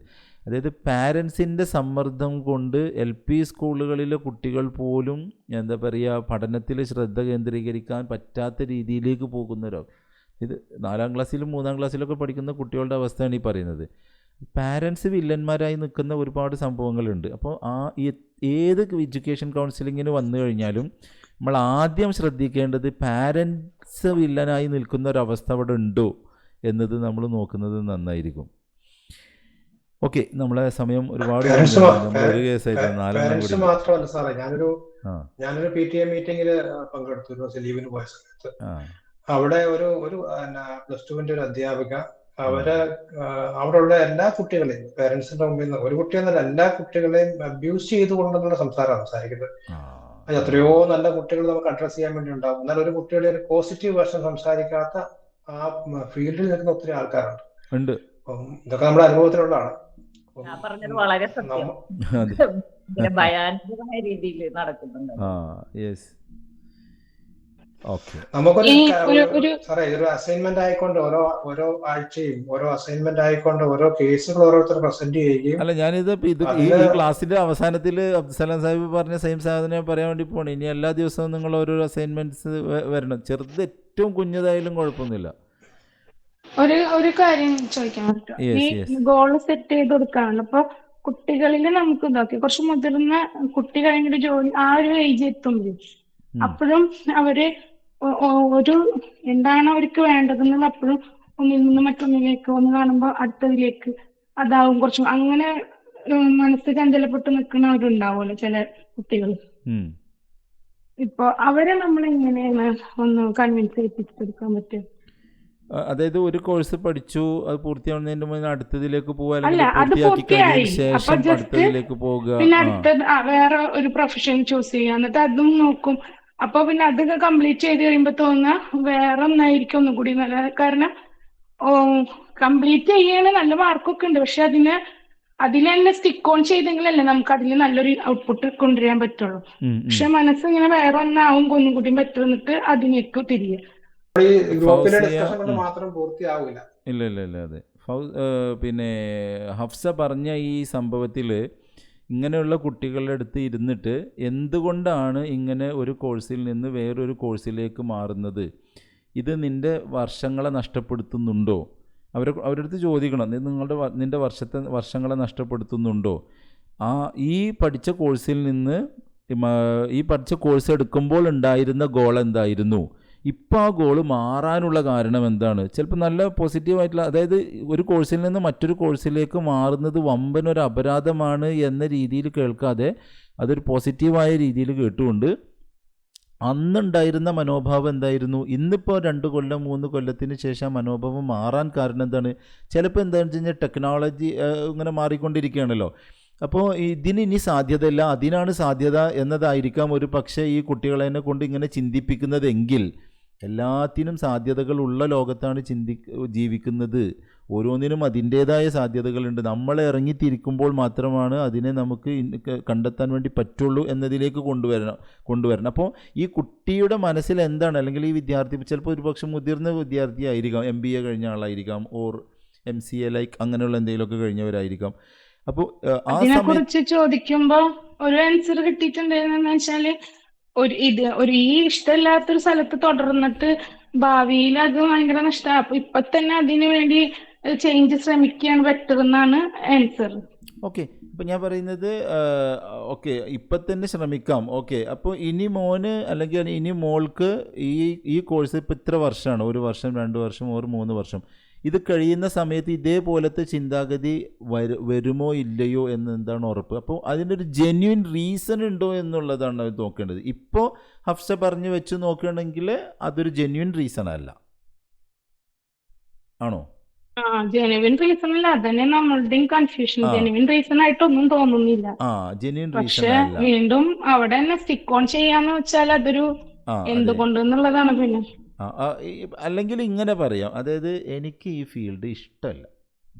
അതായത് പാരൻസിൻ്റെ സമ്മർദ്ദം കൊണ്ട് LP സ്കൂളുകളിലെ കുട്ടികൾ പോലും എന്താ പറയുക പഠനത്തിൽ ശ്രദ്ധ കേന്ദ്രീകരിക്കാൻ പറ്റാത്ത രീതിയിലേക്ക് പോകുന്നവരോ. ഇത് 4ാം ക്ലാസ്സിലും 3ാം ക്ലാസ്സിലൊക്കെ പഠിക്കുന്ന കുട്ടികളുടെ അവസ്ഥയാണ് ഈ പറയുന്നത്. പാരൻസ് വില്ലന്മാരായി നിൽക്കുന്ന ഒരുപാട് സംഭവങ്ങളുണ്ട്. അപ്പോൾ ഏത് എഡ്യൂക്കേഷൻ കൗൺസിലിങ്ങിന് വന്നു കഴിഞ്ഞാലും നമ്മൾ ആദ്യം ശ്രദ്ധിക്കേണ്ടത് പാരൻസ് വില്ലനായി നിൽക്കുന്ന ഒരവസ്ഥ അവിടെ ഉണ്ടോ എന്നത് നമ്മൾ നോക്കുന്നത് നന്നായിരിക്കും. ഓക്കെ, നമ്മളെ സമയം ഒരുപാട് ഒരു കേസായിട്ട് 4 മാത്രമല്ല സാറേ, ഞാനൊരു PTA മീറ്റിംഗിൽ പങ്കെടുത്തു ലീവിന് പോയ സമയത്ത്. അവിടെ ഒരു +2 ഒരു അധ്യാപിക അവിടെയുള്ള എല്ലാ കുട്ടികളെയും പേരൻസിന്റെ മുമ്പിൽ നിന്ന് ഒരു കുട്ടിയെന്നല്ല എല്ലാ കുട്ടികളെയും അബ്യൂസ് ചെയ്തുകൊണ്ടുള്ള സംസാരിക്കുന്നത്. എത്രയോ നല്ല കുട്ടികൾ നമുക്ക് അഡ്രസ് ചെയ്യാൻ വേണ്ടി ഉണ്ടാവും, എന്നാൽ ഒരു കുട്ടിയുടെ ഒരു പോസിറ്റീവ് വേർഷൻ സംസാരിക്കാത്ത ആ ഫീൽഡിൽ നിൽക്കുന്ന ഒത്തിരി ആൾക്കാരുണ്ട്. ഇതൊക്കെ നമ്മുടെ അനുഭവത്തിലുള്ളതാണ്. പറഞ്ഞത് വളരെ ഭയാനകമായ രീതിയിൽ നടക്കുന്നുണ്ട്. നമുക്കൊരു സാറേ ഇതൊരു അസൈൻമെന്റ് ആയിക്കൊണ്ട് ഓരോ ആഴ്ചയും ഓരോ അസൈൻമെന്റ് ആയിക്കൊണ്ട് ഓരോ കേസുകൾ ഓരോരുത്തർ പ്രസന്റ് ചെയ്യുകയും. അല്ല, ഞാനിത് ഈ ക്ലാസ്സിന്റെ അവസാനത്തിൽ അബ്ദുസലാം സാഹിബ് പറഞ്ഞ സെയിം സാധനം പറയാൻ വേണ്ടി പോകണം. ഇനി എല്ലാ ദിവസവും നിങ്ങൾ ഓരോ അസൈൻമെന്റ്സ് വരണം. ചെറുത് ഏറ്റവും കുഞ്ഞതായാലും കുഴപ്പമൊന്നുമില്ല. ഒരു കാര്യം ചോദിക്കാൻ പറ്റും, ഈ ഗോൾ സെറ്റ് ചെയ്ത് കൊടുക്കാറുണ്ട്. അപ്പൊ കുട്ടികളിൽ നമുക്ക് ഇതൊക്കെ കുറച്ച് മുതിർന്ന കുട്ടി കഴിഞ്ഞൊരു ജോലി ആ ഒരു ഏജ് എത്തുമ്പോൾ അപ്പോഴും അവര് ഒരു എന്താണ് അവർക്ക് വേണ്ടതെന്നുള്ള അപ്പോഴും ഒന്നിൽ നിന്ന് മറ്റൊന്നിലേക്ക് ഒന്ന് കാണുമ്പോൾ അടുത്തതിലേക്ക് അതാവും കുറച്ചും അങ്ങനെ മനസ്സ് ചഞ്ചലപ്പെട്ട് നിൽക്കുന്നവരുണ്ടാവുമല്ലോ ചില കുട്ടികൾ. ഇപ്പൊ അവരെ നമ്മൾ എങ്ങനെയാണ് ഒന്ന് കൺവിൻസ് ചെയ്യിപ്പിച്ചെടുക്കാൻ പറ്റും? അതായത് ഒരു കോഴ്സ് പഠിച്ചു, അത് പൂർത്തിയാവുന്നതിന് മുന്നേ അടുത്തതിലേക്ക് പോവുക, അല്ല, അല്ലെങ്കിൽ അത് പൂർത്തിയാക്കി പൂർത്തിയായി. കഴിഞ്ഞതിന് അപ്പൊ ശേഷം ജസ്റ്റ് അടുത്തതിലേക്ക് പോവുക. പിന്നെ അടുത്തത് വേറെ ഒരു പ്രൊഫഷൻ ചൂസ് ചെയ്യുക, എന്നിട്ട് അതും നോക്കും. അപ്പൊ പിന്നെ അതൊക്കെ കംപ്ലീറ്റ് ചെയ്ത് കഴിയുമ്പോ തോന്നുക വേറെ ഒന്നായിരിക്കും ഒന്നും കൂടി നല്ല. കാരണം കംപ്ലീറ്റ് ചെയ്യണ നല്ല മാർക്കൊക്കെ ഉണ്ട്, പക്ഷെ അതിൽ തന്നെ സ്റ്റിക്ക് ഓൺ ചെയ്തെങ്കിലല്ലേ നമുക്ക് അതിൽ നല്ലൊരു ഔട്ട്പുട്ട് കൊണ്ടുവരാൻ പറ്റുള്ളൂ. പക്ഷെ മനസ്സ് ഇങ്ങനെ വേറെ ഒന്നാവും ഒന്നും കൂടി പറ്റുന്നിട്ട് അതിനേക്ക് തിരികെ ഈ ഗ്രൂപ്പിലെ ഡിസ്കഷൻ കൊണ്ട് മാത്രം പൂർത്തിയാവില്ല. ഇല്ല ഇല്ല ഇല്ല അതെ. പിന്നെ ഹഫ്സ പറഞ്ഞ ഈ സംഭവത്തിൽ ഇങ്ങനെയുള്ള കുട്ടികളുടെ അടുത്ത് ഇരുന്നിട്ട് എന്തുകൊണ്ടാണ് ഇങ്ങനെ ഒരു കോഴ്സിൽ നിന്ന് വേറൊരു കോഴ്സിലേക്ക് മാറുന്നത്, ഇത് വർഷങ്ങളെ നഷ്ടപ്പെടുത്തുന്നുണ്ടോ, അവരുടെ അടുത്ത് ചോദിക്കണം, നിൻ്റെ വർഷങ്ങളെ നഷ്ടപ്പെടുത്തുന്നുണ്ടോ? ഈ പഠിച്ച കോഴ്സിൽ നിന്ന് ഈ പഠിച്ച കോഴ്സ് എടുക്കുമ്പോൾ ഉണ്ടായിരുന്ന ഗോൾ എന്തായിരുന്നു, ഇപ്പോൾ ആ ഗോള് മാറാനുള്ള കാരണം എന്താണ്? ചിലപ്പോൾ നല്ല പോസിറ്റീവായിട്ടുള്ള, അതായത് ഒരു കോഴ്സിൽ നിന്ന് മറ്റൊരു കോഴ്സിലേക്ക് മാറുന്നത് വമ്പനൊരു അപരാധമാണ് എന്ന രീതിയിൽ കേൾക്കാതെ അതൊരു പോസിറ്റീവായ രീതിയിൽ കേട്ടുകൊണ്ട് അന്നുണ്ടായിരുന്ന മനോഭാവം എന്തായിരുന്നു, ഇന്നിപ്പോൾ 2 കൊല്ലം 3 കൊല്ലത്തിന് ശേഷം മനോഭാവം മാറാൻ കാരണം എന്താണ്? ചിലപ്പോൾ എന്താണെന്ന് വെച്ച് കഴിഞ്ഞാൽ ടെക്നോളജി ഇങ്ങനെ മാറിക്കൊണ്ടിരിക്കുകയാണല്ലോ. അപ്പോൾ ഇതിന് ഇനി സാധ്യതയില്ല, അതിനാണ് സാധ്യത എന്നതായിരിക്കാം ഒരു പക്ഷേ ഈ കുട്ടികളെ കൊണ്ട് ഇങ്ങനെ ചിന്തിപ്പിക്കുന്നതെങ്കിൽ, എല്ലാത്തിനും സാധ്യതകളുള്ള ലോകത്താണ് ജീവിക്കുന്നത്. ഓരോന്നിനും അതിൻ്റേതായ സാധ്യതകളുണ്ട്. നമ്മൾ ഇറങ്ങിത്തിരിക്കുമ്പോൾ മാത്രമാണ് അതിനെ നമുക്ക് കണ്ടെത്താൻ വേണ്ടി പറ്റുള്ളൂ എന്നതിലേക്ക് കൊണ്ടുവരണം. അപ്പോൾ ഈ കുട്ടിയുടെ മനസ്സിൽ എന്താണ്, അല്ലെങ്കിൽ ഈ വിദ്യാർത്ഥി ചിലപ്പോൾ ഒരുപക്ഷെ മുതിർന്ന വിദ്യാർത്ഥി ആയിരിക്കാം, MBA കഴിഞ്ഞ ആളായിരിക്കാം, ഓർ MCA ലൈക്ക് അങ്ങനെയുള്ള എന്തെങ്കിലുമൊക്കെ കഴിഞ്ഞവരായിരിക്കാം. അപ്പോൾ അതിനെക്കുറിച്ച് ചോദിക്കുമ്പോൾ ഒരു ആൻസർ കിട്ടിയിട്ടുണ്ടായിരുന്നെന്ന് വെച്ചാല് ഒരു ഈ ഇഷ്ടമില്ലാത്തൊരു സ്ഥലത്ത് തുടർന്നിട്ട് ഭാവിയിൽ അത് ഭയങ്കര നഷ്ടമാണ്. അപ്പൊ ഇപ്പൊ തന്നെ അതിനു വേണ്ടി ചേഞ്ച് ശ്രമിക്കുകയാണ് ബെറ്റർ എന്നാണ് ആൻസർ. ഓക്കെ, ഇപ്പം ഞാൻ പറയുന്നത് ഓക്കെ ഇപ്പം തന്നെ ശ്രമിക്കാം. ഓക്കെ, അപ്പോൾ ഇനി മോന് അല്ലെങ്കിൽ ഇനി മോൾക്ക് ഈ കോഴ്സ് ഇപ്പം ഇത്ര വർഷമാണ്, 1 വർഷം 2 വർഷം ഒരു 3 വർഷം, ഇത് കഴിയുന്ന സമയത്ത് ഇതേപോലത്തെ ചിന്താഗതി വരുമോ ഇല്ലയോ എന്ന് എന്താണ് ഉറപ്പ്? അപ്പോൾ അതിനൊരു ജെന്യുവൻ റീസൺ ഉണ്ടോ എന്നുള്ളതാണ് അവർ നോക്കേണ്ടത്. ഇപ്പോൾ ഹഫ്സ പറഞ്ഞു വെച്ച് നോക്കുകയാണെങ്കിൽ അതൊരു ജെന്യുവൻ റീസൺ അല്ല, ആണോ? ജെനുവിൻ റീസൺ അല്ല, അതന്നെ നമ്മളുടെയും കൺഫ്യൂഷൻ. ജെനുവിൻ റീസൺ ആയിട്ടൊന്നും തോന്നുന്നില്ല. ജെന്യുവൻ റീസൺ പക്ഷെ വീണ്ടും അവിടെ തന്നെ സ്റ്റിക്ക് ഓൺ ചെയ്യാന്ന് വെച്ചാൽ അതൊരു എന്തുകൊണ്ടെന്നുള്ളതാണ്. പിന്നെ അല്ലെങ്കിൽ ഇങ്ങനെ പറയാം, അതായത് എനിക്ക് ഈ ഫീൽഡ് ഇഷ്ടമല്ല,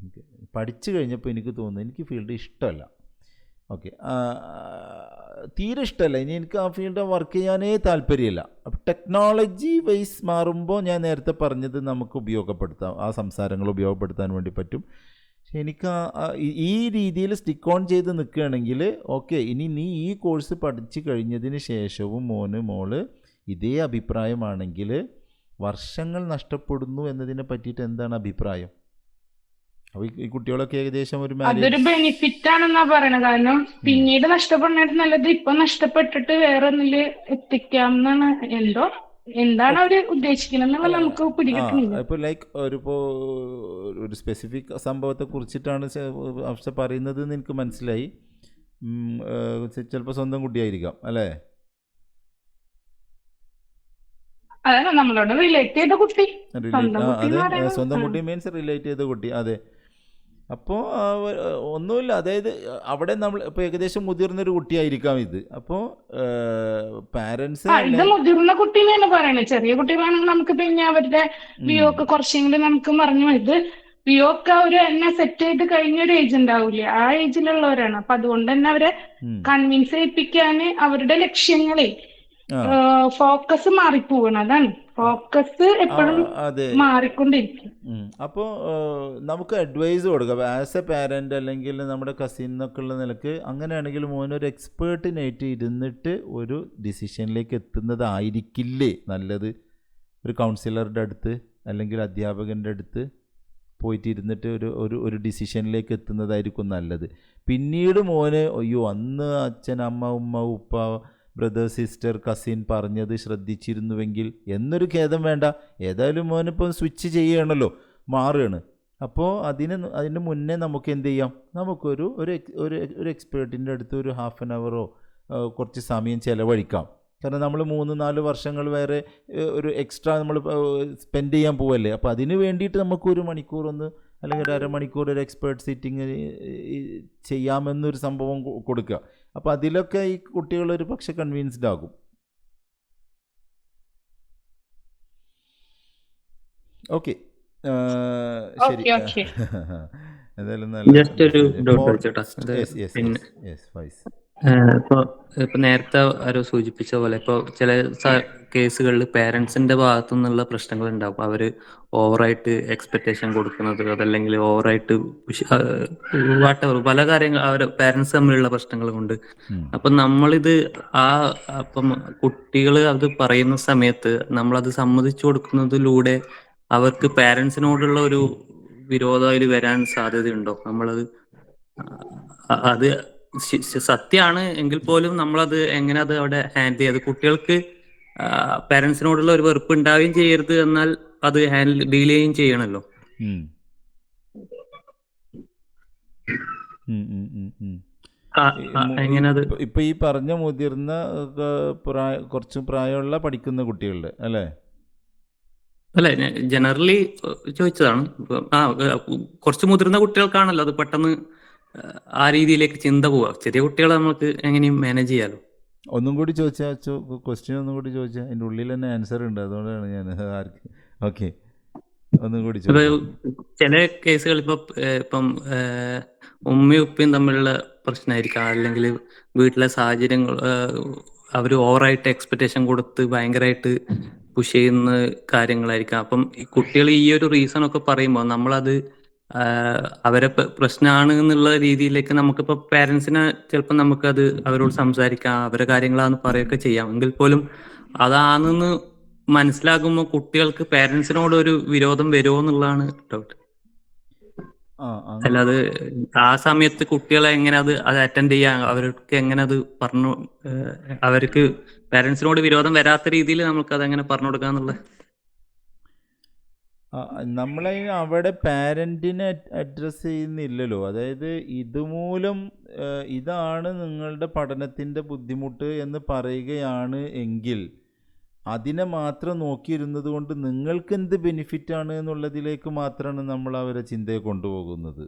പഠിച്ചു കഴിഞ്ഞപ്പോൾ എനിക്ക് തോന്നുന്നു എനിക്ക് ഫീൽഡ് ഇഷ്ടമല്ല. ഓക്കെ, തീരെ ഇഷ്ടമല്ല, ഇനി എനിക്ക് ആ ഫീൽഡ് വർക്ക് ചെയ്യാനേ താല്പര്യമില്ല. അപ്പോൾ ടെക്നോളജി വൈസ് മാറുമ്പോൾ ഞാൻ നേരത്തെ പറഞ്ഞത് നമുക്ക് ഉപയോഗപ്പെടുത്താം, ആ സംസാരങ്ങൾ ഉപയോഗപ്പെടുത്താൻ വേണ്ടി പറ്റും. പക്ഷെ എനിക്ക് ഈ രീതിയിൽ സ്റ്റിക്ക് ഓൺ ചെയ്ത് നിൽക്കുകയാണെങ്കിൽ ഓക്കെ, ഇനി നീ ഈ കോഴ്സ് പഠിച്ചു കഴിഞ്ഞതിന് ശേഷവും മോള് ഇതേ അഭിപ്രായമാണെങ്കിൽ വർഷങ്ങൾ നഷ്ടപ്പെടുന്നു എന്നതിനെ പറ്റിയിട്ട് എന്താണ് അഭിപ്രായം? അപ്പോൾ ഈ കുട്ടികളൊക്കെ ഏകദേശം അതൊരു ബെനിഫിറ്റ് ആണെന്നാ പറയണത്. കാരണം പിന്നീട് നഷ്ടപ്പെടുന്നതിന് നല്ലത് ഇപ്പൊ നഷ്ടപ്പെട്ടിട്ട് വേറെ ഒന്നില് എത്തിക്കാം എന്നാണ്. എന്താണ് അവര് ഉദ്ദേശിക്കുന്നത് നമുക്ക് പിടികിട്ടുന്നില്ല. ഇപ്പോൾ ലൈക്ക് ഒരു സ്പെസിഫിക് സംഭവത്തെ കുറിച്ചിട്ടാണ് അവസ്ഥ പറയുന്നത് എന്ന് എനിക്ക് മനസ്സിലായി. ചിലപ്പോൾ സ്വന്തം കുട്ടിയായിരിക്കാം അല്ലേ? നമ്മളോട് റിലേറ്റ് ചെയ്ത കുട്ടി, സ്വന്തം കുട്ടി മീൻസ് റിലേറ്റ് ചെയ്ത കുട്ടി. അതെ, അപ്പോൾ ഒന്നുമില്ല, അതായത് അവിടെ നമ്മൾ ഇപ്പോൾ ഏകദേശം മുതിർന്നൊരു കുട്ടിയായിരിക്കാം ഇത്. അപ്പോൾ പാരൻസ് ഇത് മുതിർന്ന കുട്ടീനെയാണ് പറയണത്. ചെറിയ കുട്ടികളാണെങ്കിൽ നമുക്ക് പിന്നെ അവരുടെ വ്യൂ ഒക്കെ കുറച്ചെങ്കിലും നമുക്ക് പറഞ്ഞു. ഇത് വ്യൂ ഒക്കെ അവര് എന്നെ സെറ്റ് ചെയ്ത് കഴിഞ്ഞൊരു ഏജ് ഉണ്ടാവില്ലേ, ആ ഏജിലുള്ളവരാണ്. അപ്പൊ അതുകൊണ്ട് തന്നെ അവരെ കൺവിൻസ് ചെയ്യിപ്പിക്കാന് അവരുടെ ലക്ഷ്യങ്ങളെ ഫോക്കസ് മാറിപ്പോകണം. അതാണ് ഫോക്കസ് എപ്പോഴും മാറിക്കൊണ്ടിരിക്കും. അപ്പോൾ നമുക്ക് അഡ്വൈസ് കൊടുക്കാം ആസ് എ പാരന്റ്, അല്ലെങ്കിൽ നമ്മുടെ കസിൻ എന്നൊക്കെ ഉള്ള നിലക്ക്. അങ്ങനെയാണെങ്കിൽ മോനൊരു എക്സ്പേർട്ടിനായിട്ട് ഇരുന്നിട്ട് ഒരു ഡിസിഷനിലേക്ക് എത്തുന്നതായിരിക്കില്ലേ നല്ലത്? ഒരു കൗൺസിലറുടെ അടുത്ത് അല്ലെങ്കിൽ അധ്യാപകൻ്റെ അടുത്ത് പോയിട്ട് ഇരുന്നിട്ട് ഒരു ഡിസിഷനിലേക്ക് എത്തുന്നതായിരിക്കും നല്ലത്. പിന്നീട് മോന് അയ്യോ അന്ന് അച്ഛൻ അമ്മ ഉമ്മ ഉപ്പ ബ്രദർ സിസ്റ്റർ കസിൻ പറഞ്ഞത് ശ്രദ്ധിച്ചിരുന്നുവെങ്കിൽ എന്നൊരു ഖേദം വേണ്ട. ഏതായാലും മോനിപ്പോൾ സ്വിച്ച് ചെയ്യുകയാണല്ലോ, മാറുകയാണ്. അപ്പോൾ അതിന് മുന്നേ നമുക്ക് എന്ത് ചെയ്യാം, നമുക്കൊരു ഒരു എക്സ്പേർട്ടിൻ്റെ അടുത്ത് ഒരു ഹാഫ് ആൻ അവറോ കുറച്ച് സമയം ചിലവഴിക്കാം. കാരണം നമ്മൾ 3-4 വർഷങ്ങൾ വേറെ ഒരു എക്സ്ട്രാ നമ്മൾ സ്പെൻഡ് ചെയ്യാൻ പോവല്ലേ. അപ്പോൾ അതിന് വേണ്ടിയിട്ട് നമുക്കൊരു മണിക്കൂറൊന്ന് അല്ലെങ്കിൽ ഒരു അരമണിക്കൂർ ഒരു എക്സ്പേർട്ട് സിറ്റിങ് ചെയ്യാമെന്നൊരു സംഭവം കൊടുക്കുക. അപ്പോൾ അതിലൊക്കെ ഈ കുട്ടികളൊരു പക്ഷെ കൺവിൻസ്ഡ് ആകും. ഓക്കെ, ശരി. എന്തായാലും ജസ്റ്റ് ഒരു ഡൗട്ട് ചോദിച്ചോട്ടാ. ഇപ്പൊ നേരത്തെ ആരോ സൂചിപ്പിച്ച പോലെ ഇപ്പൊ ചില കേസുകളിൽ പേരൻസിന്റെ ഭാഗത്തു നിന്നുള്ള പ്രശ്നങ്ങൾ ഉണ്ടാവും. അവര് ഓവറായിട്ട് എക്സ്പെക്ടേഷൻ കൊടുക്കുന്നത്, അതല്ലെങ്കിൽ ഓവറായിട്ട് വാട്ടെവർ പല കാര്യങ്ങൾ അവര് പേരൻസ് തമ്മിലുള്ള പ്രശ്നങ്ങൾ കൊണ്ട്. അപ്പൊ നമ്മളിത് അപ്പം കുട്ടികൾ അത് പറയുന്ന സമയത്ത് നമ്മളത് സമ്മതിച്ചു കൊടുക്കുന്നതിലൂടെ അവർക്ക് പേരൻസിനോടുള്ള ഒരു വിരോധം അതിൽ വരാൻ സാധ്യതയുണ്ടോ? നമ്മളത് അത് സത്യമാണ് എങ്കിൽ പോലും നമ്മളത് എങ്ങനെ അത് അവിടെ ഹാൻഡിൽ ചെയ്ത് കുട്ടികൾക്ക് പേരൻസിനോടുള്ള ഒരു വെറുപ്പ് ഉണ്ടാവുകയും ചെയ്യരുത്, എന്നാൽ അത് ഡീൽ ചെയ്യുകയും ചെയ്യണമല്ലോ. എങ്ങനെയത് ഇപ്പൊ ഈ പറഞ്ഞ മുതിർന്ന കുറച്ച് പ്രായമുള്ള പഠിക്കുന്ന കുട്ടികളുടെ അല്ലേ? അല്ല, ജനറലി ചോദിച്ചതാണ്. കുറച്ച് മുതിർന്ന കുട്ടികൾക്കാണല്ലോ അത് പെട്ടെന്ന് ആ രീതിയിലേക്ക് ചിന്ത പോവാ. ചെറിയ കുട്ടികളെ നമുക്ക് എങ്ങനെയും മാനേജ് ചെയ്യാലോ. ഒന്നും കൂടി ചോദിച്ചാൽ ക്വസ്റ്റ്യൻ ഒന്നും കൂടി ചോദിച്ചാൽ അതിൻ്റെ ഉള്ളിൽ തന്നെ ആൻസർ ഉണ്ട്, അതുകൊണ്ടാണ് ഞാൻ ആർക്ക്. ഓക്കെ, ഒന്നും കൂടി ചില കേസുകൾ ഇപ്പം ഉമ്മയും ഉപ്പയും തമ്മിലുള്ള പ്രശ്നമായിരിക്കാം, അല്ലെങ്കിൽ വീട്ടിലെ സാഹചര്യങ്ങൾ അവർ ഓവറായിട്ട് എക്സ്പെക്ടേഷൻ കൊടുത്ത് ഭയങ്കരമായിട്ട് പുഷ് ചെയ്യുന്ന കാര്യങ്ങളായിരിക്കാം. അപ്പം ഈ കുട്ടികൾ ഈ ഒരു റീസൺ ഒക്കെ പറയുമ്പോൾ നമ്മളത് അവരെ പ്രശ്നമാണ് എന്നുള്ള രീതിയിലേക്ക് നമുക്കിപ്പോൾ പേരൻസിനെ ചിലപ്പോൾ നമുക്കത് അവരോട് സംസാരിക്കാം, അവരെ കാര്യങ്ങളാന്ന് പറയുകയൊക്കെ ചെയ്യാം. എങ്കിൽ പോലും അതാണെന്ന് മനസ്സിലാകുമ്പോൾ കുട്ടികൾക്ക് പേരൻസിനോട് ഒരു വിരോധം വരുമോ എന്നുള്ളതാണ് ഡൗട്ട്. അല്ലാതെ ആ സമയത്ത് കുട്ടികളെ എങ്ങനെ അത് അറ്റൻഡ് ചെയ്യാൻ, അവർക്ക് എങ്ങനെ അത് പറഞ്ഞു, അവർക്ക് പേരൻസിനോട് വിരോധം വരാത്ത രീതിയിൽ നമുക്ക് അതെങ്ങനെ പറഞ്ഞു കൊടുക്കാന്നുള്ള. നമ്മളെ അവിടെ പാരൻറ്റിനെ അഡ്രസ്സ് ചെയ്യുന്നില്ലല്ലോ. അതായത് ഇതുമൂലം ഇതാണ് നിങ്ങളുടെ പഠനത്തിൻ്റെ ബുദ്ധിമുട്ട് എന്ന് പറയുകയാണ് എങ്കിൽ അതിനെ മാത്രം നോക്കിയിരുന്നത് കൊണ്ട് നിങ്ങൾക്ക് എന്ത് ബെനിഫിറ്റാണ് എന്നുള്ളതിലേക്ക് മാത്രമാണ് നമ്മൾ അവരെ ചിന്തയെ കൊണ്ടുപോകുന്നത്.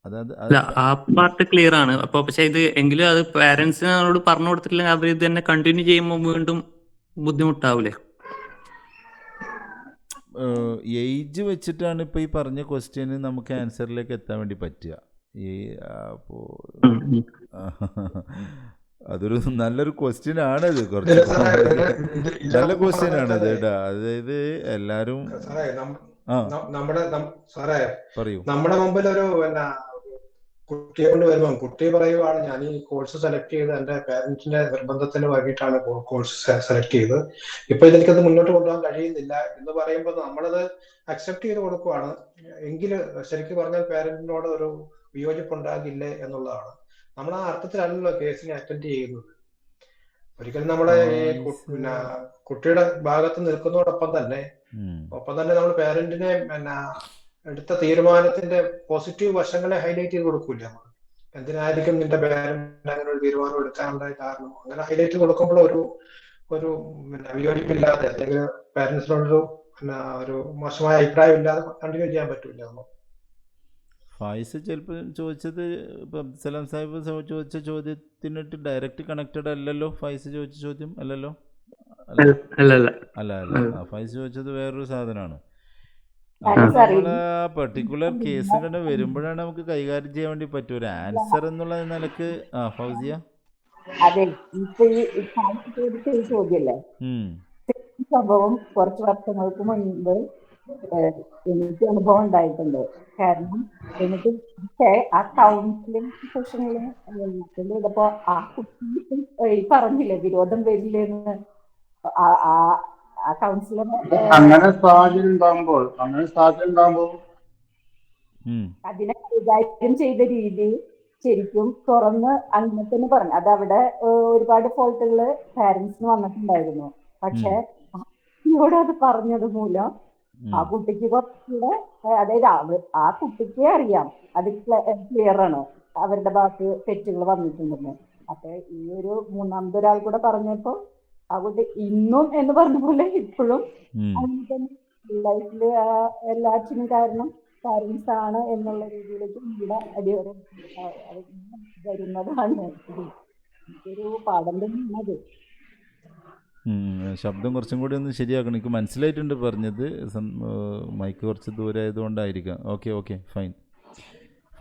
അല്ല, ആ പാർട്ട് ക്ലിയർ ആണ്. അപ്പൊ പക്ഷെ ഇത് എങ്കിലും അത് പാരന്റ്സിനോട് പറഞ്ഞു കൊടുത്തിട്ടില്ലെങ്കിൽ അവർ ഇത് തന്നെ കണ്ടിന്യൂ ചെയ്യുമ്പോൾ വീണ്ടും ബുദ്ധിമുട്ടാവൂലേ? ഏജ് വെച്ചിട്ടാണ് ഇപ്പോൾ ഈ പറഞ്ഞ ക്വസ്റ്റ്യന് നമുക്ക് ആൻസറിലേക്ക് എത്താൻ വേണ്ടി പറ്റുക. അപ്പോൾ അതൊരു നല്ലൊരു ക്വസ്റ്റ്യൻ ആണത്, കുറച്ച് നല്ല ക്വസ്റ്റ്യൻ ആണത് കേട്ടാ. അതായത് എല്ലാരും പറയൂ. നമ്മുടെ മുമ്പിൽ ഒരു കുട്ടിയെ കൊണ്ട് വരുമ്പോൾ കുട്ടി പറയുവാണ്, ഞാൻ ഈ കോഴ്സ് സെലക്ട് ചെയ്ത് എന്റെ പാരന്റിന്റെ നിർബന്ധത്തിന് വേണ്ടിയിട്ടാണ് കോഴ്സ് സെലക്ട് ചെയ്തത്, ഇപ്പൊ ഇതെനിക്കത് മുന്നോട്ട് കൊണ്ടുപോകാൻ കഴിയുന്നില്ല എന്ന് പറയുമ്പോൾ നമ്മളത് അക്സെപ്റ്റ് ചെയ്ത് കൊടുക്കുവാണ്. എങ്കിൽ ശരിക്കും പറഞ്ഞാൽ പാരന്റിനോട് ഒരു വിയോജിപ്പ് ഉണ്ടാകില്ലേ എന്നുള്ളതാണ്. നമ്മൾ ആ അർത്ഥത്തിലല്ലല്ലോ കേസിനെ അറ്റൻഡ് ചെയ്യുന്നത്. ഒരിക്കലും നമ്മളെ ഈ കുട്ടിയുടെ ഭാഗത്ത് നിൽക്കുന്നതോടൊപ്പം തന്നെ നമ്മൾ പാരന്റിനെ എടുത്ത തീരുമാനത്തിന്റെ പോസിറ്റീവ് വശങ്ങളെ ഹൈലൈറ്റ് ചെയ്ത് കൊടുക്കൂല. നമ്മൾ എന്തിനായിരിക്കും നിന്റെ പാരന്റ് അങ്ങനെ ഒരു തീരുമാനം എടുക്കാനുണ്ടായ കാരണം, അങ്ങനെ ഹൈലൈറ്റ് കൊടുക്കുമ്പോൾ ഒരു വിയോജിപ്പില്ലാതെ അല്ലെങ്കിൽ പാരന്റ്സിനോടൊരു ഒരു മോശമായ അഭിപ്രായം ഇല്ലാതെ കണ്ടിന്യൂ ചെയ്യാൻ പറ്റൂല. ഫായിസ് ചിലപ്പോൾ ചോദിച്ചത് ഇപ്പം സലാം സാഹിബ് ചോദിച്ച ചോദ്യത്തിനിട്ട് ഡയറക്റ്റ് കണക്റ്റഡ് അല്ലല്ലോ. ഫായിസ് ചോദിച്ച ചോദ്യം അല്ലല്ലോ. അല്ല, ഫായിസ് ചോദിച്ചത് വേറൊരു സാധനമാണ്. നമ്മൾ ആ പെർട്ടിക്കുലർ കേസുകൾ വരുമ്പോഴാണ് നമുക്ക് കൈകാര്യം ചെയ്യാൻ വേണ്ടി പറ്റും ഒരു ആൻസർ എന്നുള്ള നിലക്ക്. ഫൗസിയ, അതെ, ഇപ്പൊ ഈ ചോദ്യല്ലേ, സംഭവം കുറച്ച് വർഷങ്ങൾക്ക് മുൻപ് എനിക്ക് അനുഭവം ഉണ്ടായിട്ടുണ്ട്. കാരണം എനിക്ക് ആ കൗൺസിലിംഗ് സെഷനിൽ ഇതപ്പോ ആ കുട്ടി പറഞ്ഞില്ലേ വിരോധം വരില്ലെന്ന്, ആ കൗൺസിലർ അങ്ങനെ സാഹചര്യം ഉണ്ടാകുമ്പോൾ അതിനെ കൈകാര്യം ചെയ്ത രീതി ശരിക്കും തുറന്ന് അങ്ങനെ തന്നെ പറഞ്ഞു. അതവിടെ ഒരുപാട് ഫോൾട്ടുകൾ പാരന്റ്സിന് വന്നിട്ടുണ്ടായിരുന്നു. പക്ഷെ ഇവിടെ അത് പറഞ്ഞത് മൂലം ആ കുട്ടിക്ക് കുറച്ചുകൂടെ അതായത് ആ കുട്ടിക്ക് അറിയാം അത് ക്ലിയർ ആണ് അവരുടെ ഭാഗത്ത് തെറ്റുകൾ വന്നിട്ടുണ്ടെന്ന്. അപ്പൊ ഈ ഒരു മൂന്നാമത്തെ ഒരാൾ കൂടെ പറഞ്ഞപ്പോ ആ കുട്ടി ഇന്നും എന്ന് പറഞ്ഞ പോലെ ഇപ്പോഴും അങ്ങനെ തന്നെ ലൈഫില് എല്ലാറ്റിനും കാരണം പാരന്റ്സ് ആണ് എന്നുള്ള രീതിയിലേക്ക് ഇവിടെ അടിവരെ വരുന്നതാണ് ഒരു പാഠം തന്നെയാണത്. ശബ്ദം കുറച്ചും കൂടി ഒന്ന് ശരിയാക്കണം. എനിക്ക് മനസ്സിലായിട്ടുണ്ട് പറഞ്ഞത്. മൈക്ക് കുറച്ച് ദൂരെ ആയതുകൊണ്ടായിരിക്കാം. Okay okay fine.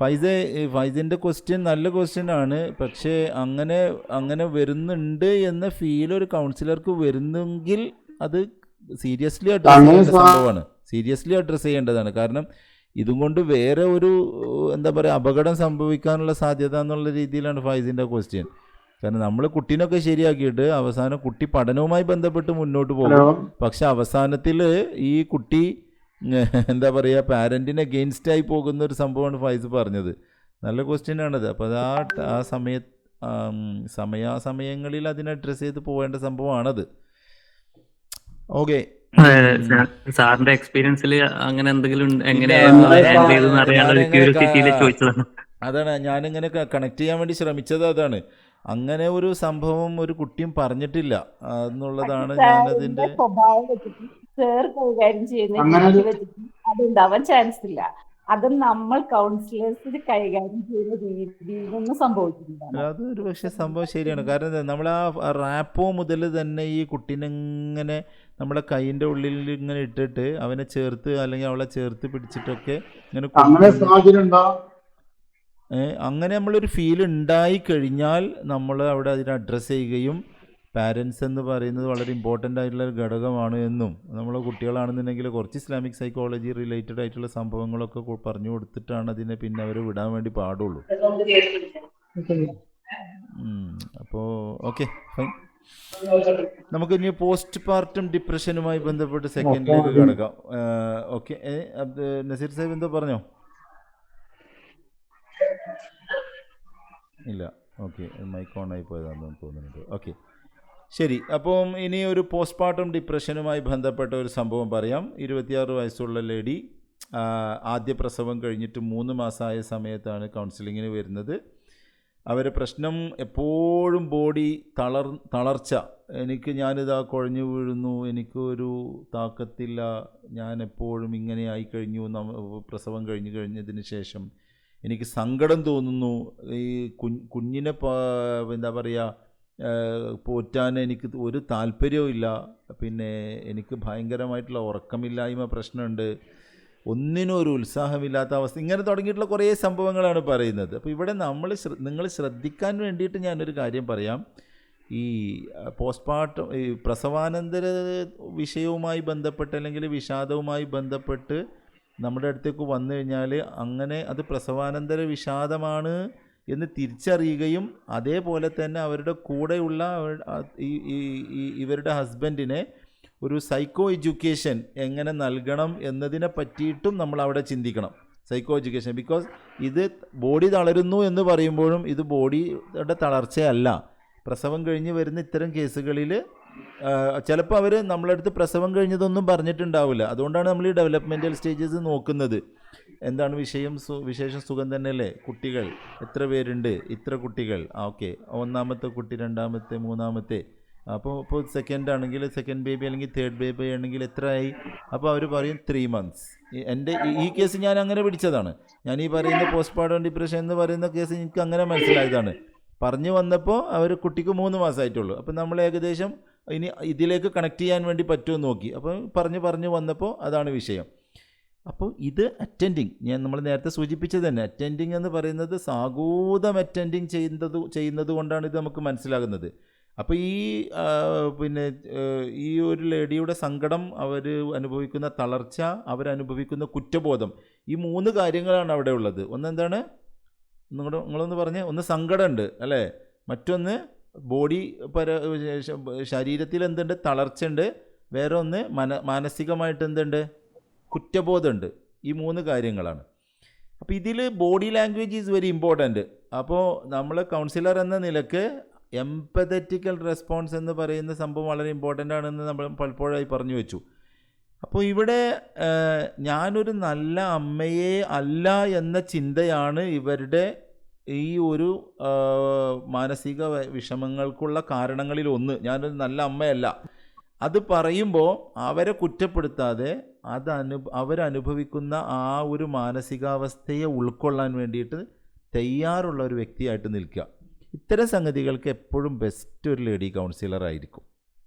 ഫൈസിൻ്റെ ക്വസ്റ്റ്യൻ നല്ല ക്വസ്റ്റ്യൻ ആണ്. പക്ഷേ അങ്ങനെ വരുന്നുണ്ട് എന്ന ഫീൽ ഒരു കൗൺസിലർക്ക് വരുന്നെങ്കിൽ അത് സീരിയസ്ലി അഡ്രസ് ചെയ്യേണ്ട സംഭവമാണ്. സീരിയസ്ലി അഡ്രസ്സ് ചെയ്യേണ്ടതാണ്. കാരണം ഇതും കൊണ്ട് വേറെ ഒരു എന്താ പറയുക അപകടം സംഭവിക്കാനുള്ള സാധ്യത എന്നുള്ള രീതിയിലാണ് ഫൈസിൻ്റെ ക്വസ്റ്റ്യൻ. കാരണം നമ്മൾ കുട്ടീനൊക്കെ ശരിയാക്കിയിട്ട് അവസാനം കുട്ടി പഠനവുമായി ബന്ധപ്പെട്ട് മുന്നോട്ട് പോകും. പക്ഷെ അവസാനത്തിൽ ഈ കുട്ടി എന്താ പറയുക പാരൻറ്റിന് അഗെയിൻസ്റ്റായി പോകുന്ന ഒരു സംഭവമാണ് ഫൈസ് പറഞ്ഞത്. നല്ല ക്വസ്റ്റ്യൻ ആണത്. അപ്പോൾ അത് ആ സമയങ്ങളിൽ അതിനെ അഡ്രസ്സ് ചെയ്ത് പോകേണ്ട സംഭവമാണത്. ഓക്കെ. സാറിന്റെ എക്സ്പീരിയൻസിൽ അങ്ങനെ എന്തെങ്കിലും എങ്ങനെയായിരുന്നു ഹാൻഡിൽ ചെയ്തെന്ന് അറിയാനുള്ള ക്യൂരിയോസിറ്റിയിൽ ചോദിച്ചതാണ്. അതാണ് ഞാനിങ്ങനെ കണക്ട് ചെയ്യാൻ വേണ്ടി ശ്രമിച്ചത്. അതാണ് അങ്ങനെ ഒരു സംഭവം ഒരു കുട്ടിയും പറഞ്ഞിട്ടില്ല എന്നുള്ളതാണ് ഞാനതിൻ്റെ സ്വഭാവം വെച്ചിട്ട് കൈകാര്യം ചെയ്യുന്ന വെച്ചിട്ട് അതുണ്ടാവാൻ ചാൻസ് ഇല്ല. അത് നമ്മൾ കൗൺസിലേഴ്സിന് കൈകാര്യം ചെയ്യുന്ന രീതിയിൽ നിന്ന് സംഭവിക്കുന്നതാണ്. അത് ഒരു പക്ഷേ സംഭവം ശരിയാണ്. കാരണം നമ്മൾ ആ റാപ്പോ മുതൽ തന്നെ ഈ കുട്ടീനെങ്ങനെ നമ്മുടെ കൈയിൻ്റെ ഉള്ളിൽ ഇങ്ങനെ ഇട്ടിട്ട് അവനെ ചേർത്ത് അല്ലെങ്കിൽ അവളെ ചേർത്ത് പിടിച്ചിട്ടൊക്കെ ഇങ്ങനെ അങ്ങനെ നമ്മളൊരു ഫീൽ ഉണ്ടായി കഴിഞ്ഞാൽ നമ്മൾ അവിടെ അതിനെ അഡ്രസ്സ് ചെയ്യുകയും പാരൻസ് എന്ന് പറയുന്നത് വളരെ ഇമ്പോർട്ടൻ്റ് ആയിട്ടുള്ള ഒരു ഘടകമാണ് എന്നും നമ്മളെ കുട്ടികളാണെന്നുണ്ടെങ്കിൽ കുറച്ച് ഇസ്ലാമിക് സൈക്കോളജി റിലേറ്റഡ് ആയിട്ടുള്ള സംഭവങ്ങളൊക്കെ പറഞ്ഞു കൊടുത്തിട്ടാണ് അതിനെ പിന്നെ അവർ വിടാൻ വേണ്ടി പാടുള്ളൂ. അപ്പോൾ ഓക്കെ ഫൈൻ. നമുക്ക് ഇനി പോസ്റ്റ് പാർട്ടം ഡിപ്രഷനുമായി ബന്ധപ്പെട്ട് സെക്കൻഡിലേക്ക് കിടക്കാം. ഓക്കെ. നസീർ സാഹിബ് എന്തോ പറഞ്ഞോ? ഇല്ല. ഓക്കെ, മൈക്ക് ഓൺ ആയി പോയതാണെന്ന് തോന്നുന്നുണ്ട്. ഓക്കെ ശരി. അപ്പം ഇനി ഒരു പോസ്റ്റ് പാർട്ടം ഡിപ്രഷനുമായി ബന്ധപ്പെട്ട ഒരു സംഭവം പറയാം. 26 വയസ്സുള്ള ലേഡി ആദ്യ പ്രസവം കഴിഞ്ഞിട്ട് 3 മാസമായ സമയത്താണ് കൗൺസിലിങ്ങിന് വരുന്നത്. അവരെ പ്രശ്നം എപ്പോഴും ബോഡി തളർച്ച. ഞാനിതാ കുഴഞ്ഞു വീഴുന്നു, എനിക്കൊരു താക്കത്തില്ല, ഞാൻ എപ്പോഴും ഇങ്ങനെ ആയിക്കഴിഞ്ഞു. പ്രസവം കഴിഞ്ഞതിന് ശേഷം എനിക്ക് സങ്കടം തോന്നുന്നു, ഈ കുഞ്ഞിനെ എന്താ പറയുക പോറ്റാൻ എനിക്ക് ഒരു താല്പര്യവും ഇല്ല, പിന്നെ എനിക്ക് ഭയങ്കരമായിട്ടുള്ള ഉറക്കമില്ലായ്മ പ്രശ്നമുണ്ട്, ഒന്നിനും ഒരു ഉത്സാഹമില്ലാത്ത അവസ്ഥ, ഇങ്ങനെ തുടങ്ങിയിട്ടുള്ള കുറേ സംഭവങ്ങളാണ് പറയുന്നത്. അപ്പോൾ ഇവിടെ നിങ്ങൾ ശ്രദ്ധിക്കാൻ വേണ്ടിയിട്ട് ഞാനൊരു കാര്യം പറയാം. ഈ പോസ്റ്റ്മോർട്ടം ഈ പ്രസവാനന്തര വിഷയവുമായി ബന്ധപ്പെട്ട് അല്ലെങ്കിൽ വിഷാദവുമായി ബന്ധപ്പെട്ട് നമ്മുടെ അടുത്തേക്ക് വന്നു കഴിഞ്ഞാൽ അങ്ങനെ അത് പ്രസവാനന്തര വിഷാദമാണ് എന്ന് തിരിച്ചറിയുകയും അതേപോലെ തന്നെ അവരുടെ കൂടെയുള്ള ഇവരുടെ ഹസ്ബൻഡിനെ ഒരു സൈക്കോ എഡ്യൂക്കേഷൻ എങ്ങനെ നൽകണം എന്നതിനെ പറ്റിയിട്ടും നമ്മൾ അവിടെ ചിന്തിക്കണം. സൈക്കോ എഡ്യൂക്കേഷൻ, ബിക്കോസ് ഇത് ബോഡി തളരുന്നു എന്ന് പറയുമ്പോഴും ഇത് ബോഡിയുടെ തളർച്ചയല്ല. പ്രസവം കഴിഞ്ഞ് വരുന്ന ഇത്തരം കേസുകളിൽ ചിലപ്പോൾ അവർ നമ്മളടുത്ത് പ്രസവം കഴിഞ്ഞതൊന്നും പറഞ്ഞിട്ടുണ്ടാവില്ല. അതുകൊണ്ടാണ് നമ്മൾ ഈ ഡെവലപ്മെൻറ്റൽ സ്റ്റേജസ് നോക്കുന്നത്. എന്താണ് വിശേഷം സുഖം തന്നെയല്ലേ, കുട്ടികൾ എത്ര പേരുണ്ട്, ഇത്ര കുട്ടികൾ, ഓക്കെ, ഒന്നാമത്തെ കുട്ടി, രണ്ടാമത്തെ, മൂന്നാമത്തെ, അപ്പോൾ സെക്കൻഡ് ആണെങ്കിൽ സെക്കൻഡ് ബേബി അല്ലെങ്കിൽ തേർഡ് ബേബി ആണെങ്കിൽ എത്രയായി, അപ്പോൾ അവർ പറയും 3 months. എൻ്റെ ഈ കേസ് ഞാൻ അങ്ങനെ പിടിച്ചതാണ്. ഞാൻ ഈ പറയുന്ന പോസ്റ്റ്മോർട്ടം ഡിപ്രഷൻ എന്ന് പറയുന്ന കേസ് എനിക്ക് അങ്ങനെ മനസ്സിലായതാണ്. പറഞ്ഞു വന്നപ്പോൾ അവർ കുട്ടിക്ക് 3 മാസമായിട്ടുള്ളൂ. അപ്പോൾ നമ്മൾ ഏകദേശം ഇനി ഇതിലേക്ക് കണക്ട് ചെയ്യാൻ വേണ്ടി പറ്റുമോ നോക്കി. അപ്പോൾ പറഞ്ഞു വന്നപ്പോൾ അതാണ് വിഷയം. അപ്പോൾ ഇത് അറ്റൻഡിങ്, നമ്മൾ നേരത്തെ സൂചിപ്പിച്ചത് തന്നെ, അറ്റൻഡിങ് എന്ന് പറയുന്നത് സാഗൂതം അറ്റൻഡിങ് ചെയ്യുന്നത് കൊണ്ടാണ് ഇത് നമുക്ക് മനസ്സിലാകുന്നത്. അപ്പോൾ ഈ ഒരു ലേഡിയുടെ സങ്കടം, അവർ അനുഭവിക്കുന്ന തളർച്ച, അവരനുഭവിക്കുന്ന കുറ്റബോധം, ഈ 3 കാര്യങ്ങളാണ് അവിടെ ഉള്ളത്. ഒന്നെന്താണ് നിങ്ങളൊന്ന് പറഞ്ഞേ? ഒന്ന് സങ്കടമുണ്ട് അല്ലേ, മറ്റൊന്ന് ബോഡി ശരീരത്തിൽ എന്തുണ്ട്, തളർച്ചയുണ്ട്, വേറെ ഒന്ന് മാനസികമായിട്ട് എന്തുണ്ട്, കുറ്റബോധമുണ്ട്. ഈ 3 കാര്യങ്ങളാണ്. അപ്പോൾ ഇതിൽ body language is very important. അപ്പോൾ നമ്മൾ കൗൺസിലർ എന്ന നിലക്ക് എംപതറ്റിക്കൽ റെസ്പോൺസ് എന്ന് പറയുന്ന സംഭവം വളരെ ഇമ്പോർട്ടൻ്റ് ആണെന്ന് നമ്മൾ പലപ്പോഴായി പറഞ്ഞു വെച്ചു. അപ്പോൾ ഇവിടെ ഞാനൊരു നല്ല അമ്മയെ അല്ല എന്ന ചിന്തയാണ് ഇവരുടെ ഈ ഒരു മാനസിക വിഷമങ്ങൾക്കുള്ള കാരണങ്ങളിലൊന്ന്. ഞാനൊരു നല്ല അമ്മയല്ല. അത് പറയുമ്പോൾ അവരെ കുറ്റപ്പെടുത്താതെ അവരനുഭവിക്കുന്ന ആ ഒരു മാനസികാവസ്ഥയെ ഉൾക്കൊള്ളാൻ വേണ്ടിയിട്ട് തയ്യാറുള്ള ഒരു വ്യക്തിയായിട്ട് നിൽക്കുക. ഇത്തരം സംഗതികൾക്ക് എപ്പോഴും ബെസ്റ്റ് ഒരു ലേഡി കൗൺസിലർ ആയിരിക്കും.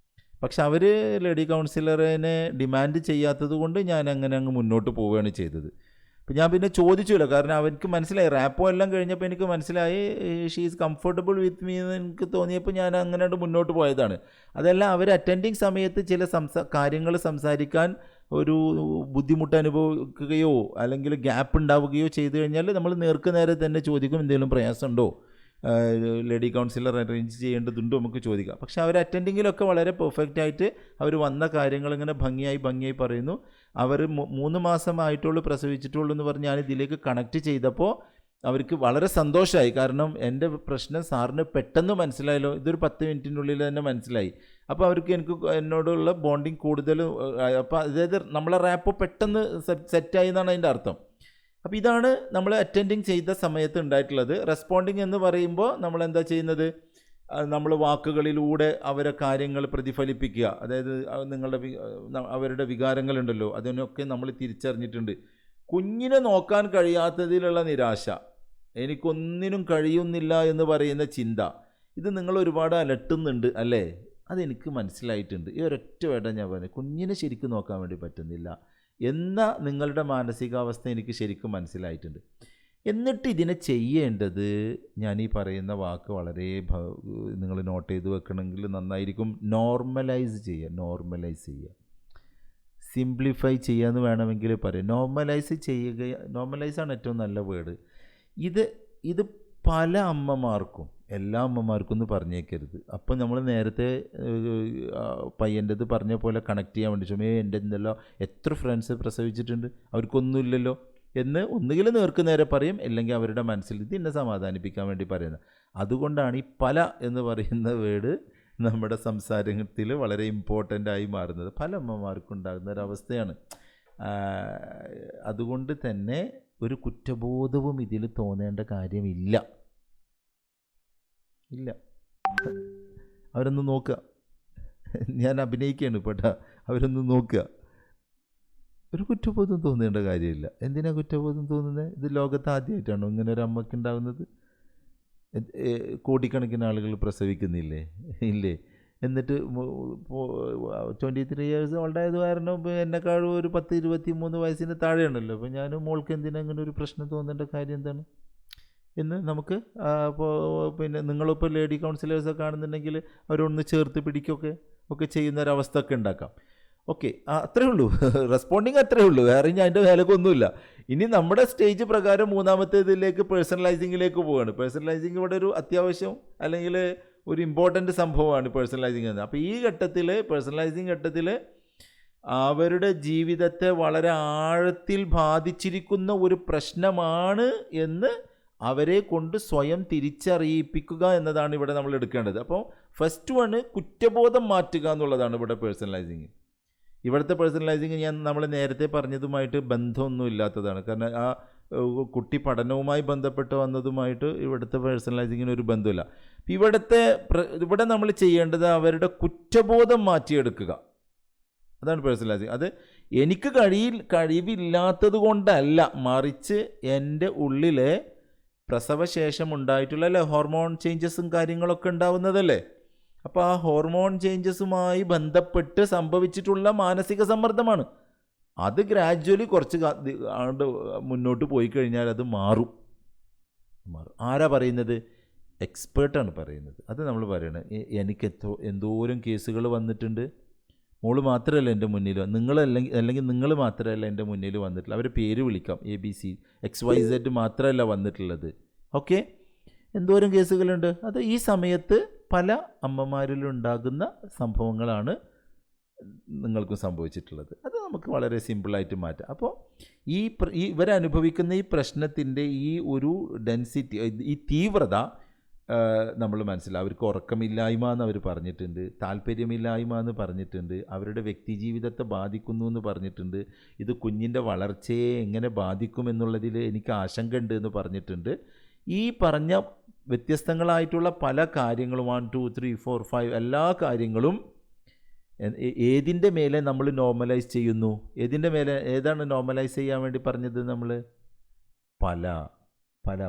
പക്ഷെ അവർ ലേഡി കൗൺസിലറിനെ ഡിമാൻഡ് ചെയ്യാത്തത് കൊണ്ട് ഞാൻ അങ്ങനെ അങ്ങ് മുന്നോട്ട് പോവുകയാണ് ചെയ്തത്. അപ്പോൾ ഞാൻ പിന്നെ ചോദിച്ചില്ല, കാരണം അവർക്ക് മനസ്സിലായി, റാപ്പോ എല്ലാം കഴിഞ്ഞപ്പോൾ എനിക്ക് മനസ്സിലായി she is comfortable with me എന്ന് എനിക്ക് തോന്നിയപ്പോൾ ഞാൻ അങ്ങനെ മുന്നോട്ട് പോയതാണ്. അതല്ല, അവർ അറ്റൻഡിങ് സമയത്ത് ചില കാര്യങ്ങൾ സംസാരിക്കാൻ ഒരു ബുദ്ധിമുട്ട് അനുഭവിക്കുകയോ അല്ലെങ്കിൽ ഗ്യാപ്പ് ഉണ്ടാവുകയോ ചെയ്തു കഴിഞ്ഞാൽ നമ്മൾ നേർക്ക് നേരെ തന്നെ ചോദിക്കും, എന്തെങ്കിലും പ്രയാസമുണ്ടോ, ലേഡി കൗൺസിലർ അറേഞ്ച് ചെയ്യേണ്ടതുണ്ടോ നമുക്ക് ചോദിക്കാം. പക്ഷേ അവർ അറ്റൻഡിങ്ങിലൊക്കെ വളരെ പെർഫെക്റ്റ് ആയിട്ട് അവർ വന്ന കാര്യങ്ങൾ ഇങ്ങനെ ഭംഗിയായി പറയുന്നു. അവർ 3 മാസമായിട്ടുള്ളൂ പ്രസവിച്ചിട്ടുള്ളൂ എന്ന് പറഞ്ഞ് ഞാൻ ഇതിലേക്ക് കണക്ട് ചെയ്തപ്പോൾ അവർക്ക് വളരെ സന്തോഷമായി. കാരണം എൻ്റെ പ്രശ്നം സാറിന് പെട്ടെന്ന് മനസ്സിലായല്ലോ, ഇതൊരു 10 മിനിറ്റിനുള്ളിൽ തന്നെ മനസ്സിലായി. അപ്പോൾ അവർക്ക് എന്നോടുള്ള ബോണ്ടിങ് കൂടുതൽ, അപ്പോൾ അതായത് നമ്മളെ റാപ്പ് പെട്ടെന്ന് സെറ്റായി എന്നാണ് അതിൻ്റെ അർത്ഥം. അപ്പോൾ ഇതാണ് നമ്മൾ അറ്റൻഡിങ് ചെയ്ത സമയത്ത് ഉണ്ടായിട്ടുള്ളത്. റെസ്പോണ്ടിങ് എന്ന് പറയുമ്പോൾ നമ്മൾ എന്താ ചെയ്യുന്നത്, നമ്മൾ വാക്കുകളിലൂടെ അവരെ കാര്യങ്ങൾ പ്രതിഫലിപ്പിക്കുക. അതായത് അവരുടെ വികാരങ്ങളുണ്ടല്ലോ, അതിനൊക്കെ നമ്മൾ തിരിച്ചറിഞ്ഞിട്ടുണ്ട്. കുഞ്ഞിനെ നോക്കാൻ കഴിയാത്തതിലുള്ള നിരാശ, എനിക്കൊന്നിനും കഴിയുന്നില്ല എന്ന് പറയുന്ന ചിന്ത, ഇത് നിങ്ങൾ ഒരുപാട് അലട്ടുന്നുണ്ട് അല്ലേ? അതെനിക്ക് മനസ്സിലായിട്ടുണ്ട്. ഈ ഒരൊറ്റ വേണ്ട ഞാൻ പറഞ്ഞു, കുഞ്ഞിനെ ശരിക്കും നോക്കാൻ വേണ്ടി പറ്റുന്നില്ല എന്ന നിങ്ങളുടെ മാനസികാവസ്ഥ എനിക്ക് ശരിക്കും മനസ്സിലായിട്ടുണ്ട്. എന്നിട്ട് ഇതിനെ ചെയ്യേണ്ടത്, ഞാൻ ഈ പറയുന്ന വാക്ക് വളരെ നിങ്ങൾ നോട്ട് ചെയ്ത് വെക്കണമെങ്കിൽ നന്നായിരിക്കും, നോർമലൈസ് ചെയ്യുക. സിംപ്ലിഫൈ ചെയ്യാമെന്ന് വേണമെങ്കിൽ പറയാം. നോർമലൈസാണ് ഏറ്റവും നല്ല വേർഡ്. ഇത് പല അമ്മമാർക്കും, എല്ലാ അമ്മമാർക്കും എന്ന് പറഞ്ഞേക്കരുത്. അപ്പോൾ നമ്മൾ നേരത്തെ പയ്യൻ്റെത് പറഞ്ഞ പോലെ കണക്ട് ചെയ്യാൻ വേണ്ടി എൻ്റെ എന്തെല്ലോ എത്ര ഫ്രണ്ട്സ് പ്രസവിച്ചിട്ടുണ്ട്, അവർക്കൊന്നുമില്ലല്ലോ എന്ന് ഒന്നുകിൽ നേർക്ക് നേരെ പറയും, അല്ലെങ്കിൽ അവരുടെ മനസ്സിൽ ഇത് എന്നെ സമാധാനിപ്പിക്കാൻ വേണ്ടി പറയുന്നത്. അതുകൊണ്ടാണ് ഈ പല എന്ന് പറയുന്ന വേർഡ് നമ്മുടെ സംസാരത്തിൽ വളരെ ഇമ്പോർട്ടൻ്റ് ആയി മാറുന്നത്. പല അമ്മമാർക്കും ഉണ്ടാകുന്ന ഒരവസ്ഥയാണ്. അതുകൊണ്ട് തന്നെ ഒരു കുറ്റബോധവും ഇതിൽ തോന്നേണ്ട കാര്യമില്ല. അവരൊന്ന് നോക്കുക, ഞാൻ അഭിനയിക്കുകയാണ് പെട്ട, അവരൊന്ന് നോക്കുക. ഒരു കുറ്റബോധം തോന്നേണ്ട കാര്യമില്ല. എന്തിനാ കുറ്റബോധം തോന്നുന്നത്? ഇത് ലോകത്ത് ആദ്യമായിട്ടാണോ ഇങ്ങനെ ഒരു അമ്മയ്ക്ക് ഉണ്ടാകുന്നത്? കോടിക്കണക്കിന് ആളുകൾ പ്രസവിക്കുന്നില്ലേ? ഇല്ലേ? എന്നിട്ട് 23 ഇയേഴ്സ് ഓൾഡായത് കാരണം എന്നെക്കാളും ഒരു 10-23 വയസ്സിന് താഴെയാണല്ലോ. അപ്പോൾ ഞാൻ മോൾക്ക് എന്തിനാ അങ്ങനെ ഒരു പ്രശ്നം തോന്നേണ്ട കാര്യം എന്താണ് എന്ന് നമുക്ക് പിന്നെ നിങ്ങളിപ്പോൾ ലേഡി കൗൺസിലേഴ്സൊക്കെ കാണുന്നുണ്ടെങ്കിൽ അവരൊന്ന് ചേർത്ത് പിടിക്കുകയൊക്കെ ചെയ്യുന്നൊരവസ്ഥ ഒക്കെ ഉണ്ടാക്കാം. ഓക്കെ, അത്രേ ഉള്ളൂ. റെസ്പോണ്ടിങ് അത്രേ ഉള്ളൂ, വേറെ ഞാൻ അതിൻ്റെ വേലക്കൊന്നുമില്ല. ഇനി നമ്മുടെ സ്റ്റേജ് പ്രകാരം മൂന്നാമത്തേതിലേക്ക് പേഴ്സണലൈസിങ്ങിലേക്ക് പോവുകയാണ്. പേഴ്സണലൈസിങ് ഇവിടെ ഒരു അത്യാവശ്യം അല്ലെങ്കിൽ ഒരു ഇമ്പോർട്ടൻ്റ് സംഭവമാണ് പേഴ്സണലൈസിങ് എന്ന്. അപ്പോൾ ഈ പേഴ്സണലൈസിങ് ഘട്ടത്തിൽ അവരുടെ ജീവിതത്തെ വളരെ ആഴത്തിൽ ബാധിച്ചിരിക്കുന്ന ഒരു പ്രശ്നമാണ് എന്ന് അവരെ കൊണ്ട് സ്വയം തിരിച്ചറിയിപ്പിക്കുക എന്നതാണ് ഇവിടെ നമ്മൾ എടുക്കേണ്ടത്. അപ്പോൾ ഫസ്റ്റ് വണ് കുറ്റബോധം മാറ്റുക എന്നുള്ളതാണ് ഇവിടെ പേഴ്സണലൈസിങ്. ഇവിടുത്തെ പേഴ്സണലൈസിങ് നമ്മൾ നേരത്തെ പറഞ്ഞതുമായിട്ട് ബന്ധമൊന്നും ഇല്ലാത്തതാണ്. കാരണം ആ കുട്ടി പഠനവുമായി ബന്ധപ്പെട്ട് വന്നതുമായിട്ട് ഇവിടുത്തെ പേഴ്സണലൈസിങ്ങിന് ഒരു ബന്ധമില്ല. ഇവിടെ നമ്മൾ ചെയ്യേണ്ടത് അവരുടെ കുറ്റബോധം മാറ്റിയെടുക്കുക. അതാണ് പേഴ്സണലൈസിങ്. അത് എനിക്ക് കഴിവില്ലാത്തത് കൊണ്ടല്ല, മറിച്ച് എൻ്റെ ഉള്ളിലെ പ്രസവശേഷം ഉണ്ടായിട്ടുള്ള ഹോർമോൺ ചേഞ്ചസും കാര്യങ്ങളൊക്കെ ഉണ്ടാവുന്നതല്ലേ. അപ്പോൾ ആ ഹോർമോൺ ചേഞ്ചസുമായി ബന്ധപ്പെട്ട് സംഭവിച്ചിട്ടുള്ള മാനസിക സമ്മർദ്ദമാണ്. അത് ഗ്രാജ്വലി കുറച്ച് മുന്നോട്ട് പോയി കഴിഞ്ഞാൽ അത് മാറും. ആരാ പറയുന്നത്? എക്സ്പേർട്ടാണ് പറയുന്നത്. അത് നമ്മൾ പറയണത്. എനിക്ക് എന്തോരം കേസുകൾ വന്നിട്ടുണ്ട്. മോള് മാത്രമല്ല എൻ്റെ മുന്നിൽ, അല്ലെങ്കിൽ നിങ്ങൾ മാത്രമല്ല എൻ്റെ മുന്നിൽ വന്നിട്ടുള്ളത്. അവരെ പേര് വിളിക്കാം, ABC XYZ മാത്രമല്ല വന്നിട്ടുള്ളത്. ഓക്കെ, എന്തോരം കേസുകളുണ്ട്. അത് ഈ സമയത്ത് പല അമ്മമാരിലുണ്ടാകുന്ന സംഭവങ്ങളാണ് നിങ്ങൾക്കും സംഭവിച്ചിട്ടുള്ളത്. അത് നമുക്ക് വളരെ സിമ്പിളായിട്ട് മാറ്റാം. അപ്പോൾ ഇവരനുഭവിക്കുന്ന ഈ പ്രശ്നത്തിൻ്റെ ഈ ഒരു ഡെൻസിറ്റി, ഈ തീവ്രത നമ്മൾ മനസ്സിലാവും. അവർക്ക് ഉറക്കമില്ലായ്മ എന്ന് അവർ പറഞ്ഞിട്ടുണ്ട്, താല്പര്യമില്ലായ്മ എന്ന് പറഞ്ഞിട്ടുണ്ട്, അവരുടെ വ്യക്തി ജീവിതത്തെ ബാധിക്കുന്നു എന്ന് പറഞ്ഞിട്ടുണ്ട്, ഇത് കുഞ്ഞിൻ്റെ വളർച്ചയെ എങ്ങനെ ബാധിക്കുമെന്നുള്ളതിൽ എനിക്ക് ആശങ്കയുണ്ട് എന്ന് പറഞ്ഞിട്ടുണ്ട്. ഈ പറഞ്ഞ വ്യത്യസ്തങ്ങളായിട്ടുള്ള പല കാര്യങ്ങളും 1 2 3 4 5 എല്ലാ കാര്യങ്ങളും ഏതിൻ്റെ മേലെ നമ്മൾ നോർമലൈസ് ചെയ്യുന്നു? ഏതാണ് നോർമലൈസ് ചെയ്യാൻ വേണ്ടി പറഞ്ഞത്? നമ്മൾ പല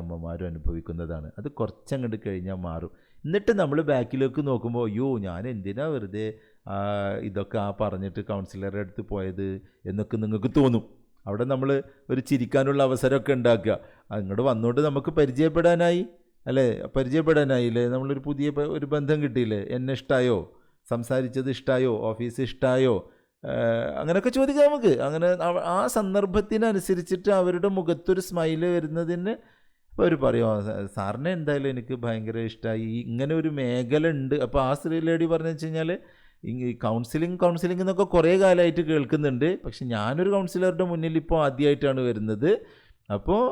അമ്മമാരും അനുഭവിക്കുന്നതാണ്. അത് കുറച്ചങ്ങോട്ട് കഴിഞ്ഞാൽ മാറും. എന്നിട്ട് നമ്മൾ ബാക്കിലേക്ക് നോക്കുമ്പോൾ അയ്യോ ഞാൻ എന്തിനാ വെറുതെ ഇതൊക്കെ പറഞ്ഞിട്ട് കൗൺസിലറുടെ അടുത്ത് പോയത് എന്നൊക്കെ നിങ്ങൾക്ക് തോന്നും. അവിടെ നമ്മൾ ഒരു ചിരിക്കാനുള്ള അവസരമൊക്കെ ഉണ്ടാക്കുക. അങ്ങോട്ട് വന്നുകൊണ്ട് നമുക്ക് പരിചയപ്പെടാനായില്ലേ? നമ്മളൊരു പുതിയ ഒരു ബന്ധം കിട്ടിയില്ലേ? എന്നെ ഇഷ്ടമായോ? സംസാരിച്ചത് ഇഷ്ടമായോ? ഓഫീസ് ഇഷ്ടമായോ? അങ്ങനെയൊക്കെ ചോദിക്കാം നമുക്ക്. അങ്ങനെ ആ സന്ദർഭത്തിനനുസരിച്ചിട്ട് അവരുടെ മുഖത്തൊരു സ്മൈല് വരുന്നതിന് അപ്പോൾ അവർ പറയും സാറിനെ എന്തായാലും എനിക്ക് ഭയങ്കര ഇഷ്ടമായി, ഇങ്ങനെ ഒരു മേഖല ഉണ്ട്. അപ്പോൾ ആ സ്ത്രീ ലേഡി പറഞ്ഞു വെച്ച് കഴിഞ്ഞാൽ ഈ കൗൺസിലിംഗ് എന്നൊക്കെ കുറേ കാലമായിട്ട് കേൾക്കുന്നുണ്ട്, പക്ഷെ ഞാനൊരു കൗൺസിലറുടെ മുന്നിൽ ഇപ്പോൾ ആദ്യമായിട്ടാണ് വരുന്നത്. അപ്പോൾ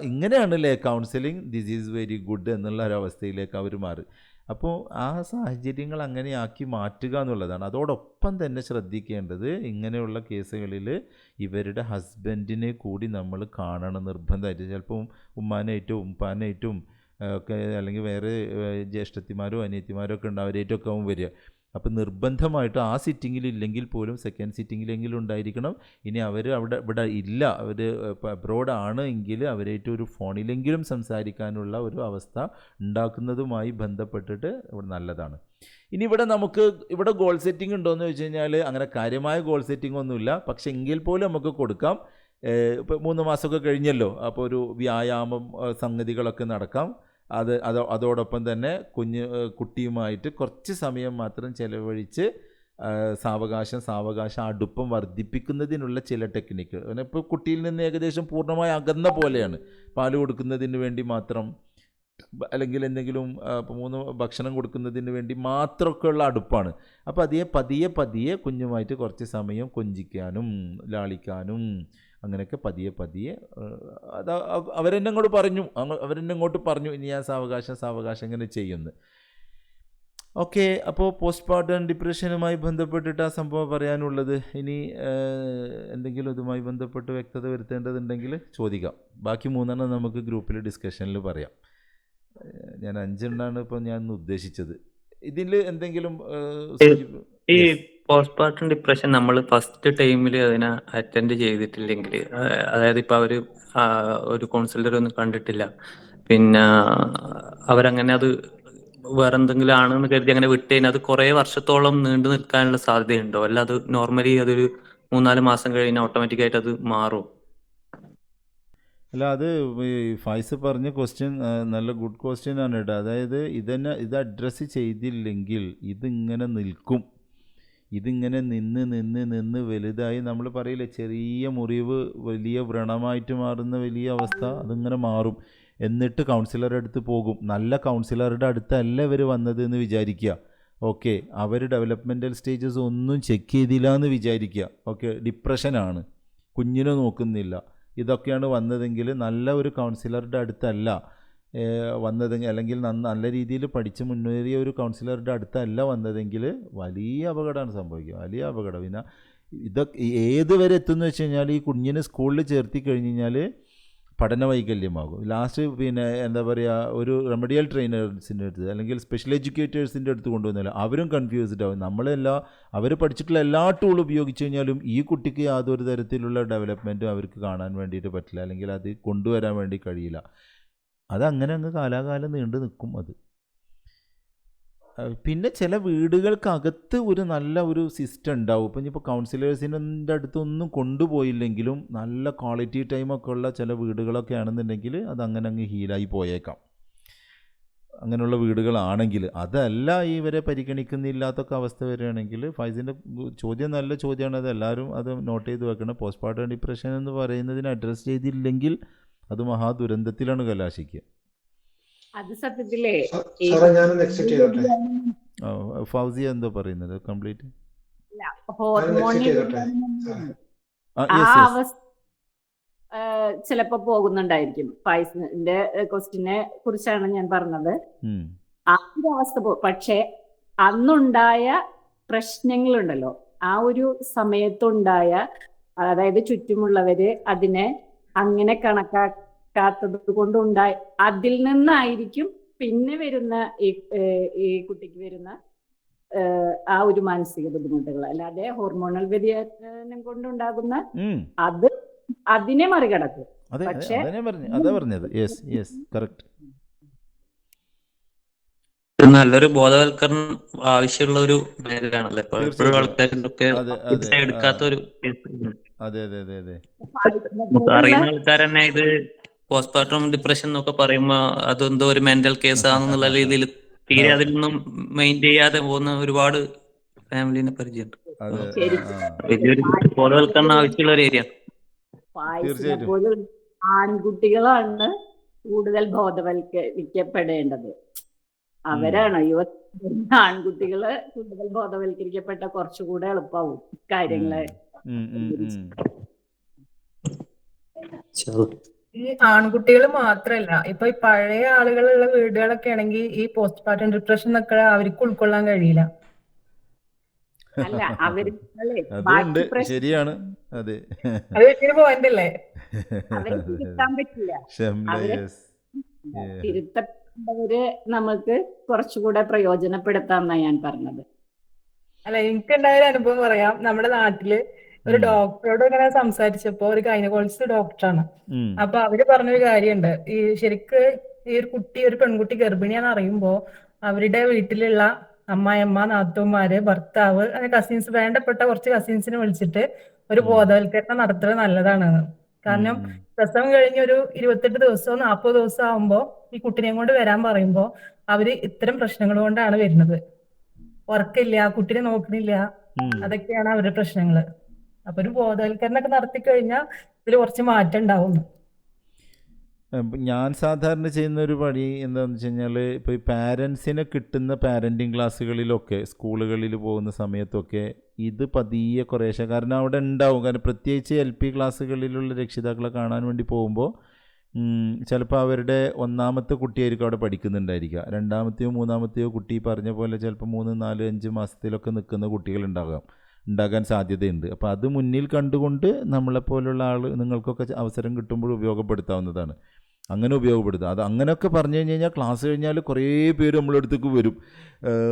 ഇങ്ങനെയാണല്ലേ counselling, this is very good എന്നുള്ള ഒരവസ്ഥയിലേക്ക് അവർ മാറി. അപ്പോൾ ആ സാഹചര്യങ്ങൾ അങ്ങനെയാക്കി മാറ്റുക എന്നുള്ളതാണ്. അതോടൊപ്പം തന്നെ ശ്രദ്ധിക്കേണ്ടത് ഇങ്ങനെയുള്ള കേസുകളിൽ ഇവരുടെ ഹസ്ബൻഡിനെ കൂടി നമ്മൾ കാണണം നിർബന്ധമായിട്ട്. ചിലപ്പം ഉമ്മാനായിട്ടും ഉപ്പാനായിട്ടും ഒക്കെ അല്ലെങ്കിൽ വേറെ ജ്യേഷ്ഠത്തിമാരോ അനിയത്തിമാരോ ഒക്കെ ഉണ്ട്, അവരായിട്ടൊക്കെ ആവും വരിക. അപ്പോൾ നിർബന്ധമായിട്ട് ആ സിറ്റിങ്ങിൽ ഇല്ലെങ്കിൽ പോലും സെക്കൻഡ് സിറ്റിങ്ങിലെങ്കിലും ഉണ്ടായിരിക്കണം. ഇനി അവർ ഇവിടെ ഇല്ല, അവർ അബ്രോഡ് ആണ് എങ്കിൽ അവരായിട്ട് ഒരു ഫോണിലെങ്കിലും സംസാരിക്കാനുള്ള ഒരു അവസ്ഥ ഉണ്ടാക്കുന്നതുമായി ബന്ധപ്പെട്ടിട്ട് ഇവിടെ നല്ലതാണ്. ഇനി ഇവിടെ ഗോൾ സെറ്റിംഗ് ഉണ്ടോയെന്ന് ചോദിച്ചു കഴിഞ്ഞാൽ അങ്ങനെ കാര്യമായ ഗോൾ സെറ്റിംഗ് ഒന്നുമില്ല. പക്ഷെ എങ്കിൽ പോലും നമുക്ക് കൊടുക്കാം. ഇപ്പോൾ 3 മാസമൊക്കെ കഴിഞ്ഞല്ലോ, അപ്പോൾ ഒരു വ്യായാമം സംഗതികളൊക്കെ നടക്കാം. അതോടൊപ്പം തന്നെ കുട്ടിയുമായിട്ട് കുറച്ച് സമയം മാത്രം ചിലവഴിച്ച് സാവകാശം അടുപ്പം വർദ്ധിപ്പിക്കുന്നതിനുള്ള ചില ടെക്നിക്ക്. ഇപ്പോൾ കുട്ടിയിൽ നിന്ന് ഏകദേശം പൂർണ്ണമായി അകന്ന പോലെയാണ്. പാല് കൊടുക്കുന്നതിന് വേണ്ടി മാത്രം, അല്ലെങ്കിൽ എന്തെങ്കിലും 3 ഭക്ഷണം കൊടുക്കുന്നതിന് വേണ്ടി മാത്രമൊക്കെയുള്ള അടുപ്പാണ്. അപ്പോൾ പതിയെ കുഞ്ഞുമായിട്ട് കുറച്ച് സമയം കൊഞ്ചിക്കാനും ലാളിക്കാനും അങ്ങനെയൊക്കെ പതിയെ അത് അവരെന്നെ ഇങ്ങോട്ട് പറഞ്ഞു ഇനി ഞാൻ സാവകാശം ഇങ്ങനെ ചെയ്യുന്നു. ഓക്കെ, അപ്പോൾ പോസ്റ്റ്മോർട്ടം ഡിപ്രഷനുമായി ബന്ധപ്പെട്ടിട്ട് ആ സംഭവം പറയാനുള്ളത്. ഇനി എന്തെങ്കിലും ഇതുമായി ബന്ധപ്പെട്ട് വ്യക്തത വരുത്തേണ്ടതുണ്ടെങ്കിൽ ചോദിക്കാം. ബാക്കി 3 നമുക്ക് ഗ്രൂപ്പിൽ ഡിസ്കഷനിൽ പറയാം. ഞാൻ 5 ഇപ്പോൾ ഞാൻ ഉദ്ദേശിച്ചത്. ഇതിൽ എന്തെങ്കിലും ഈ പോസ്റ്റ്മോർട്ടം ഡിപ്രഷൻ നമ്മൾ ഫസ്റ്റ് ടൈമിൽ അതിനെ അറ്റൻഡ് ചെയ്തിട്ടില്ലെങ്കിൽ, അതായത് ഇപ്പൊ അവര് ഒരു കൗൺസിലർ ഒന്നും കണ്ടിട്ടില്ല, പിന്നെ അവരങ്ങനെ അത് വേറെ എന്തെങ്കിലും ആണെന്ന് കരുതി അങ്ങനെ വിട്ട് കഴിഞ്ഞാൽ അത് കുറെ വർഷത്തോളം നീണ്ടു നിൽക്കാനുള്ള സാധ്യതയുണ്ടോ? അല്ല അത് നോർമലി അതൊരു 3-4 മാസം കഴിഞ്ഞാൽ ഓട്ടോമാറ്റിക്കായിട്ട് അത് മാറും? അല്ല, അത് ഈ ഫൈസ് പറഞ്ഞ ക്വസ്റ്റ്യൻ നല്ല ഗുഡ് ക്വസ്റ്റ്യൻ ആണ് കേട്ടോ. അതായത് ഇത് അഡ്രസ്സ് ചെയ്തില്ലെങ്കിൽ ഇതിങ്ങനെ നിൽക്കും. ഇതിങ്ങനെ നിന്ന് വലുതായി, നമ്മൾ പറയില്ലേ ചെറിയ മുറിവ് വലിയ വ്രണമായിട്ട് മാറുന്ന വലിയ അവസ്ഥ, അതിങ്ങനെ മാറും. എന്നിട്ട് കൗൺസിലറുടെ അടുത്ത് പോകും. നല്ല കൗൺസിലറുടെ അടുത്തല്ല ഇവർ വന്നത് എന്ന് വിചാരിക്കുക. ഓക്കെ, അവർ ഡെവലപ്മെൻറ്റൽ സ്റ്റേജസ് ഒന്നും ചെക്ക് ചെയ്തില്ല എന്ന് വിചാരിക്കുക. ഓക്കെ, ഡിപ്രഷനാണ്, കുഞ്ഞിനെ നോക്കുന്നില്ല, ഇതൊക്കെയാണ് വന്നതെങ്കിൽ നല്ല ഒരു കൗൺസിലറുടെ അടുത്തല്ല വന്നതെങ്കിൽ, അല്ലെങ്കിൽ നല്ല രീതിയിൽ പഠിച്ച് മുന്നേറിയ ഒരു കൗൺസിലറുടെ അടുത്തല്ല വന്നതെങ്കിൽ വലിയ അപകടമാണ് സംഭവിക്കുക, വലിയ അപകടം. പിന്നെ ഇതൊക്കെ ഏത് വരെ എത്തുമെന്ന് വെച്ച് കഴിഞ്ഞാൽ ഈ കുഞ്ഞിനെ സ്കൂളിൽ ചേർത്തി കഴിഞ്ഞ് കഴിഞ്ഞാൽ പഠന വൈകല്യമാകും. ലാസ്റ്റ് പിന്നെ എന്താ പറയുക, ഒരു റെമഡിയൽ ട്രെയിനേഴ്സിൻ്റെ അടുത്ത് അല്ലെങ്കിൽ സ്പെഷ്യൽ എഡ്യൂക്കേറ്റേഴ്സിൻ്റെ അടുത്ത് കൊണ്ടുവന്നില്ല, അവരും കൺഫ്യൂസ്ഡ് ആവും. അവർ പഠിച്ചിട്ടുള്ള എല്ലാ ടൂളും ഉപയോഗിച്ച് കഴിഞ്ഞാലും ഈ കുട്ടിക്ക് യാതൊരു തരത്തിലുള്ള ഡെവലപ്മെൻറ്റും അവർക്ക് കാണാൻ വേണ്ടിയിട്ട് പറ്റില്ല, അല്ലെങ്കിൽ അത് കൊണ്ടുവരാൻ വേണ്ടി കഴിയില്ല. അതങ്ങനെ അങ്ങ് കാലാകാലം നീണ്ടു നിൽക്കും അത്. പിന്നെ ചില വീടുകൾക്കകത്ത് ഒരു നല്ല ഒരു സിസ്റ്റം ഉണ്ടാവും. ഇപ്പം ഇനിയിപ്പോൾ കൗൺസിലേഴ്സിൻ്റെ അടുത്തൊന്നും കൊണ്ടുപോയില്ലെങ്കിലും നല്ല ക്വാളിറ്റി ടൈമൊക്കെ ഉള്ള ചില വീടുകളൊക്കെ ആണെന്നുണ്ടെങ്കിൽ അത് അങ്ങനെ അങ്ങ് ഹീലായി പോയേക്കാം. അങ്ങനെയുള്ള വീടുകളാണെങ്കിൽ, അതല്ല ഇവരെ പരിഗണിക്കുന്നില്ലാത്തൊക്കെ അവസ്ഥ വരികയാണെങ്കിൽ, ഫൈസിൻ്റെ ചോദ്യം നല്ല ചോദ്യമാണ്. അത് എല്ലാവരും അത് നോട്ട് ചെയ്ത് വെക്കണം. പോസ്റ്റ്മോർട്ടം ഡിപ്രഷൻ എന്ന് പറയുന്നതിന് അഡ്രസ്സ് ചെയ്തില്ലെങ്കിൽ അത് മഹാദുരന്തത്തിലാണ് കലാശിക്കുക. അത് സത്യത്തിലേ ഞാനൊന്ന് എക്സിറ്റ് ചെയ്തോട്ടെ. ഫൗസിയ എന്തോ പറയുന്നത് കംപ്ലീറ്റ്. ഹോർമോൺ ചെയ്തോട്ടെ? ആ യെസ് യെസ് അവസ്ഥ ചിലപ്പോ പോകുന്നുണ്ടായിരിക്കും. ഫൈസിന്റെ ക്വസ്റ്റിനെ കുറിച്ചാണ് ഞാൻ പറഞ്ഞത്. ആ ഒരു അവസ്ഥ പക്ഷെ അന്നുണ്ടായ പ്രശ്നങ്ങളുണ്ടല്ലോ, ആ ഒരു സമയത്തുണ്ടായ, അതായത് ചുറ്റുമുള്ളവര് അതിനെ അങ്ങനെ കണക്കാക്കാത്തത് കൊണ്ടുണ്ടായ, അതിൽ നിന്നായിരിക്കും പിന്നെ വരുന്ന ഈ കുട്ടിക്ക് വരുന്ന ആ ഒരു മാനസിക ബുദ്ധിമുട്ടുകൾ. അല്ലാതെ ഹോർമോണൽ വ്യതിയാനം കൊണ്ടുണ്ടാകുന്ന അത് അതിനെ മറികടക്കും. അതെ അതെ പക്ഷെ അതാ പറഞ്ഞത്. Yes yes correct. നല്ലൊരു ബോധവൽക്കരണം ആവശ്യമുള്ള ഒരു മേഖലയാണല്ലോ ഇപ്പൊ. എപ്പോഴും തീർച്ചയായിട്ടും. ആൾക്കാരൊക്കെ അതെ അതെ എടുക്കാത്ത ഒരു അതെ അതെ അതെ അതെ നമുക്ക് അറിയുന്ന ആൾക്കാർ തന്നെ ഇത് പോസ്റ്റ്മോർട്ടം ഡിപ്രഷൻ എന്നൊക്കെ പറയുമ്പോ അതെന്തോ ഒരു മെന്റൽ കേസാണെന്നുള്ള രീതിയിൽ തീരെ അതിൽ നിന്നും മെയിൻ ചെയ്യാതെ പോകുന്ന ഒരുപാട് ഫാമിലിനെ പരിചയമുണ്ട്. അതെ വലിയൊരു ബോധവൽക്കരണം ആവശ്യമുള്ള ഒരു ഏരിയ. ഫായിസിനെ പോലും ആൺകുട്ടികളാണ് കൂടുതൽ ബോധവൽക്കരിക്കപ്പെടേണ്ടത്. അവരാണ് ആൺകുട്ടികള് കൂടുതൽ ബോധവൽക്കരിക്കപ്പെട്ട കുറച്ചുകൂടെ എളുപ്പമാവും കാര്യങ്ങളെ. ഈ ആൺകുട്ടികൾ മാത്രല്ല, ഇപ്പൊ ഈ പഴയ ആളുകളുള്ള വീടുകളൊക്കെ ആണെങ്കിൽ ഈ പോസ്റ്റ്മോർട്ടം ഡിപ്രഷൻ ഒക്കെ അവർക്ക് ഉൾക്കൊള്ളാൻ കഴിയില്ല. അല്ല, അവര് അതുണ്ട്, ശരിയാണ്. അതെ അത് വലിയൊരു പോയിന്റ് അല്ലേ? അവരെ തിരുത്താൻ പറ്റില്ല. അവരെ തിരുത്തേണ്ടവര് നമുക്ക് കുറച്ചുകൂടെ പ്രയോജനപ്പെടുത്താമെന്നാ ഞാൻ പറഞ്ഞത്. അല്ല, എനിക്കുണ്ടായ ഒരു അനുഭവം പറയാം. നമ്മുടെ നാട്ടില് ഒരു ഡോക്ടറോട് ഇങ്ങനെ സംസാരിച്ചപ്പോ, ഒരു ഗൈനക്കോളജിസ്റ്റ് ഡോക്ടറാണ്. അപ്പൊ അവര് പറഞ്ഞൊരു കാര്യമുണ്ട്. ഈ ശരിക്ക് ഈ ഒരു കുട്ടി, ഒരു പെൺകുട്ടി ഗർഭിണിയാന്ന് അറിയുമ്പോ അവരുടെ വീട്ടിലുള്ള അമ്മായിയമ്മ, നാത്തൂന്മാര്, ഭർത്താവ്, അങ്ങനെ കസിൻസ്, വേണ്ടപ്പെട്ട കുറച്ച് കസിൻസിനെ വിളിച്ചിട്ട് ഒരു ബോധവൽക്കരണം നടത്തുന്നത് നല്ലതാണെന്ന്. കാരണം പ്രസവം കഴിഞ്ഞ് ഒരു 28 ദിവസമോ 40 ദിവസം ആകുമ്പോ ഈ കുട്ടിനെയും കൊണ്ട് വരാൻ പറയുമ്പോ അവര് ഇത്തരം പ്രശ്നങ്ങൾ കൊണ്ടാണ് വരുന്നത്. ഉറക്കില്ല, കുട്ടിനെ നോക്കണില്ല, അതൊക്കെയാണ് അവരുടെ പ്രശ്നങ്ങള്. അപ്പൊ ഒരു ബോധവൽക്കരണം ഒക്കെ നടത്തി കഴിഞ്ഞാൽ ഇതിൽ കുറച്ച് മാറ്റം ഉണ്ടാവും. ഞാൻ സാധാരണ ചെയ്യുന്ന ഒരു പണി എന്താണെന്ന് വെച്ച് കഴിഞ്ഞാൽ, ഇപ്പോൾ ഈ പാരൻസിനെ കിട്ടുന്ന പാരൻറ്റിങ് ക്ലാസ്സുകളിലൊക്കെ, സ്കൂളുകളിൽ പോകുന്ന സമയത്തൊക്കെ ഇത് പതിയെ കുറേശ്ശെ, കാരണം അവിടെ ഉണ്ടാവും. കാരണം പ്രത്യേകിച്ച് LP ക്ലാസ്സുകളിലുള്ള രക്ഷിതാക്കളെ കാണാൻ വേണ്ടി പോകുമ്പോൾ ചിലപ്പോൾ അവരുടെ ഒന്നാമത്തെ കുട്ടിയായിരിക്കും അവിടെ പഠിക്കുന്നുണ്ടായിരിക്കുക. രണ്ടാമത്തെയോ മൂന്നാമത്തെയോ കുട്ടി പറഞ്ഞ പോലെ ചിലപ്പോൾ 3, 4, 5 മാസത്തിലൊക്കെ നിൽക്കുന്ന ഉണ്ടാകാൻ സാധ്യതയുണ്ട്. അപ്പോൾ അത് മുന്നിൽ കണ്ടുകൊണ്ട് നമ്മളെപ്പോലുള്ള നിങ്ങൾക്കൊക്കെ അവസരം കിട്ടുമ്പോൾ ഉപയോഗപ്പെടുത്താവുന്നതാണ്. അങ്ങനെ ഉപയോഗപ്പെടുത്തുക. അത് അങ്ങനെയൊക്കെ പറഞ്ഞു കഴിഞ്ഞാൽ ക്ലാസ് കഴിഞ്ഞാൽ കുറേ പേര് നമ്മളെ അടുത്തേക്ക് വരും,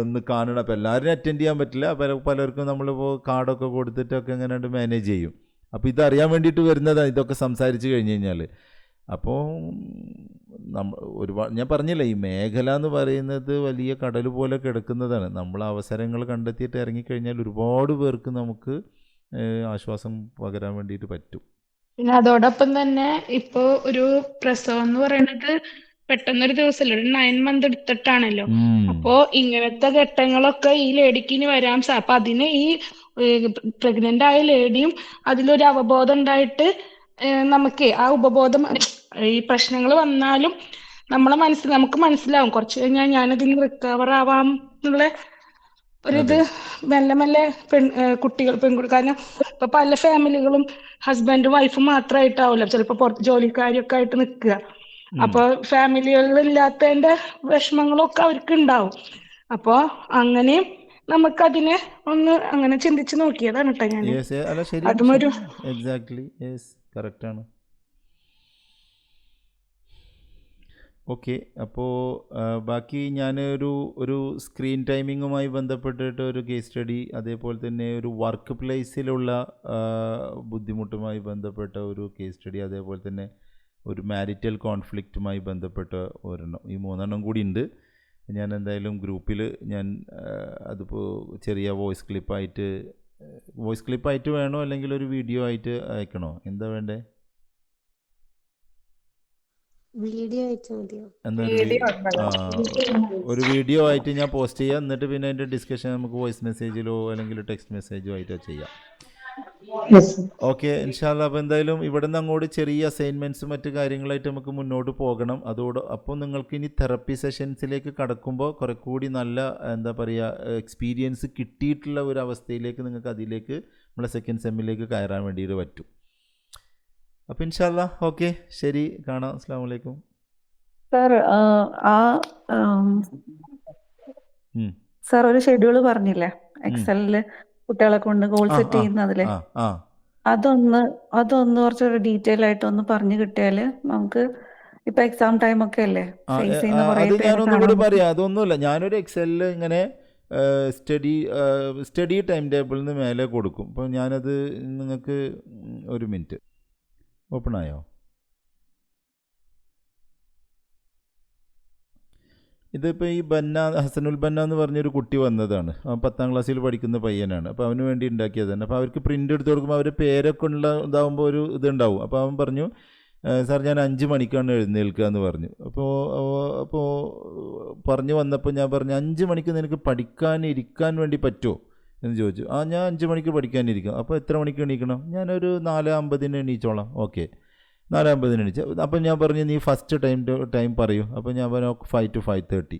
ഒന്ന് കാണണം. അപ്പോൾ എല്ലാവരും അറ്റൻഡ് ചെയ്യാൻ പറ്റില്ല. പലർക്കും നമ്മളിപ്പോൾ കാർഡൊക്കെ കൊടുത്തിട്ടൊക്കെ എങ്ങനെയാണ്ട് മാനേജ് ചെയ്യും. അപ്പോൾ ഇതറിയാൻ വേണ്ടിയിട്ട് വരുന്നതാണ് ഇതൊക്കെ സംസാരിച്ച് കഴിഞ്ഞ് കഴിഞ്ഞാൽ. അപ്പോൾ ഒരുപാട്, ഞാൻ പറഞ്ഞില്ല, ഈ മേഖല എന്ന് പറയുന്നത് വലിയ കടൽ പോലെ കിടക്കുന്നതാണ്. നമ്മൾ അവസരങ്ങൾ കണ്ടെത്തിയിട്ട് ഇറങ്ങിക്കഴിഞ്ഞാൽ ഒരുപാട് പേർക്ക് നമുക്ക് ആശ്വാസം പകരാൻ വേണ്ടിയിട്ട് പറ്റും. പിന്നെ അതോടൊപ്പം തന്നെ ഇപ്പോ ഒരു പ്രസവം എന്ന് പറയുന്നത് പെട്ടെന്നൊരു ദിവസമല്ല, ഒരു 9 month എടുത്തിട്ടാണല്ലോ. അപ്പോ ഇങ്ങനത്തെ ഘട്ടങ്ങളൊക്കെ ഈ ലേഡിക്ക് ഇനി വരാൻ അപ്പൊ അതിന് ഈ പ്രഗ്നന്റ് ആയ ലേഡിയും അതിലൊരു അവബോധം ഉണ്ടായിട്ട് നമുക്ക് ആ ഉപബോധം, ഈ പ്രശ്നങ്ങൾ വന്നാലും നമുക്ക് മനസ്സിലാവും കുറച്ച് കഴിഞ്ഞാൽ ഞാനതിന് റിക്കവർ ആവാം എന്നുള്ള ഒരിത് മെല്ലെ മെല്ലെ പെൺകുട്ടികൾ, കാരണം ഇപ്പൊ പല ഫാമിലികളും ഹസ്ബൻഡും വൈഫും മാത്രമായിട്ടാവില്ല, ചിലപ്പോ ജോലിക്കാരൊക്കെ ആയിട്ട് നിൽക്കുക. അപ്പൊ ഫാമിലികളില്ലാത്തതിന്റെ വിഷമങ്ങളൊക്കെ അവർക്ക് ഉണ്ടാവും. അപ്പൊ അങ്ങനെയും നമുക്കതിനെ ഒന്ന് അങ്ങനെ ചിന്തിച്ച് നോക്കിയതാണ് കേട്ടോ ഞാൻ. അതും ഒരു എക്സാക്ട്ലി കറക്റ്റാണ്. ഓക്കെ, അപ്പോൾ ബാക്കി ഞാൻ ഒരു സ്ക്രീൻ ടൈമിങ്ങുമായി ബന്ധപ്പെട്ടിട്ട് ഒരു കേസ് സ്റ്റഡി, അതേപോലെ തന്നെ ഒരു വർക്ക് പ്ലേസിലുള്ള ബുദ്ധിമുട്ടുമായി ബന്ധപ്പെട്ട ഒരു കേസ് സ്റ്റഡി, അതേപോലെ തന്നെ ഒരു മാരിറ്റൽ കോൺഫ്ലിക്റ്റുമായി ബന്ധപ്പെട്ട ഒരെണ്ണം, ഈ 3 എണ്ണം കൂടി ഉണ്ട്. ഞാൻ എന്തായാലും ഗ്രൂപ്പിൽ അതിപ്പോൾ ചെറിയ വോയിസ് ക്ലിപ്പായിട്ട് വേണോ അല്ലെങ്കിൽ ഒരു വീഡിയോ ആയിട്ട് അയക്കണോ, എന്താ വേണ്ടേ? വീഡിയോ അയച്ചാൽ മതിയോ? ഒരു വീഡിയോ ആയിട്ട് ഞാൻ പോസ്റ്റ് ചെയ്യാം. എന്നിട്ട് പിന്നെ അതിൻ്റെ ഡിസ്കഷൻ നമുക്ക് വോയിസ് മെസ്സേജിലോ അല്ലെങ്കിൽ ടെക്സ്റ്റ് മെസ്സേജോ ആയിട്ടോ ചെയ്യാം. ഓക്കെ ഇൻഷാല്ല. അപ്പോൾ എന്തായാലും ഇവിടെ നിന്ന് അങ്ങോട്ട് ചെറിയ അസൈൻമെൻറ്റ്സ് മറ്റു കാര്യങ്ങളായിട്ട് നമുക്ക് മുന്നോട്ട് പോകണം. അപ്പോൾ നിങ്ങൾക്ക് ഇനി തെറപ്പി സെഷൻസിലേക്ക് കടക്കുമ്പോൾ കുറെ കൂടി നല്ല എന്താ പറയുക എക്സ്പീരിയൻസ് കിട്ടിയിട്ടുള്ള ഒരു അവസ്ഥയിലേക്ക് നിങ്ങൾക്ക് അതിലേക്ക് നമ്മളെ സെക്കൻഡ് സെമ്മിലേക്ക് കയറാൻ വേണ്ടിയിട്ട് പറ്റും. അപ്പോൾ ഇൻഷാല്ല ഓക്കെ, ശരി, കാണാം. അസ്സലാമു അലൈക്കും. സാർ സാർ ഒരു ഷെഡ്യൂൾ പറഞ്ഞില്ലേ എക്സലില് കുട്ടികളെ കൊണ്ട് ഗോൾ സെറ്റ് ചെയ്യുന്നതില്, അതൊന്ന് കുറച്ചൊരു ഡീറ്റെയിൽ ആയിട്ട് ഒന്ന് പറഞ്ഞു കിട്ടിയാല് നമുക്ക് ഇപ്പൊ എക്സാം ടൈം ഒക്കെ അല്ലേ ഫേസ് ചെയ്യുന്ന അത് കുറേ ഞാനൊന്നും കൂടി പേരെ പറയാം. അതൊന്നുമില്ല, ഞാനൊരു എക്സലിൽ ഇങ്ങനെ സ്റ്റഡി ടൈം ടേബിളിന് മേലെ കൊടുക്കും. അപ്പോൾ ഞാനത് നിങ്ങൾക്ക് ഒരു മിനിറ്റ് ഓപ്പൺ ആയോ? ഇതിപ്പോൾ ഈ ഹസനുൽ ബന്ന എന്ന് പറഞ്ഞൊരു കുട്ടി വന്നതാണ്. അവൻ 10ാം ക്ലാസ്സിൽ പഠിക്കുന്ന പയ്യനാണ്. അപ്പോൾ അവന് വേണ്ടി ഉണ്ടാക്കിയതാണ്. അപ്പോൾ അവർക്ക് പ്രിൻ്റ് എടുത്ത് കൊടുക്കുമ്പോൾ അവരുടെ പേരൊക്കെ ഇതാകുമ്പോൾ ഒരു ഇതുണ്ടാവും. അപ്പോൾ അവൻ പറഞ്ഞു, സാർ ഞാൻ 5 മണിക്കാണ് എഴുന്നേൽക്കുക എന്ന് പറഞ്ഞു. അപ്പോൾ പറഞ്ഞു വന്നപ്പോൾ ഞാൻ പറഞ്ഞു, 5 മണിക്ക് നിനക്ക് ഇരിക്കാൻ വേണ്ടി പറ്റുമോ എന്ന് ചോദിച്ചു. ഞാൻ 5 മണിക്ക് പഠിക്കാനിരിക്കും. അപ്പോൾ എത്ര മണിക്ക് എണീക്കണം? ഞാനൊരു 4:50 എണീച്ചോളാം. ഓക്കെ, 4:50 എണീച്ചു. അപ്പം ഞാൻ പറഞ്ഞു, നീ ഫസ്റ്റ് ടൈം പറയൂ. അപ്പോൾ ഞാൻ പറഞ്ഞു 5 to 5:30.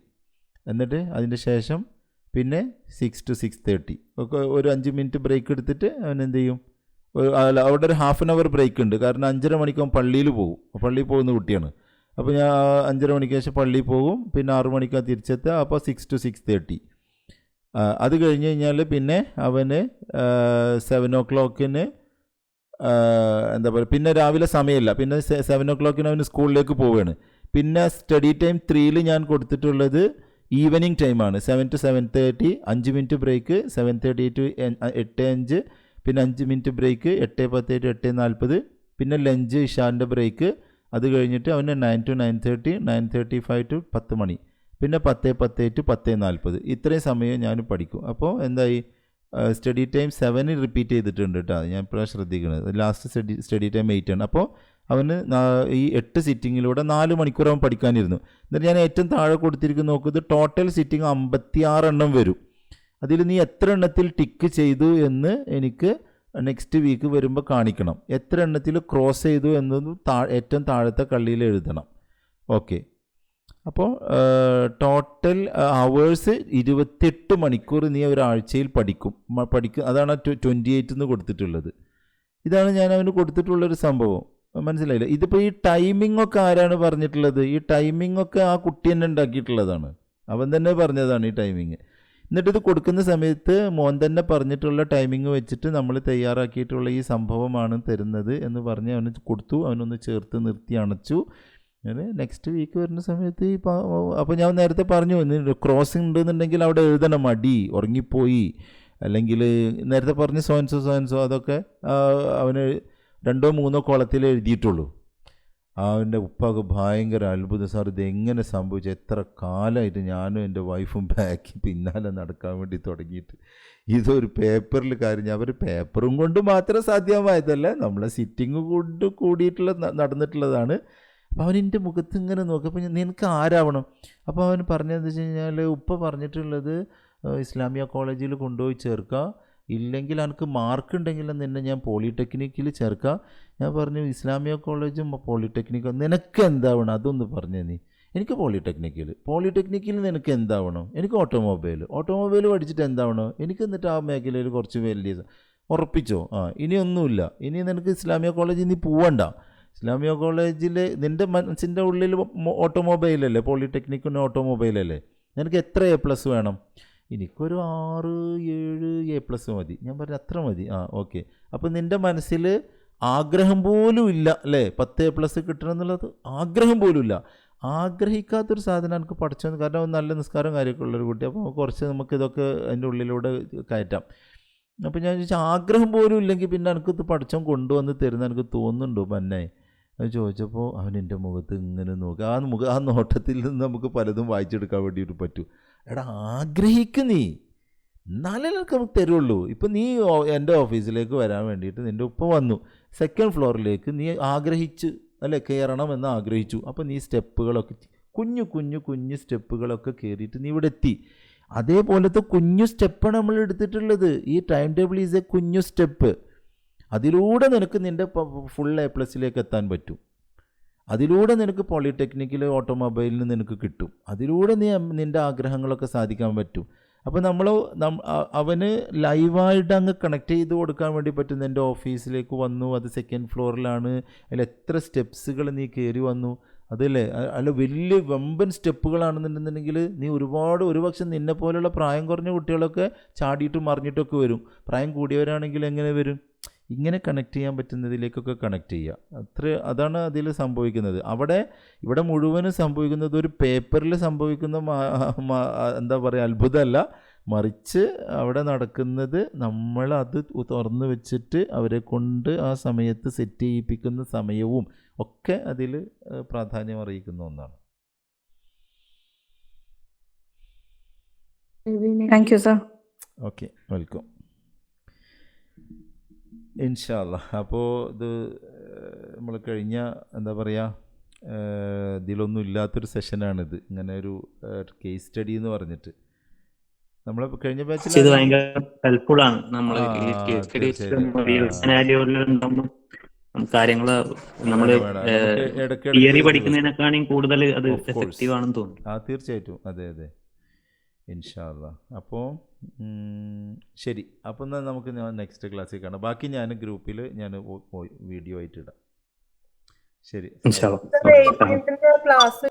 എന്നിട്ട് അതിൻ്റെ ശേഷം പിന്നെ 6 to 6:30 ഒക്കെ ഒരു 5 മിനിറ്റ് ബ്രേക്ക് എടുത്തിട്ട് അവൻ എന്ത് ചെയ്യും, അവിടെ ഒരു ½ an hour ബ്രേക്ക് ഉണ്ട്. കാരണം 5:30 മണിക്ക് അവൻ പള്ളിയിൽ പോകുന്ന കുട്ടിയാണ്. അപ്പോൾ ഞാൻ 5:30 മണിക്ക് ശേഷം പള്ളിയിൽ പോകും. പിന്നെ 6 മണിക്കാണ് തിരിച്ചെത്തുക. അപ്പോൾ 6 to 6:30. അത് കഴിഞ്ഞ് കഴിഞ്ഞാൽ പിന്നെ അവന് 7 o'clock എന്താ പറയുക, പിന്നെ രാവിലെ സമയമില്ല. പിന്നെ 7 o'clock അവന് സ്കൂളിലേക്ക് പോവുകയാണ്. പിന്നെ സ്റ്റഡി ടൈം 3 ഞാൻ കൊടുത്തിട്ടുള്ളത് ഈവനിങ് ടൈമാണ്. 7 to 7:30, 5 മിനിറ്റ് ബ്രേക്ക്. 7:30 to 8:05, പിന്നെ 5 മിനിറ്റ് ബ്രേക്ക്. 8:10 to 8:40, പിന്നെ ലഞ്ച് ഇഷാൻ്റെ ബ്രേക്ക്. അത് കഴിഞ്ഞിട്ട് അവന് 9 to 9:30, 9:35 to 10 മണി, പിന്നെ 10:10 to 10:40. ഇത്രയും സമയം ഞാൻ പഠിക്കും. അപ്പോൾ എന്തായി, സ്റ്റഡി ടൈം 7 റിപ്പീറ്റ് ചെയ്തിട്ടുണ്ട് കേട്ടോ. ഞാൻ ഇപ്പോഴാണ് ശ്രദ്ധിക്കുന്നത്. ലാസ്റ്റ് സ്റ്റഡി ടൈം 8 ആണ്. അപ്പോൾ അവന് ഈ 8 സിറ്റിങ്ങിലൂടെ 4 മണിക്കൂർ അവൻ പഠിക്കാനിരുന്നു. എന്നിട്ട് ഞാൻ ഏറ്റവും താഴെ കൊടുത്തിരിക്കുന്ന നോക്കുന്നത് ടോട്ടൽ സിറ്റിംഗ് 56 എണ്ണം വരും. അതിൽ നീ എത്ര എണ്ണത്തിൽ ടിക്ക് ചെയ്തു എന്ന് എനിക്ക് നെക്സ്റ്റ് വീക്ക് വരുമ്പോൾ കാണിക്കണം. എത്ര എണ്ണത്തിൽ ക്രോസ് ചെയ്തു എന്നത് ഏറ്റവും താഴത്തെ കള്ളിയിൽ എഴുതണം. ഓക്കെ, അപ്പോൾ ടോട്ടൽ അവേഴ്സ് 28 മണിക്കൂർ നീ ഒരാഴ്ചയിൽ പഠിക്കും. അതാണ് 28 എന്ന് കൊടുത്തിട്ടുള്ളത്. ഇതാണ് ഞാൻ അവന് കൊടുത്തിട്ടുള്ളൊരു സംഭവം. മനസ്സിലായില്ല? ഇതിപ്പോൾ ഈ ടൈമിംഗ് ഒക്കെ ആരാണ് പറഞ്ഞിട്ടുള്ളത്? ഈ ടൈമിംഗ് ഒക്കെ ആ കുട്ടി തന്നെ ഉണ്ടാക്കിയിട്ടുള്ളതാണ്. അവൻ തന്നെ പറഞ്ഞതാണ് ഈ ടൈമിങ്. എന്നിട്ട് ഇത് കൊടുക്കുന്ന സമയത്ത് മോൻ തന്നെ പറഞ്ഞിട്ടുള്ള ടൈമിങ് വെച്ചിട്ട് നമ്മൾ തയ്യാറാക്കിയിട്ടുള്ള ഈ സംഭവമാണ് തരുന്നത് എന്ന് പറഞ്ഞ് അവന് കൊടുത്തു. അവനൊന്ന് ചേർത്ത് നിർത്തി അണച്ചു. ഞാൻ നെക്സ്റ്റ് വീക്ക് വരുന്ന സമയത്ത് അപ്പോൾ ഞാൻ നേരത്തെ പറഞ്ഞു, ക്രോസിംഗ് ഉണ്ടെന്നുണ്ടെങ്കിൽ അവിടെ എഴുതണം, മടി, ഉറങ്ങിപ്പോയി, അല്ലെങ്കിൽ നേരത്തെ പറഞ്ഞ് സോൻസോ അതൊക്കെ അവന് 2 or 3 കോളത്തിൽ എഴുതിയിട്ടുള്ളൂ. അവൻ്റെ ഉപ്പാക്ക് ഭയങ്കര അത്ഭുതം, സാർ ഇത് എങ്ങനെ സംഭവിച്ചു? എത്ര കാലമായിട്ട് ഞാനും എൻ്റെ വൈഫും പിന്നാലെ നടക്കാൻ വേണ്ടി തുടങ്ങിയിട്ട് ഇതൊരു പേപ്പറിൽ കാര്യം. അവർ പേപ്പറും കൊണ്ട് മാത്രം സാധ്യമായതല്ല, നമ്മളെ സിറ്റിങ് കൊണ്ട് കൂടിയിട്ടുള്ള നടന്നിട്ടുള്ളതാണ്. അപ്പോൾ അവനെൻ്റെ മുഖത്ത് ഇങ്ങനെ നോക്കി. അപ്പോൾ നിനക്ക് ആരാവണം? അപ്പോൾ അവൻ പറഞ്ഞതെന്ന് വെച്ച് കഴിഞ്ഞാൽ, ഉപ്പ പറഞ്ഞിട്ടുള്ളത് ഇസ്ലാമിയ കോളേജിൽ കൊണ്ടുപോയി ചേർക്കുക, ഇല്ലെങ്കിൽ എനിക്ക് മാർക്ക് ഉണ്ടെങ്കിൽ നിന്നെ ഞാൻ പോളിടെക്നിക്കിൽ ചേർക്കാം. ഞാൻ പറഞ്ഞു, ഇസ്ലാമിയ കോളേജും പോളിടെക്നിക്കും നിനക്ക് എന്താവണം അതൊന്ന് പറഞ്ഞു നീ. എനിക്ക് പോളിടെക്നിക്കിൽ നിനക്ക് എന്താവണം? എനിക്ക് ഓട്ടോമൊബൈൽ പഠിച്ചിട്ട് എന്താവണം? എനിക്ക് എന്നിട്ട് ആ മേഖലയിൽ കുറച്ച് വലിയ ഉറപ്പിച്ചോ? ഇനിയൊന്നുമില്ല. ഇനി നിനക്ക് ഇസ്ലാമിയ കോളേജിൽ നീ പോവണ്ട. ഇസ്ലാമിയ കോളേജിൽ നിൻ്റെ മനസ്സിൻ്റെ ഉള്ളിൽ ഓട്ടോമൊബൈലല്ലേ, പോളിടെക്നിക്കിന് ഓട്ടോമൊബൈലല്ലേ. നിനക്ക് എത്ര A+ വേണം? എനിക്കൊരു 6-7 A+ മതി. ഞാൻ പറഞ്ഞു അത്ര മതി. ഓക്കെ. അപ്പോൾ നിൻ്റെ മനസ്സിൽ ആഗ്രഹം പോലും ഇല്ല അല്ലേ 10 A+ കിട്ടണം എന്നുള്ളത്? ആഗ്രഹം പോലും ഇല്ല. ആഗ്രഹിക്കാത്തൊരു സാധനം എനിക്ക് പഠിച്ചത്. കാരണം നല്ല നിസ്കാരം കാര്യമൊക്കെ ഉള്ളൊരു കുട്ടി. അപ്പോൾ കുറച്ച് നമുക്കിതൊക്കെ അതിൻ്റെ ഉള്ളിലൂടെ കയറ്റാം. അപ്പോൾ ഞാൻ ചോദിച്ചാൽ ആഗ്രഹം പോലും ഇല്ലെങ്കിൽ പിന്നെ എനിക്കിത് പഠിച്ചോ കൊണ്ടുവന്ന് തരുന്ന എനിക്ക് തോന്നുന്നുണ്ടോ പന്നെ? അത് ചോദിച്ചപ്പോൾ അവൻ എൻ്റെ മുഖത്ത് ഇങ്ങനെ നോക്കി. ആ നോട്ടത്തിൽ നിന്ന് നമുക്ക് പലതും വായിച്ചെടുക്കാൻ വേണ്ടിയിട്ട് പറ്റൂ. എടാ, ആഗ്രഹിക്ക് നീ, എന്നാലേ നമുക്ക് തരുള്ളൂ. ഇപ്പം നീ എൻ്റെ ഓഫീസിലേക്ക് വരാൻ വേണ്ടിയിട്ട് നിൻ്റെ ഉപ്പ വന്നു, 2nd ഫ്ലോറിലേക്ക് നീ ആഗ്രഹിച്ച് അല്ലേ കയറണമെന്ന് ആഗ്രഹിച്ചു. അപ്പോൾ നീ സ്റ്റെപ്പുകളൊക്കെ കുഞ്ഞു സ്റ്റെപ്പുകളൊക്കെ കയറിയിട്ട് നീ ഇവിടെ എത്തി. അതേപോലത്തെ കുഞ്ഞു സ്റ്റെപ്പാണ് നമ്മൾ എടുത്തിട്ടുള്ളത്. ഈ ടൈം ടേബിൾ ഈസ് എ കുഞ്ഞു സ്റ്റെപ്പ്. അതിലൂടെ നിനക്ക് നിൻ്റെ ഫുൾ A+ലേക്ക് എത്താൻ പറ്റും. അതിലൂടെ നിനക്ക് പോളിടെക്നിക്കിൽ ഓട്ടോമൊബൈലിന് നിനക്ക് കിട്ടും. അതിലൂടെ നിൻ്റെ ആഗ്രഹങ്ങളൊക്കെ സാധിക്കാൻ പറ്റും. അപ്പോൾ അവന് ലൈവായിട്ട് അങ്ങ് കണക്ട് ചെയ്ത് കൊടുക്കാൻ വേണ്ടി പറ്റും. എൻ്റെ ഓഫീസിലേക്ക് വന്നു, അത് 2nd ഫ്ലോറിലാണ്, അതിൽ എത്ര സ്റ്റെപ്സുകൾ നീ കയറി വന്നു, അതല്ലേ, അല്ല വലിയ വമ്പൻ സ്റ്റെപ്പുകളാണെന്നുണ്ടെന്നുണ്ടെങ്കിൽ നീ ഒരുപക്ഷെ നിന്നെ പോലുള്ള പ്രായം കുറഞ്ഞ കുട്ടികളൊക്കെ ചാടിയിട്ടും മറിഞ്ഞിട്ടൊക്കെ വരും. പ്രായം കൂടിയവരാണെങ്കിൽ എങ്ങനെ വരും? ഇങ്ങനെ കണക്ട് ചെയ്യാൻ പറ്റുന്നതിലേക്കൊക്കെ കണക്ട് ചെയ്യുക. അതാണ് അതിൽ സംഭവിക്കുന്നത്. ഇവിടെ മുഴുവനും സംഭവിക്കുന്നത് ഒരു പേപ്പറിൽ സംഭവിക്കുന്ന എന്താ പറയുക അത്ഭുതമല്ല, മറിച്ച് അവിടെ നടക്കുന്നത് നമ്മളത് തുറന്നു വെച്ചിട്ട് അവരെ കൊണ്ട് ആ സമയത്ത് സെറ്റ് ചെയ്യിപ്പിക്കുന്ന സമയവും ഒക്കെ അതിൽ പ്രാധാന്യം അറിയിക്കുന്ന ഒന്നാണ്. Thank you sir. Okay, welcome. ഇൻഷാ അല്ലാ. അപ്പോൾ ഇത് നമ്മൾ കഴിഞ്ഞ എന്താ പറയുക ഇതിലൊന്നും ഇല്ലാത്തൊരു സെഷനാണിത്. ഇങ്ങനെ ഒരു കേസ് സ്റ്റഡി എന്ന് പറഞ്ഞിട്ട് നമ്മൾ കഴിഞ്ഞ ബാച്ചിൽ ഇത് ഭയങ്കര ഹെൽപ്ഫുൾ ആണ്. നമ്മൾ ഈ കേസ് സ്റ്റഡി കാര്യങ്ങൾ നമ്മൾ തിയറി പഠിക്കുന്നതിനേക്കാളും കൂടുതൽ അത് എഫക്റ്റീവ് ആണെന്ന് തോന്നുന്നു. തീർച്ചയായിട്ടും, അതെ അതെ, ഇൻഷാ അല്ലാ. അപ്പോൾ ശരി, അപ്പം എന്നാൽ നമുക്ക് നെക്സ്റ്റ് ക്ലാസ്സിൽ കാണാം. ബാക്കി ഞാൻ ഗ്രൂപ്പിൽ വീഡിയോ ആയിട്ട് ഇടാം. ശരി, ക്ലാസ്